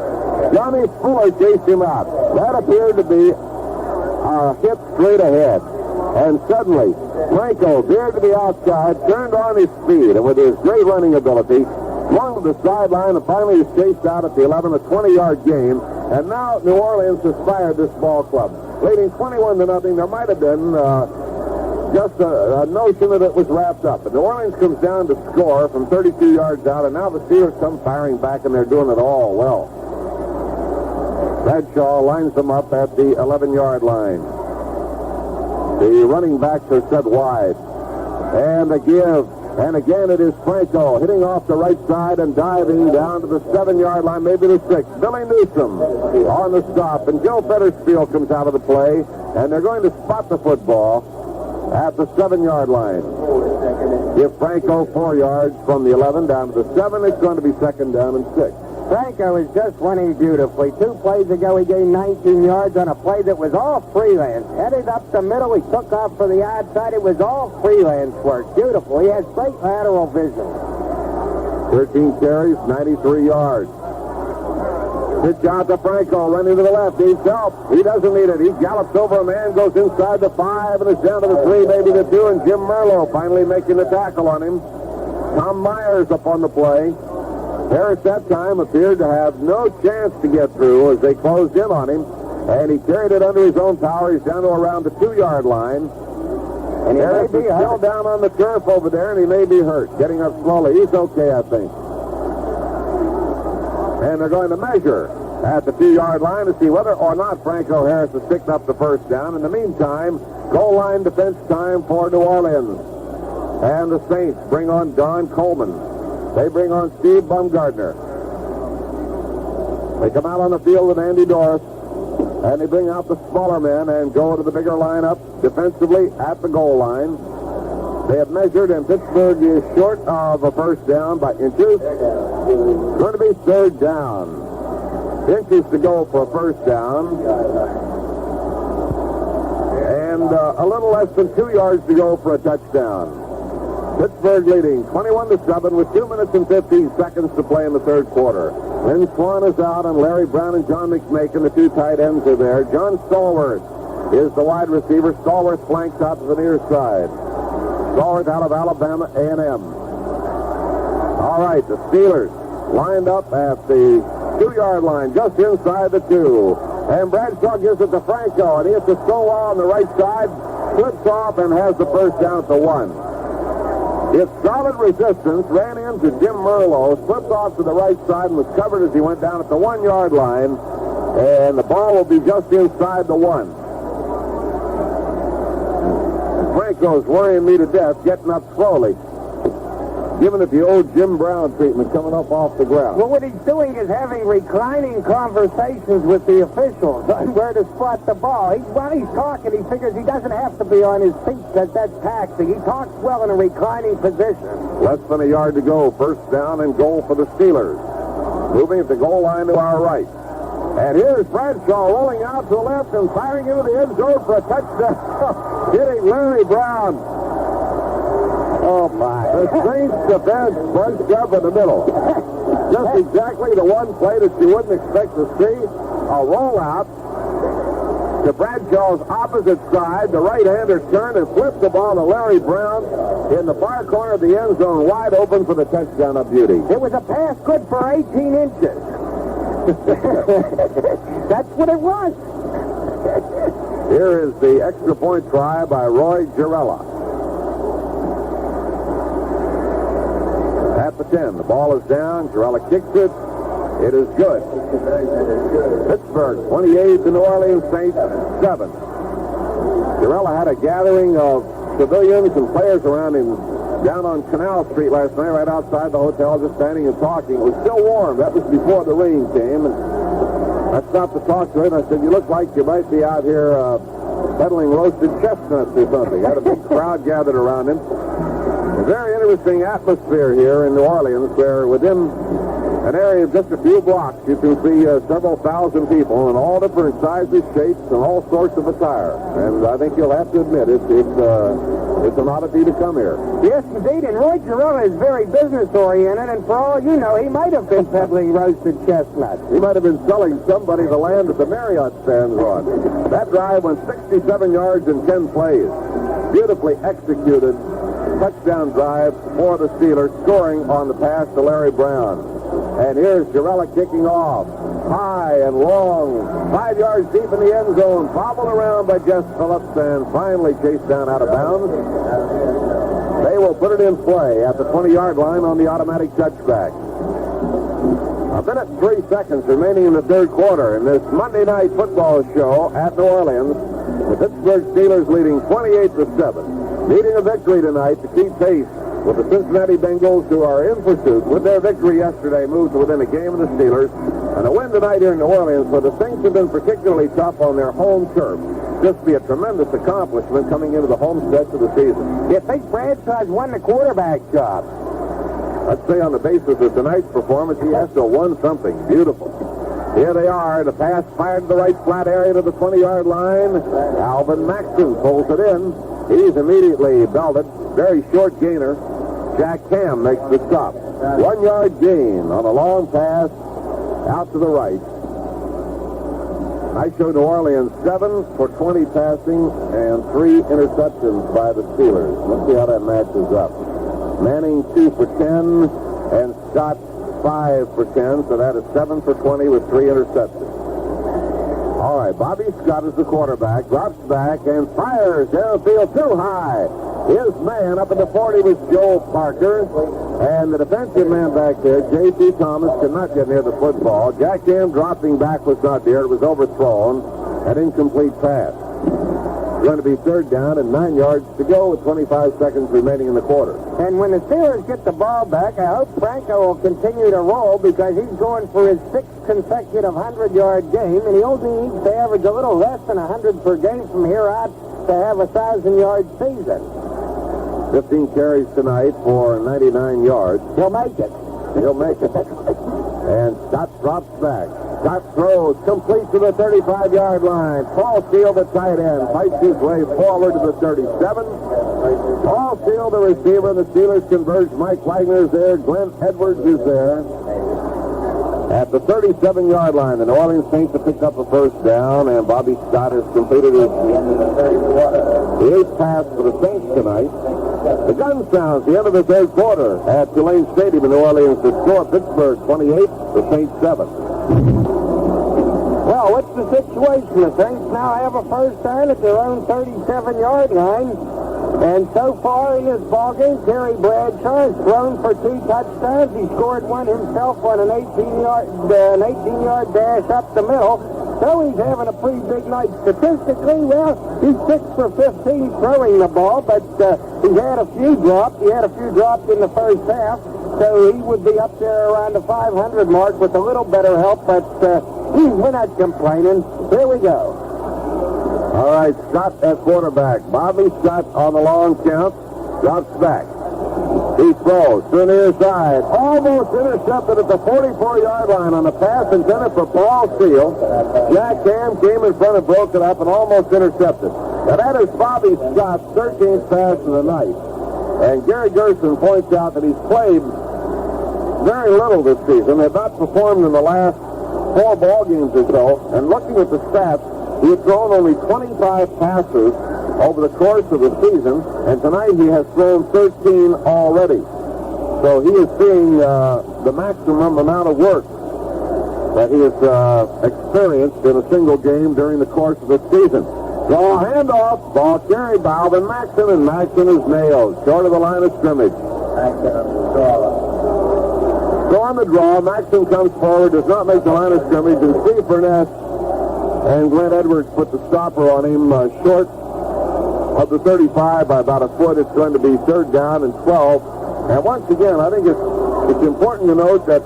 Johnny Fuller chased him out. That appeared to be a hit straight ahead. And suddenly, Franco veered to the outside, turned on his speed, and with his great running ability, swung to the sideline and finally was chased out at the 11, a 20-yard game. And now New Orleans has fired this ball club. Leading 21-0, there might have been just a notion that it was wrapped up. But New Orleans comes down to score from 32 yards out, and now the Steelers come firing back, and they're doing it all well. Bradshaw lines them up at the 11-yard line. The running backs are set wide. And a give. And again, it is Franco hitting off the right side and diving down to the 7-yard line, maybe the 6. Billy Newsom on the stop. And Joe Fettersfield comes out of the play. And they're going to spot the football at the 7-yard line. Give Franco 4 yards from the 11 down to the 7. It's going to be second down and 6. Franco is just running beautifully. 2 plays ago, he gained 19 yards on a play that was all freelance. Headed up the middle, he took off for the outside. It was all freelance work. Beautiful. He has great lateral vision. 13 carries, 93 yards. Pitch out to Franco, running to the left. Needs help. He doesn't need it. He gallops over a man, goes inside the 5, and is down to the 3, maybe the 2, and Jim Merlo finally making the tackle on him. Tom Myers up on the play. Harris that time appeared to have no chance to get through as they closed in on him, and he carried it under his own power. He's down to around the 2-yard line. And Harris is held down on the turf over there, and he may be hurt. Getting up slowly. He's okay, I think. And they're going to measure at the 2-yard line to see whether or not Franco Harris has picked up the first down. In the meantime, goal line defense time for New Orleans. And the Saints bring on Don Coleman. They bring on Steve Bumgardner. They come out on the field with Andy Doris, and they bring out the smaller men and go to the bigger lineup defensively at the goal line. They have measured, and Pittsburgh is short of a first down by inches. It's going to be third down. Inches to go for a first down. And a little less than 2 yards to go for a touchdown. Pittsburgh leading 21-7 with 2 minutes and 15 seconds to play in the third quarter. Lynn Swan is out, and Larry Brown and John McMakin, the 2 tight ends, are there. John Stallworth is the wide receiver. Stallworth flanks out to the near side. Stallworth out of Alabama A&M. All right, the Steelers lined up at the 2-yard line, just inside the 2. And Bradshaw gives it to Franco, and he hits the Stovall on the right side, flips off, and has the first down to 1. It's solid resistance, ran into Jim Merlo, slipped off to the right side, and was covered as he went down at the 1-yard line. And the ball will be just inside the 1. Franco's worrying me to death, getting up slowly. Giving it the old Jim Brown treatment, coming up off the ground. Well, what he's doing is having reclining conversations with the officials on where to spot the ball. While he's talking, he figures he doesn't have to be on his feet. That's taxing. He talks well in a reclining position. Less than a yard to go. First down and goal for the Steelers. Moving at the goal line to our right. And here's Bradshaw rolling out to the left and firing into the end zone for a touchdown. Hitting Larry Brown. Oh, my. The Saints defense bunched up in the middle. Just exactly the one play that you wouldn't expect to see. A rollout to Bradshaw's opposite side. The right-hander turned and flipped the ball to Larry Brown in the far corner of the end zone, wide open for the touchdown of beauty. It was a pass good for 18 inches. That's what it was. Here is the extra point try by Roy Girella. At the 10, the ball is down. Girella kicks it. It is good. Pittsburgh 28, the New Orleans Saints 7. Girella had a gathering of civilians and players around him down on Canal Street last night, right outside the hotel, just standing and talking. It was still warm. That was before the rain came. And I stopped to talk to him. I said, "You look like you might be out here peddling roasted chestnuts or something." Had a big crowd gathered around him. A very interesting atmosphere here in New Orleans, where within an area of just a few blocks, you can see several thousand people in all different sizes, shapes, and all sorts of attire. And I think you'll have to admit it's an oddity to come here. Yes, indeed. And Roy Girella is very business-oriented, and for all you know, he might have been peddling roasted chestnuts. He might have been selling somebody the land that the Marriott stands on. That drive went 67 yards in 10 plays. Beautifully executed touchdown drive for the Steelers, scoring on the pass to Larry Brown. And here's Girella kicking off. High and long, 5 yards deep in the end zone, bobbled around by Jess Phillips, and finally chased down out of bounds. They will put it in play at the 20-yard line on the automatic touchback. A minute and 3 seconds remaining in the third quarter in this Monday night football show at New Orleans. The Pittsburgh Steelers leading 28-7. Needing a victory tonight to keep pace with the Cincinnati Bengals, who are in pursuit. With their victory yesterday, moved to within a game of the Steelers. And a win tonight here in New Orleans, where the Saints have been particularly tough on their home turf. Just be a tremendous accomplishment coming into the home stretch of the season. You think Bradshaw's won the quarterback job? I'd say on the basis of tonight's performance, he has to have won something beautiful. Here they are. The pass fired to the right flat area to the 20-yard line. Alvin Maxson pulls it in. He's immediately belted. Very short gainer. Jack Ham makes the stop. 1 yard gain on a long pass out to the right. I show New Orleans 7 for 20 passing and 3 interceptions by the Steelers. Let's see how that matches up. Manning 2 for 10 and Scott 5 for 10, so that is 7 for 20 with 3 interceptions. All right, Bobby Scott is the quarterback, drops back and fires downfield too high. His man up at the 40 was Joe Parker, and the defensive man back there, J.C. Thomas, could not get near the football. Jack Ham dropping back was not there. It was overthrown, an incomplete pass. Going to be third down and 9 yards to go with 25 seconds remaining in the quarter. And when the Steelers get the ball back, I hope Franco will continue to roll, because he's going for his 6th consecutive 100-yard game, and he only needs to average a little less than 100 per game from here out to have a 1,000-yard season. 15 carries tonight for 99 yards. He'll make it. He'll make it. And Scott drops back. Scott throws complete to the 35-yard line. Paul Steele, the tight end, fights his way forward to the 37. Paul Steele, the receiver. The Steelers converge. Mike Wagner is there. Glenn Edwards is there. At the 37-yard line, the New Orleans Saints have picked up a first down, and Bobby Scott has completed his 8th pass for the Saints tonight. The gun sounds, the end of the third quarter at Tulane Stadium in New Orleans. The score, Pittsburgh 28, the Saints 7. Well, what's the situation? The Saints now have a first down at their own 37-yard line. And so far in this ballgame, Terry Bradshaw has thrown for 2 touchdowns. He scored one himself on an 18-yard dash up the middle. So he's having a pretty big night. Statistically, well, he's 6 for 15 throwing the ball, but he's had a few dropped. He had a few dropped in the first half, so he would be up there around the 500 mark with a little better help, but we're not complaining. Here we go. All right, Scott at quarterback. Bobby Scott on the long count. Drops back. He throws to the near side. Almost intercepted at the 44-yard line on the pass intended for Paul Steele. Jack Ham came in front and broke it up and almost intercepted. Now that is Bobby Scott's 13th pass of the night. And Gary Gerson points out that he's played very little this season. Had not performed in the last 4 ball games or so. And looking at the stats, he had thrown only 25 passes over the course of the season, and tonight he has thrown 13 already. So he is seeing the maximum amount of work that he has experienced in a single game during the course of the season. Draw handoff, ball carried by Alvin Maxson, and Maxson is nailed short of the line of scrimmage. So on the draw, Maxson comes forward, does not make the line of scrimmage, and Steve Burnett and Glenn Edwards put the stopper on him short of the 35 by about a foot. It's going to be 3rd down and 12. And once again, I think it's important to note that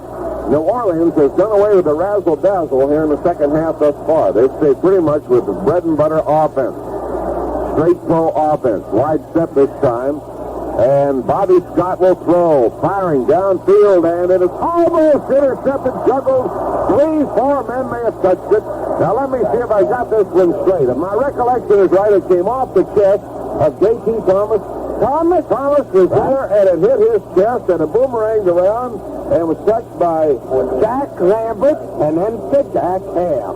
New Orleans has done away with the razzle-dazzle here in the second half thus far. They've stayed pretty much with the bread-and-butter offense. Straight throw offense. Wide step this time. And Bobby Scott will throw. Firing downfield, and it is almost intercepted. Juggled. 3-4 men may have touched it. Now let me see if I got this one straight. If my recollection is right, it came off the chest of J.T. Thomas. Thomas was there, and it hit his chest, and it boomeranged around, and was touched by Jack Lambert, and then to Jack Ham.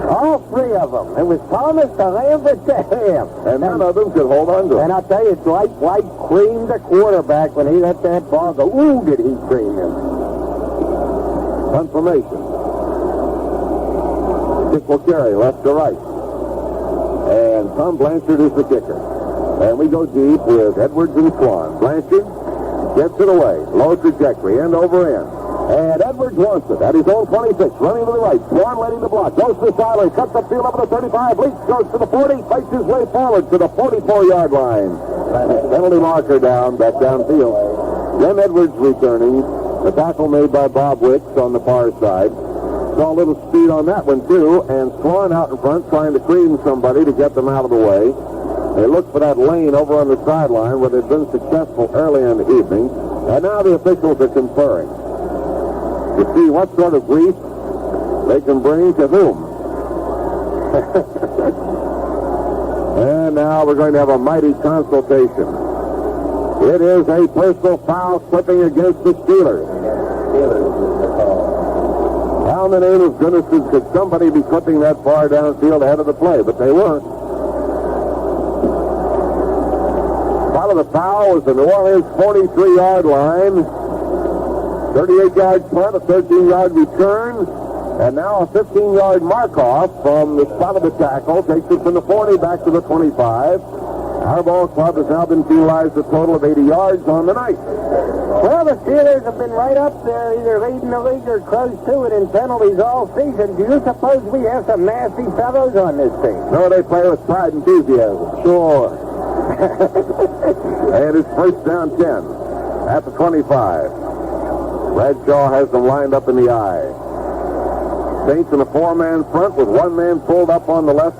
All 3 of them. It was Thomas to Lambert to Ham. And none of them could hold on to it. And I'll tell you, Dwight White creamed the quarterback when he let that ball go. Ooh, did he cream him. Confirmation. Kick will carry left to right. And Tom Blanchard is the kicker. And we go deep with Edwards and Swan. Blanchard gets it away. Low trajectory, end over end. And Edwards wants it at his own 26. Running to the right. Swan letting the block. Goes to the sideline. Cuts the field up to the 35. Leaks. Goes to the 40. Fights his way forward to the 44-yard line. Penalty marker down. Back downfield. Then Edwards returning. The tackle made by Bob Wicks on the far side. Saw a little speed on that one, too. And Swan out in front trying to cream somebody to get them out of the way. They looked for that lane over on the sideline where they'd been successful early in the evening. And now the officials are conferring to see what sort of grief they can bring to whom. And now we're going to have a mighty consultation. It is a personal foul slipping against the Steelers. How in the name of goodness could somebody be clipping that far downfield ahead of the play? But they weren't. Part of the foul was the New Orleans 43-yard line. 38-yard punt, a 13-yard return, and now a 15-yard mark-off from the spot of the tackle. Takes it from the 40 back to the 25. Our ball club has now been penalized a total of 80 yards on the night. Well, the Steelers have been right up there, either leading the league or close to it in penalties all season. Do you suppose we have some nasty fellows on this team? No, they play with pride and enthusiasm. Sure. And it's first down 10 at the 25. Bradshaw has them lined up in the eye. Saints in a 4-man front with 1 man pulled up on the left.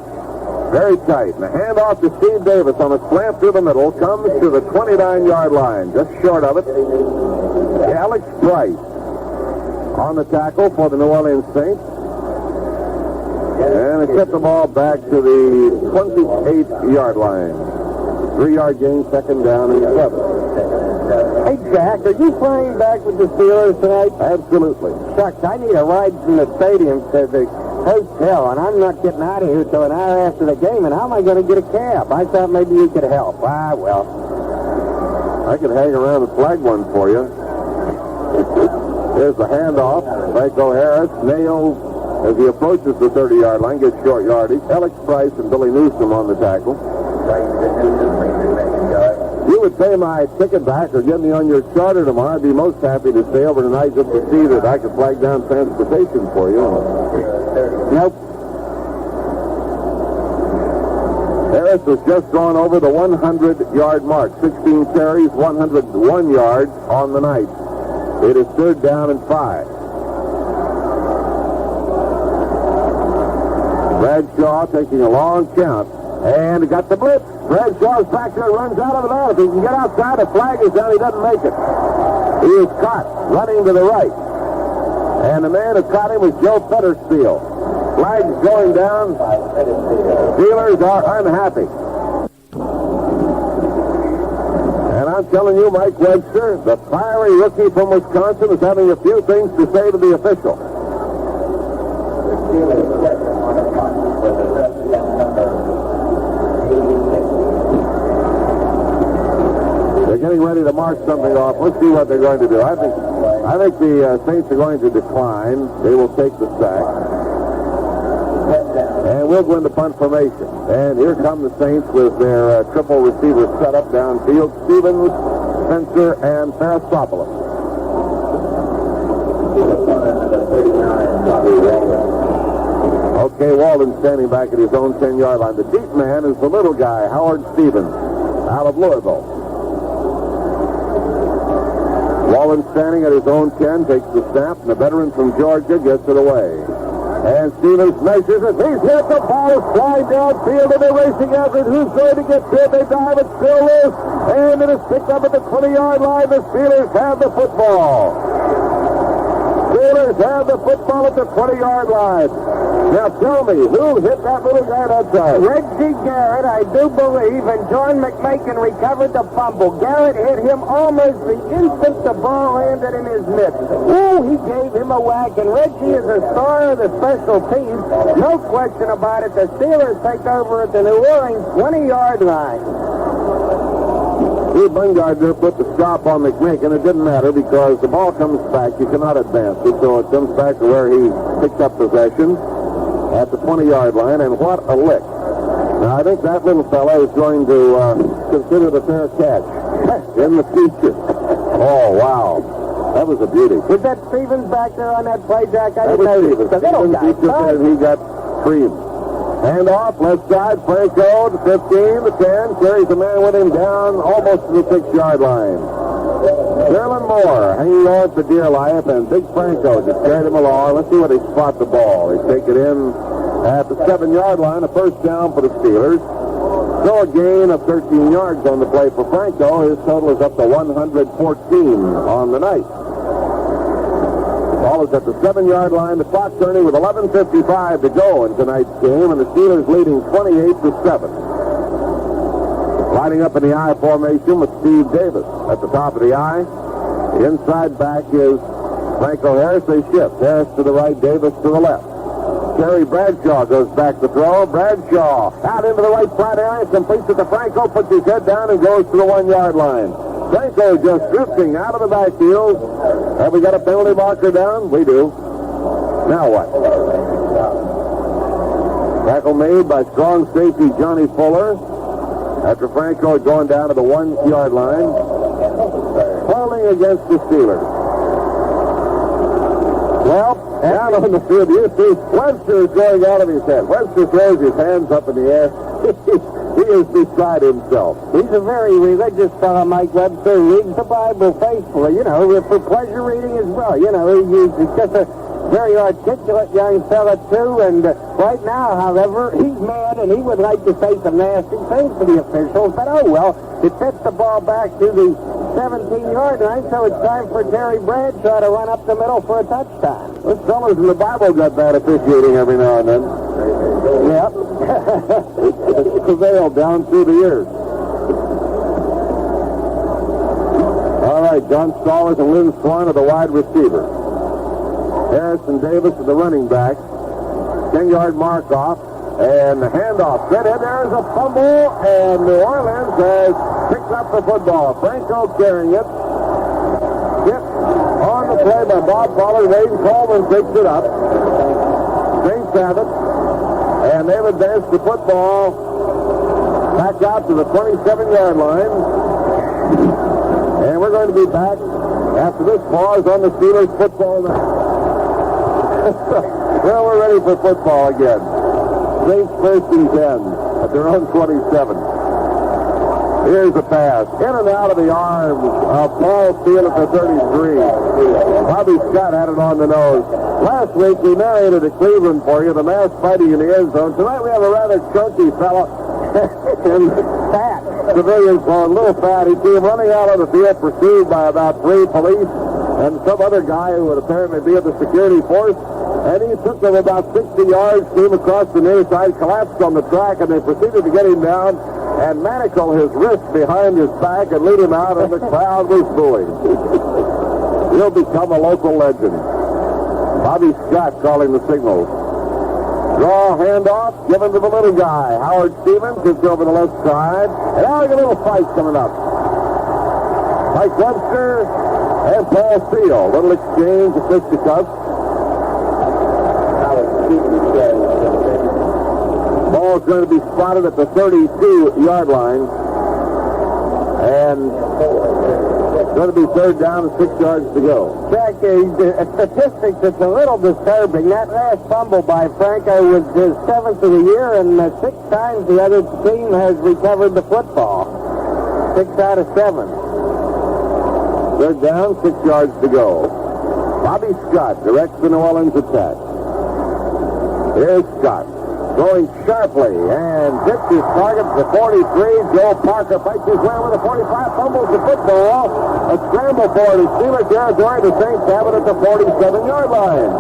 Very tight. And the handoff to Steve Davis on a slant through the middle comes to the 29-yard line. Just short of it. Alex Price on the tackle for the New Orleans Saints. And it sent the ball back to the 28-yard line. 3-yard gain, second down and 7. Hey, Jack, are you flying back with the Steelers tonight? Absolutely. Shucks, I need a ride from the stadium to the hotel, and I'm not getting out of here till an hour after the game, and how am I going to get a cab? I thought maybe you could help. Ah, well. I could hang around and flag one for you. There's the handoff. Franco Harris nails as he approaches the 30-yard line, gets short yardage. Alex Price and Billy Newsom on the tackle. You would pay my ticket back or get me on your charter tomorrow. I'd be most happy to stay over tonight just to see that I could flag down transportation for you. Nope. Harris has just gone over the 100-yard mark. 16 carries, 101 yards on the night. It is 3rd down and 5. Bradshaw taking a long count. And he got the blitz. Bradshaw's back there, runs out of the man. If he can get outside, the flag is down. He doesn't make it. He is caught running to the right. And the man who caught him was Joe Fetterspiel. Flag's going down. Steelers are unhappy. And I'm telling you, Mike Webster, the fiery rookie from Wisconsin, is having a few things to say to the official. They're getting ready to mark something off. Let's see what they're going to do. I think the Saints are going to decline. They will take the sack. And we'll go into punt formation. And here come the Saints with their triple receiver set up downfield. Stevens, Spencer, and Farasopoulos. Okay, Walden standing back at his own 10-yard line. The deep man is the little guy, Howard Stevens, out of Louisville. Walden standing at his own 10, takes the snap, and the veteran from Georgia gets it away. And Stevens measures it. He's hit. The ball is flying downfield, and they're racing after it. Who's going to get to it? They dive. It's still loose. And it is picked up at the 20-yard line. The Steelers have the football. Steelers have the football at the 20-yard line. Now tell me, who hit that little guy outside? Reggie Garrett, I do believe, and John McMakin recovered the fumble. Garrett hit him almost the instant the ball landed in his mitts. Ooh, he gave him a whack, and Reggie is a star of the special teams. No question about it. The Steelers take over at the New Orleans 20-yard line. Steve Bungardner put the stop on McMakin. It didn't matter because the ball comes back. You cannot advance it, so it comes back to where he picked up possession at the 20-yard line, and what a lick. Now, I think that little fella is going to consider the fair catch in the future. Oh, wow. That was a beauty. Was that Stevens back there on that play, Jack? I That didn't know. was Stevens. He took it and he got creamed. Hand off, left side, Franco, to 15, to 10, carries the man with him down almost to the 6-yard line. Sherman Moore hanging on for dear life, and Big Franco just carried him along. Let's see what he spot the ball. He take it in at the 7-yard line, a first down for the Steelers. So a gain of 13 yards on the play for Franco. His total is up to 114 on the night. The ball is at the 7-yard line. The clock turning with 11:55 to go in tonight's game, and the Steelers leading 28-7. Lining up in the I formation with Steve Davis at the top of the I. The inside back is Franco Harris. They shift. Harris to the right, Davis to the left. Terry Bradshaw goes back to throw. Bradshaw out into the right side area, completes it to Franco, puts his head down and goes to the 1-yard line. Franco just drifting out of the backfield. Have we got a penalty marker down? We do. Now what? Tackle made by strong safety Johnny Fuller. After Franco had gone down to the 1-yard line, holding against the Steelers. Well, down on the field, you see Webster is going out of his head. Webster throws his hands up in the air. He is beside himself. He's a very religious fellow, Mike Webster. Reads the Bible faithfully, you know, for pleasure reading as well. You know, he's just a very articulate young fella, too, and right now, however, he's mad, and he would like to say some nasty things to the officials, but oh well, it fits the ball back to the 17-yard line, so it's time for Terry Bradshaw to run up the middle for a touchdown. Those fellas in the Bible got bad officiating every now and then. Yep. It's prevailed down through the years. All right, John Stallers and Lynn Swan are the wide receiver. Harris and Davis are the running back. 10-yard mark off, and the handoff. Then there's a fumble, and New Orleans has picks up the football. Franco carrying it. Hit on the play by Bob Pollard. Aiden Coleman picks it up. Saints have it. And they've advanced the football back out to the 27-yard line. And we're going to be back after this pause on the Steelers football night. Well, we're ready for football again. Saints first and 10 at their own 27. Here's the pass. In and out of the arms of Paul Steele at the 33. Bobby Scott had it on the nose. Last week we narrated at Cleveland for you, the mass fighting in the end zone. Tonight we have a rather chunky fellow. And fat. Civilians call him Little Fat. He came running out on the field pursued by about 3 police and some other guy who would apparently be of the security force. And he took them about 60 yards, came across the near side, collapsed on the track, and they proceeded to get him down and manacle his wrist behind his back and lead him out, and the crowd was booing. He'll become a local legend. Bobby Scott calling the signals. Draw, handoff, given to the little guy. Howard Stevens gets over the left side. And now we got a little fight coming up. Mike Webster and Paul Steele. Little exchange of fisticuffs. Ball's going to be spotted at the 32-yard line. And it's going to be third down and 6 yards to go. Jack, a statistic that's a little disturbing. That last fumble by Franco was his 7th of the year, and 6 times the other team has recovered the football. 6 out of 7. Third down, 6 yards to go. Bobby Scott directs the New Orleans attack. Here's Scott. Throwing sharply and hits his target at the 43. Joe Parker fights his way with a 45, fumbles the football. A scramble for it in Steeler territory. The Saints have it at the 47-yard line.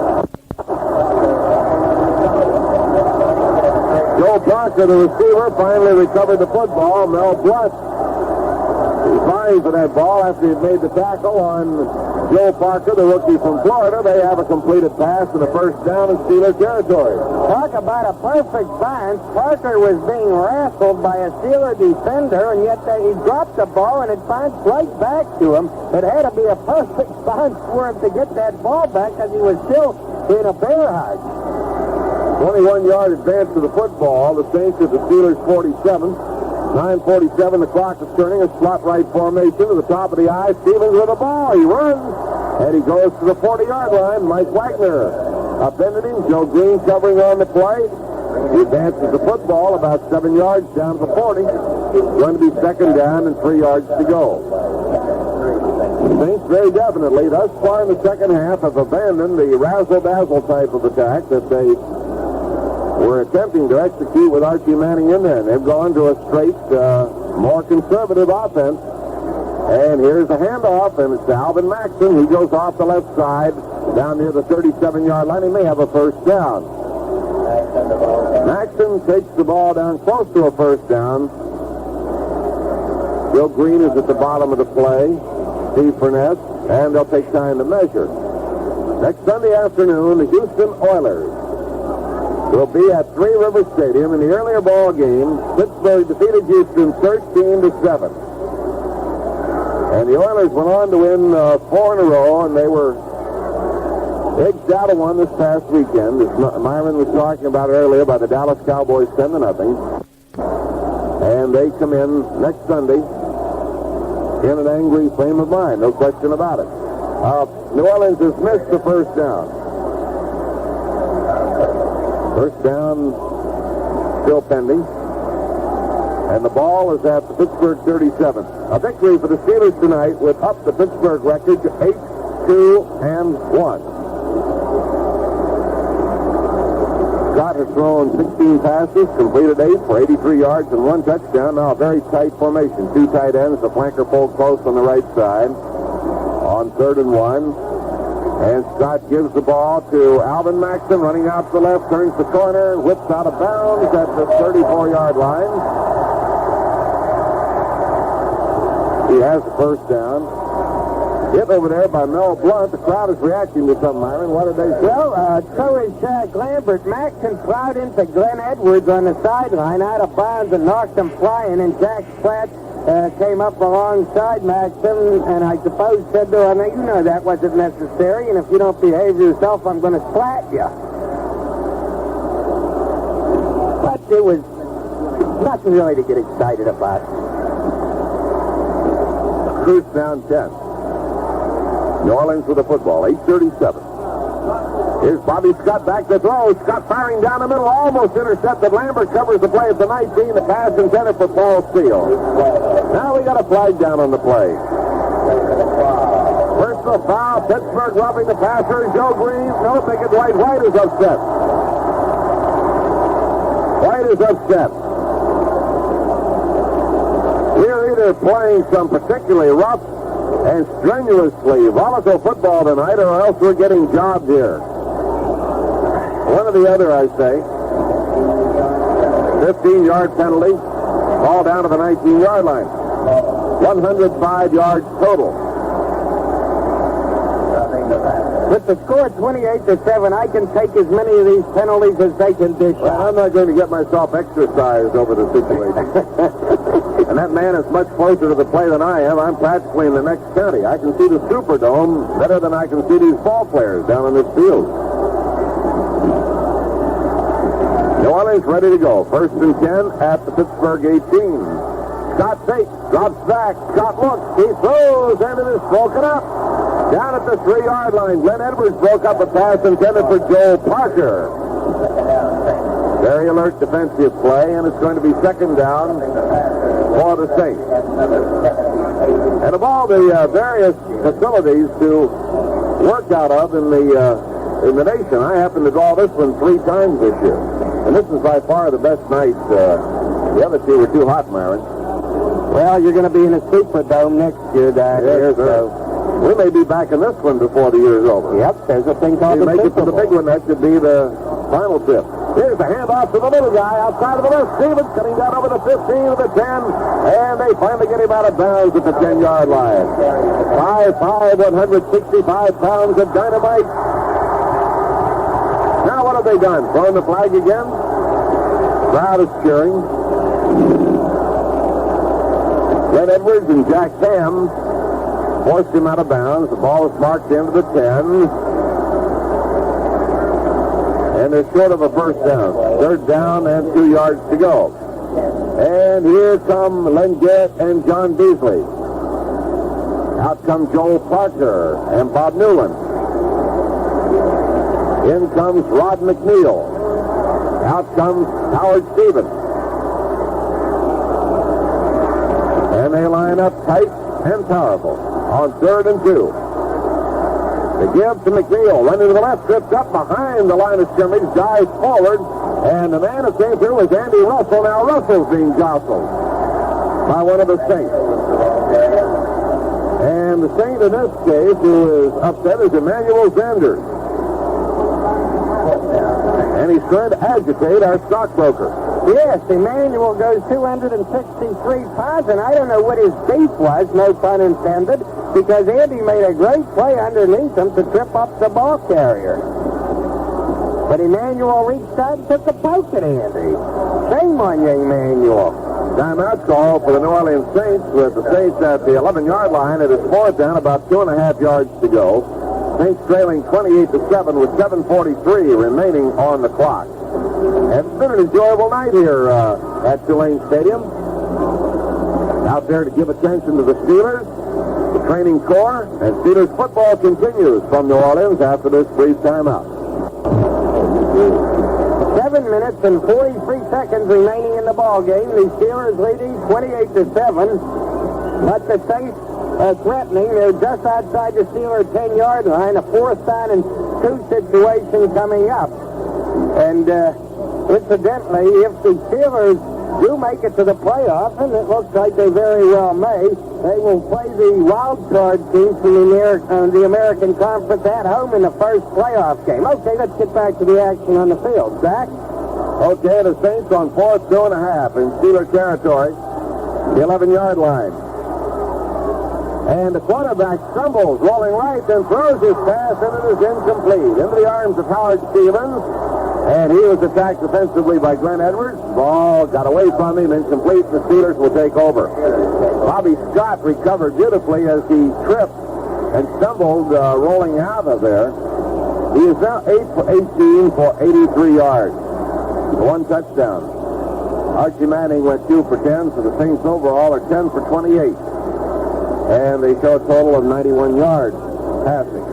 Joe Parker, the receiver, finally recovered the football. Mel Blunt, he fires for that ball after he had made the tackle on Joe Parker, the rookie from Florida. They have a completed pass and a first down in Steeler territory. Talk about a perfect find. Parker was being wrestled by a Steeler defender, and yet he dropped the ball, and it finds right back to him. It had to be a perfect find for him to get that ball back because he was still in a bear hug. 21-yard advance to the football. The Saints at the Steelers' 47. 9:47, the clock is turning. A slot right formation to the top of the eye. Stevens with the ball. He runs, and he goes to the 40-yard line. Mike Wagner upended him. Joe Green covering on the play. He advances the football about 7 yards down to the 40. Going to be second down and 3 yards to go. The Saints very definitely, thus far in the second half, have abandoned the razzle-dazzle type of attack that they were attempting to execute with Archie Manning in there. And they've gone to a straight, more conservative offense. And here's a handoff, and it's to Alvin Maxson. He goes off the left side down near the 37-yard line. He may have a first down. Maxson takes the ball down close to a first down. Bill Green is at the bottom of the play. Steve Furness, and they'll take time to measure. Next Sunday afternoon, the Houston Oilers will be at Three River Stadium. In the earlier ball game, Pittsburgh defeated Houston 13-7. And the Oilers went on to win 4 in a row, and they were edged out of one this past weekend. As Myron was talking about earlier, by the Dallas Cowboys 10-0. And they come in next Sunday in an angry frame of mind, no question about it. New Orleans has missed the first down. First down still pending. And the ball is at the Pittsburgh 37. A victory for the Steelers tonight would up the Pittsburgh record to 8-2-1. Scott has thrown 16 passes, completed 8 for 83 yards and 1 touchdown. Now a very tight formation. 2 tight ends, the flanker pulled close on the right side on 3rd and 1. And Scott gives the ball to Alvin Maxson, running out to the left, turns the corner, whips out of bounds at the 34-yard line. He has the first down. Hit over there by Mel Blunt. The crowd is reacting to something, Myron. What did they say? Well, so is Jack Lambert. Maxson plowed into Glenn Edwards on the sideline, out of bounds, and knocked him flying, and Jack Platt came up alongside Maxim, and I suppose said to him, you know that wasn't necessary, and if you don't behave yourself, I'm going to slap you. But it was nothing really to get excited about. Cruise down 10. New Orleans with the football, 8:37. Here's Bobby Scott back to throw. Scott firing down the middle, almost intercepted. Lambert covers the play at the 19. The pass intended for Paul Steele. Now we got a flag down on the play. Personal foul. Pittsburgh robbing the passer. Joe Green. No, think it's White. White is upset. White is upset. We're either playing some particularly rough and strenuously volatile football tonight, or else we're getting jobbed here. One or the other, I say. 15-yard penalty. Ball down to the 19-yard line. 105 yards total. With the score 28-7, I can take as many of these penalties as they can dish Well, out. I'm not going to get myself exercised over the situation. And that man is much closer to the play than I am. I'm practically in the next county. I can see the Superdome better than I can see these ball players down in this field. New Orleans ready to go. 1st and 10 at the Pittsburgh 18. Scott fakes, drops back. Scott looks. He throws, and it is broken up. Down at the 3-yard line, Glenn Edwards broke up a pass intended for Joel Parker. Very alert defensive play, and it's going to be 2nd down for the Saints. And of all the various facilities to work out of in the nation, I happen to draw this one 3 times this year. And this is by far the best night. The other 2 were too hot, Myron. Well, you're going to be in a Superdome next year down here, so... We may be back in this one before the year's over. Yep, there's a thing called We the make it to Super the big Bowl. one. That could be the final tip. Here's the handoff to the little guy outside of the left. Stevens cutting down over the 15 to the 10, and they finally get him out of bounds at the 10-yard line. 5'5", 165 pounds of dynamite. Now what have they done? Throwing the flag again? Crowd is cheering. Glenn Edwards and Jack Ham forced him out of bounds. The ball is marked into the 10. And they're short of a first down. 3rd down and 2 yards to go. And here come Lengett and John Beasley. Out come Joel Parker and Bob Newland. In comes Rod McNeil. Out comes Howard Stevens. And they line up tight and powerful on 3rd and 2. They give to McNeil, running to the left, trips up behind the line of scrimmage, dives forward, and the man that came through was Andy Russell. Now Russell's being jostled by one of the Saints. And the Saint in this case who is upset is Emmanuel Zanders. And he's trying to agitate our stockbroker. Yes, Emmanuel goes 263 pounds, and I don't know what his beef was, no pun intended, because Andy made a great play underneath him to trip up the ball carrier. But Emmanuel reached out and took a poke at Andy. Shame on you, Emmanuel. Timeout call for the New Orleans Saints with the Saints at the 11-yard line. It is 4th down, about 2.5 yards to go. Saints trailing 28-7 with 7:43 remaining on the clock. It's been an enjoyable night here at Tulane Stadium. Out there to give attention to the Steelers, the training corps, and Steelers football continues from New Orleans after this brief timeout. 7 minutes and 43 seconds remaining in the ball game. The Steelers leading 28-7, but the Saints are threatening. They're just outside the Steelers 10-yard line. A 4th down and 2 situation coming up. And incidentally, if the Steelers do make it to the playoffs, and it looks like they very well may, they will play the wild card team from the American Conference at home in the first playoff game. Okay, let's get back to the action on the field. Zach? Okay, the Saints on 4th, 2.5 in Steeler territory, the 11-yard line. And the quarterback stumbles, rolling right, and throws his pass, and it is incomplete. Into the arms of Howard Stevens. And he was attacked defensively by Glenn Edwards. Ball got away from him, incomplete. The Steelers will take over. Bobby Scott recovered beautifully as he tripped and stumbled rolling out of there. He is now 8 for 18 for 83 yards. One touchdown. Archie Manning went 2 for 10, so the Saints overall are 10 for 28. And they show a total of 91 yards passing.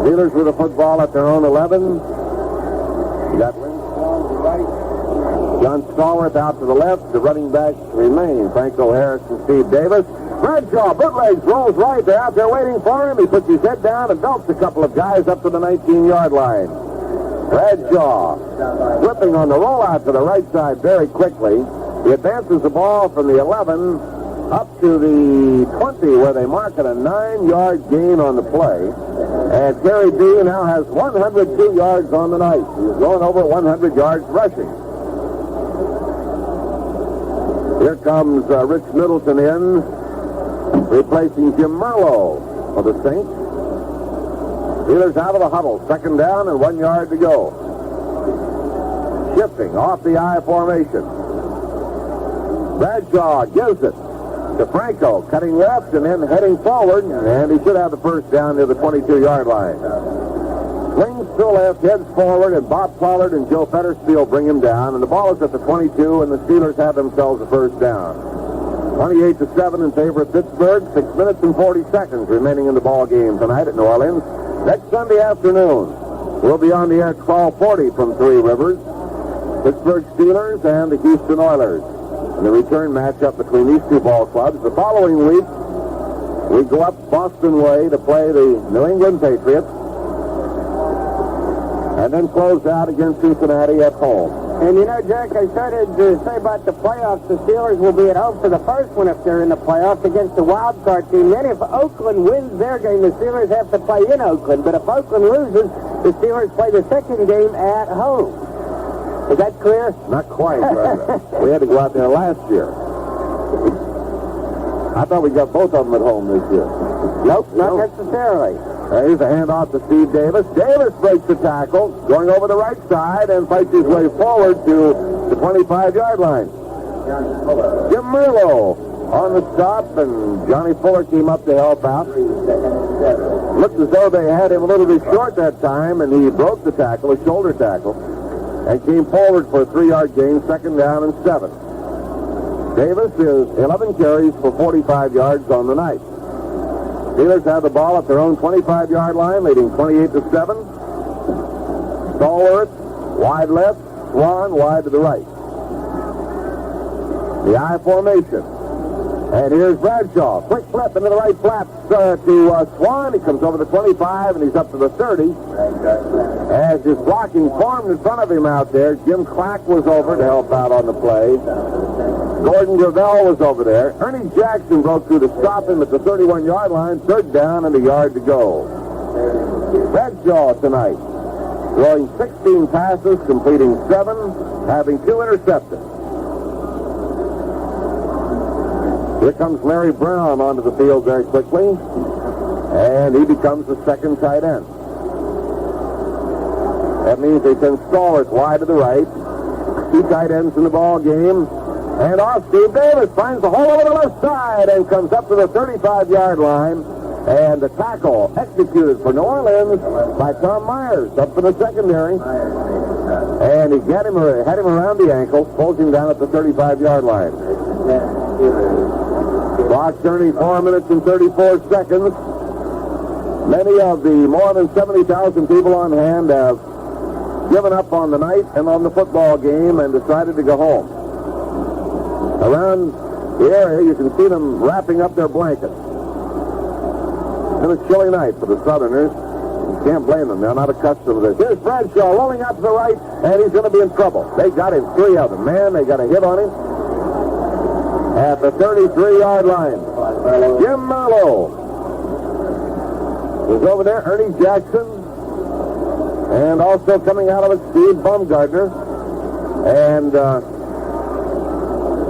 Steelers with the football at their own 11. You got Lindstrom to the right. John Stallworth out to the left. The running backs remain Franco Harris and Steve Davis. Bradshaw, bootlegs, rolls right. They're out there waiting for him. He puts his head down and belts a couple of guys up to the 19-yard line. Bradshaw flipping on the rollout to the right side very quickly. He advances the ball from the 11 up to the 20 where they mark it a 9-yard gain on the play. And Terry B now has 102 yards on the night. He's going over 100 yards rushing. Here comes Rich Middleton in, replacing Jim Merlo for the Saints. Steelers out of the huddle. Second down and 1 yard to go. Shifting off the I formation. Bradshaw gives it to Franco, cutting left and then heading forward, and he should have the first down near the 22-yard line. Swings to the left, heads forward, and Bob Pollard and Joe Fettersfield bring him down, and the ball is at the 22, and the Steelers have themselves a first down. 28-7 in favor of Pittsburgh. 6 minutes and 40 seconds remaining in the ball game tonight at New Orleans. Next Sunday afternoon, we'll be on the air at 12:40 from Three Rivers. Pittsburgh Steelers and the Houston Oilers. And the return matchup between these two ball clubs. The following week, we go up Boston way to play the New England Patriots. And then close out against Cincinnati at home. And you know, Jack, I started to say about the playoffs, the Steelers will be at home for the first one if they're in the playoffs against the wild card team. Then if Oakland wins their game, the Steelers have to play in Oakland. But if Oakland loses, the Steelers play the second game at home. Is that clear? Not quite. We had to go out there last year. I thought we got both of them at home this year. Nope, not necessarily. Here's a handoff to Steve Davis. Davis breaks the tackle, going over the right side and fights his way forward to the 25-yard line. Jim Merlo on the stop, and Johnny Fuller came up to help out. Looked as though they had him a little bit short that time, and he broke the tackle, a shoulder tackle, and came forward for a 3-yard gain, second down and 7. Davis is 11 carries for 45 yards on the night. Steelers have the ball at their own 25-yard line, leading 28-7. Stallworth, wide left, Swan, wide to the right. The I formation. And here's Bradshaw. Quick flip into the right flap to Swan. He comes over the 25, and he's up to the 30. As his blocking formed in front of him out there, Jim Clack was over to help out on the play. Gordon Gravel was over there. Ernie Jackson broke through to stop him at the 31-yard line. Third down and a yard to go. Bradshaw tonight, throwing 16 passes, completing 7, having 2 interceptions. Here comes Larry Brown onto the field very quickly, and he becomes the second tight end. That means they send Stallworth wide to the right. 2 tight ends in the ball game. And off Steve Davis finds the hole over the left side and comes up to the 35-yard line. And the tackle executed for New Orleans by Tom Myers up for the secondary. And he had him around the ankle, pulls him down at the 35-yard line. Clock turning 4 minutes and 34 seconds. Many of the more than 70,000 people on hand have given up on the night and on the football game and decided to go home. Around the area, you can see them wrapping up their blankets. It's been a chilly night for the Southerners. You can't blame them. They're not accustomed to this. Here's Bradshaw rolling out to the right, and he's going to be in trouble. They got him, 3 of them. Man, they got a hit on him at the 33-yard line. Jim Merlo is over there. Ernie Jackson. And also coming out of it, Steve Baumgartner. And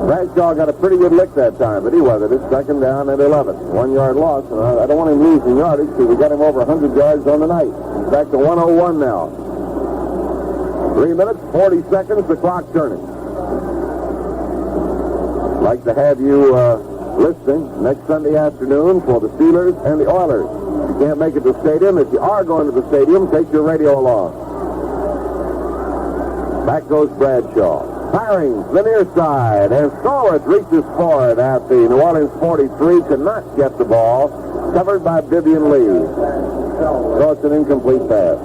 Bradshaw got a pretty good lick that time, but he weathered it. Second down at 11. 1 yard loss, and I don't want him losing yardage because we got him over 100 yards on the night. He's back to 101 now. 3 minutes, 40 seconds, the clock turning. I'd like to have you listening next Sunday afternoon for the Steelers and the Oilers. If you can't make it to the stadium, if you are going to the stadium, take your radio along. Back goes Bradshaw. Firing to the near side, and Stallworth reaches for it at the New Orleans 43, could not get the ball. Covered by Vivian Lee. So it's an incomplete pass.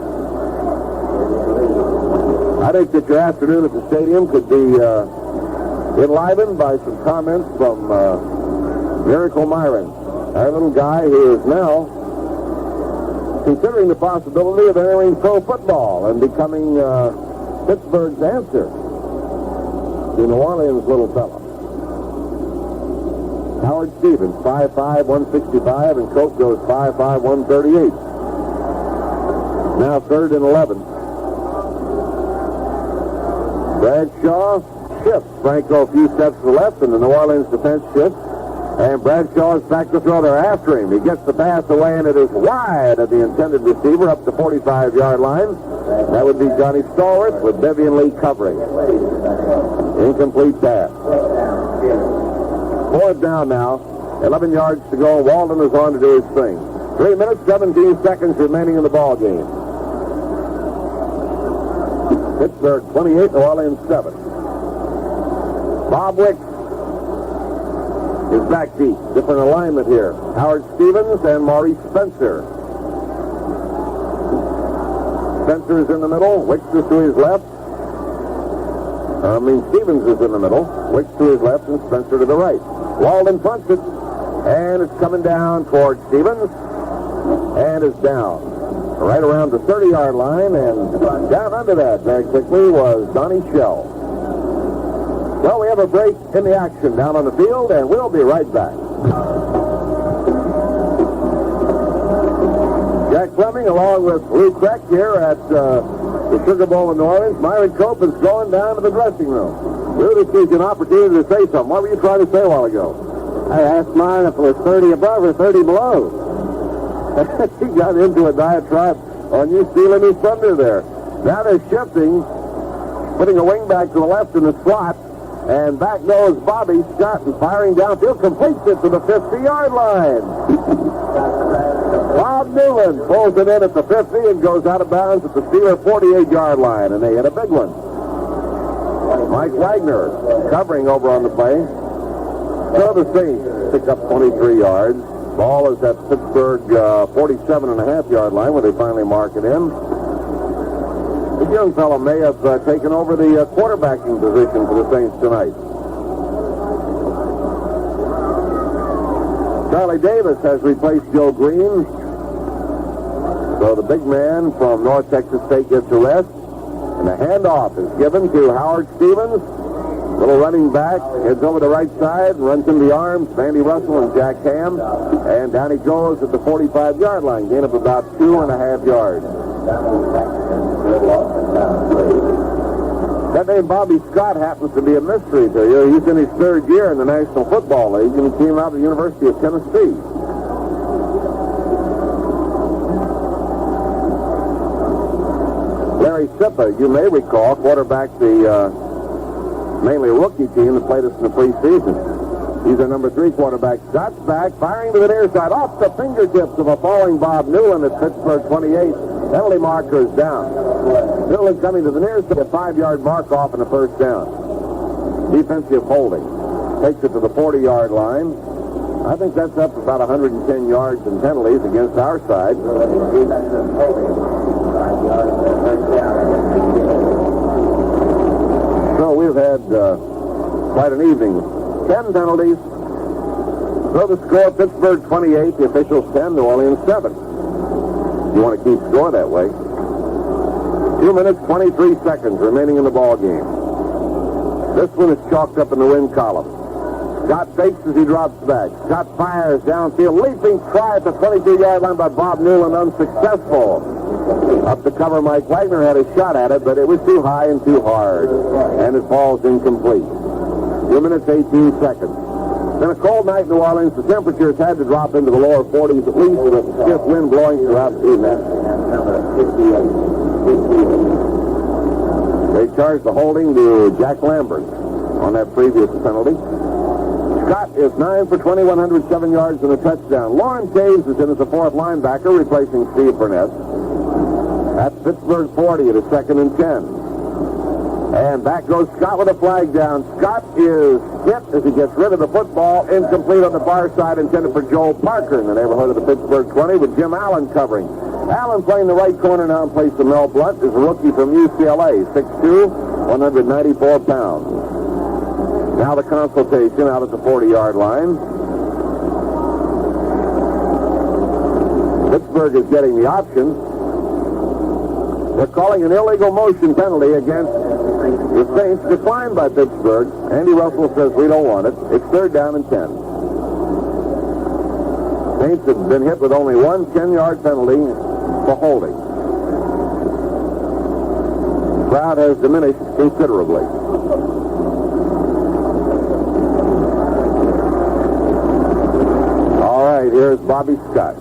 I think that your afternoon at the stadium could be enlivened by some comments from Miracle Myron, our little guy who is now considering the possibility of entering pro football and becoming Pittsburgh's answer to New Orleans' little fella. Howard Stevens, 5'5", 165, and Cope goes 5'5", 138. Now 3rd and 11. Bradshaw shifts. Franco a few steps to the left, and the New Orleans defense shifts. And Bradshaw is back to throw. They're after him. He gets the pass away, and it is wide of the intended receiver up the 45-yard line. That would be Johnny Stallworth with Vivian Lee covering. Incomplete pass. 4th down now. 11 yards to go. Walden is on to do his thing. 3 minutes, 17 seconds remaining in the ball game. Pittsburgh 28, New Orleans 7. Bob Wicks is back deep. Different alignment here. Howard Stevens and Maurice Spencer. Spencer is in the middle. Wicks is to his left. Stevens is in the middle. Wicks to his left and Spencer to the right. Walden punts it. And it's coming down toward Stevens. And it's down. Right around the 30-yard line. And down under that very quickly was Donnie Shell. Well, we have a break in the action down on the field, and we'll be right back. Jack Fleming, along with Lou Kreck here at the Sugar Bowl in New Orleans. Myron Cope is going down to the dressing room. Lou, this gives you an opportunity to say something. What were you trying to say a while ago? I asked Myron if it was 30 above or 30 below. He got into a diatribe on you stealing his thunder there. Now they're shifting, putting a wingback to the left in the slot. And back goes Bobby Scott and firing downfield, completes it to the 50-yard line. Bob Newland pulls it in at the 50 and goes out of bounds at the Steeler 48-yard line, and they hit a big one. Mike Wagner covering over on the play. So the Saints pick up 23 yards. Ball is at Pittsburgh 47.5-yard line where they finally mark it in. The young fellow may have taken over the quarterbacking position for the Saints tonight. Charlie Davis has replaced Joe Green. So the big man from North Texas State gets a rest. And the handoff is given to Howard Stevens. Little running back, heads over the right side, runs into the arms of Andy Russell and Jack Ham. And down he goes at the 45-yard line, gain of about 2.5 yards. That name Bobby Scott happens to be a mystery to you. He's in his 3rd year in the National Football League, and he came out of the University of Tennessee. Larry Sippa, you may recall, quarterback the mainly rookie team that played us in the preseason. He's our number 3 quarterback. Scott's back, firing to the near side, off the fingertips of a falling Bob Newland at Pittsburgh 28. Penalty marker is down. Newland coming to the near side, a 5-yard mark off and a first down. Defensive holding. Takes it to the 40-yard line. I think that's up about 110 yards in penalties against our side. So we've had quite an evening. 10 penalties. So the score, Pittsburgh 28, the officials 10, New Orleans 7. You want to keep score that way. 2 minutes, 23 seconds remaining in the ball game. This one is chalked up in the win column. Scott fakes as he drops back. Scott fires downfield. Leaping try at the 22-yard line by Bob Newland, unsuccessful. Up the cover, Mike Wagner had a shot at it, but it was too high and too hard, and it falls incomplete. 2 minutes, 18 seconds. Been a cold night in New Orleans. The temperatures had to drop into the lower 40s, at least with a stiff wind blowing throughout the evening. They charged the holding to Jack Lambert on that previous penalty. Scott is 9 for 20, 107 yards and a touchdown. Lauren Caves is in as a fourth linebacker, replacing Steve Burnett. That's Pittsburgh 40 at a 2nd and 10. And back goes Scott with a flag down. Scott is hit as he gets rid of the football. Incomplete on the far side, intended for Joel Parker in the neighborhood of the Pittsburgh 20 with Jim Allen covering. Allen playing the right corner now in place of Mel Blunt is a rookie from UCLA, 6'2", 194 pounds. Now the consultation out at the 40-yard line. Pittsburgh is getting the option. They're calling an illegal motion penalty against the Saints, declined by Pittsburgh. Andy Russell says we don't want it. It's 3rd down and 10. Saints have been hit with only one 10-yard penalty for holding. The crowd has diminished considerably. All right, here's Bobby Scott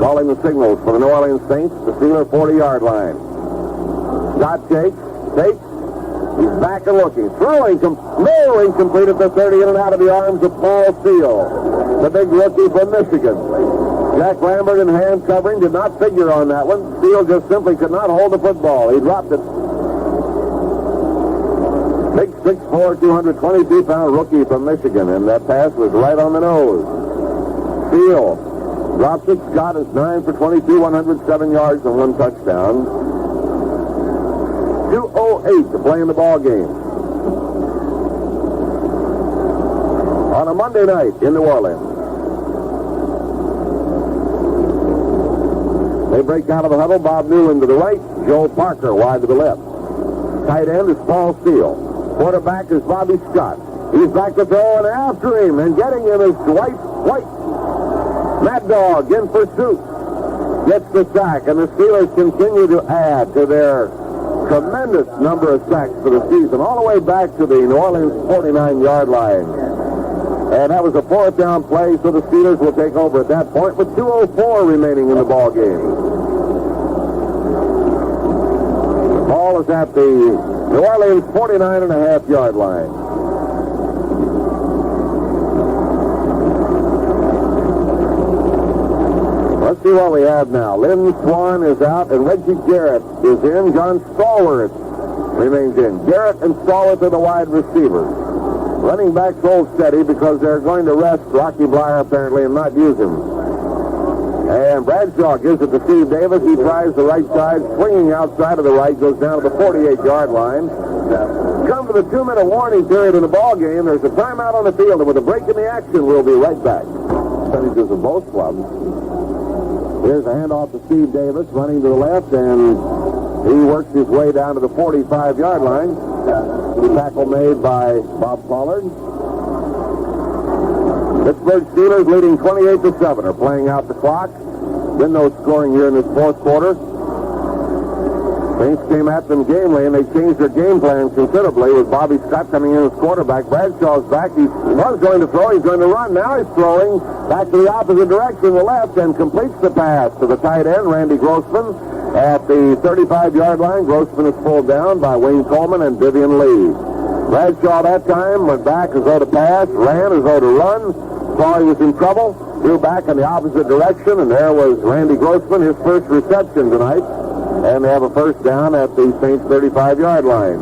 calling the signals for the New Orleans Saints, the Steeler 40-yard line. Scott takes. He's back and looking. Throwing, no, incomplete at the 30, in and out of the arms of Paul Steele, the big rookie from Michigan. Jack Lambert in hand covering did not figure on that one. Steele just simply could not hold the football. He dropped it. Big 6'4", 222-pound rookie from Michigan, and that pass was right on the nose. Steele drops it. Scott is 9 for 22, 107 yards and 1 touchdown. 2:08 to play in the ball game. On a Monday night in New Orleans. They break out of the huddle. Bob Newland to the right. Joe Parker wide to the left. Tight end is Paul Steele. Quarterback is Bobby Scott. He's back to throw and after him, and getting him is Dwight White. Mad Dog in pursuit. Gets the sack, and the Steelers continue to add to their tremendous number of sacks for the season, all the way back to the New Orleans 49-yard line. And that was a 4th down play, so the Steelers will take over at that point with 2:04 remaining in the ball game. The ball is at the New Orleans 49.5-yard line. Let's see what we have now. Lynn Swan is out, and Reggie Garrett is in. John Stallworth remains in. Garrett and Stallworth are the wide receivers. Running backs hold steady because they're going to rest Rocky Blyer apparently and not use him. And Bradshaw gives it to Steve Davis. He tries the right side, swinging outside of the right, goes down to the 48-yard line. Come to the 2-minute warning period in the ball game. There's a timeout on the field, and with a break in the action, we'll be right back. Percentages of both clubs. Here's a handoff to Steve Davis, running to the left, and he works his way down to the 45-yard line. The tackle made by Bob Pollard. Pittsburgh Steelers leading 28-7 are playing out the clock. Been no scoring here in this 4th quarter. Saints came at them gamely, and they changed their game plan considerably with Bobby Scott coming in as quarterback. Bradshaw's back. He was going to throw. He's going to run. Now he's throwing back to the opposite direction, the left, and completes the pass to the tight end, Randy Grossman, at the 35-yard line. Grossman is pulled down by Wayne Coleman and Vivian Lee. Bradshaw that time went back as though to pass, ran as though to run, saw he was in trouble, threw back in the opposite direction, and there was Randy Grossman, his first reception tonight. And they have a first down at the Saints 35-yard line.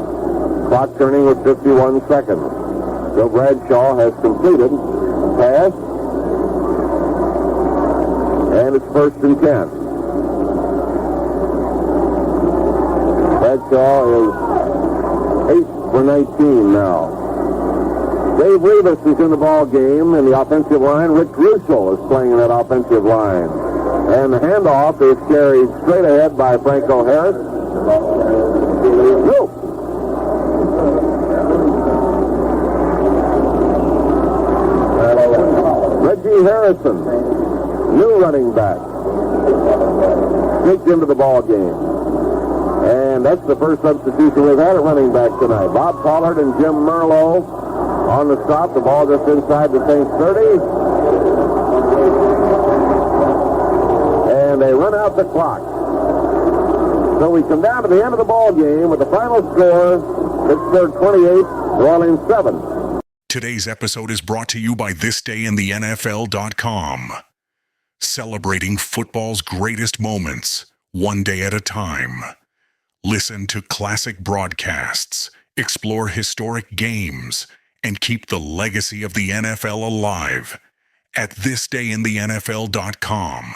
Clock turning with 51 seconds. So Bradshaw has completed the pass. And it's 1st and 10. Bradshaw is 8 for 19 now. Dave Rivas is in the ball game in the offensive line. Rick Russell is playing in that offensive line. And the handoff is carried straight ahead by Franco Harris. Go! Reggie Harrison, new running back, sneaked into the ball game. And that's the first substitution we've had at running back tonight. Bob Pollard and Jim Merlo on the stop. The ball just inside the Saints 30. And they run out the clock. So we come down to the end of the ball game with the final score, Pittsburgh 28, New Orleans 7. Today's episode is brought to you by thisdayinthennfl.com. Celebrating football's greatest moments, one day at a time. Listen to classic broadcasts, explore historic games, and keep the legacy of the NFL alive at thisdayinthennfl.com.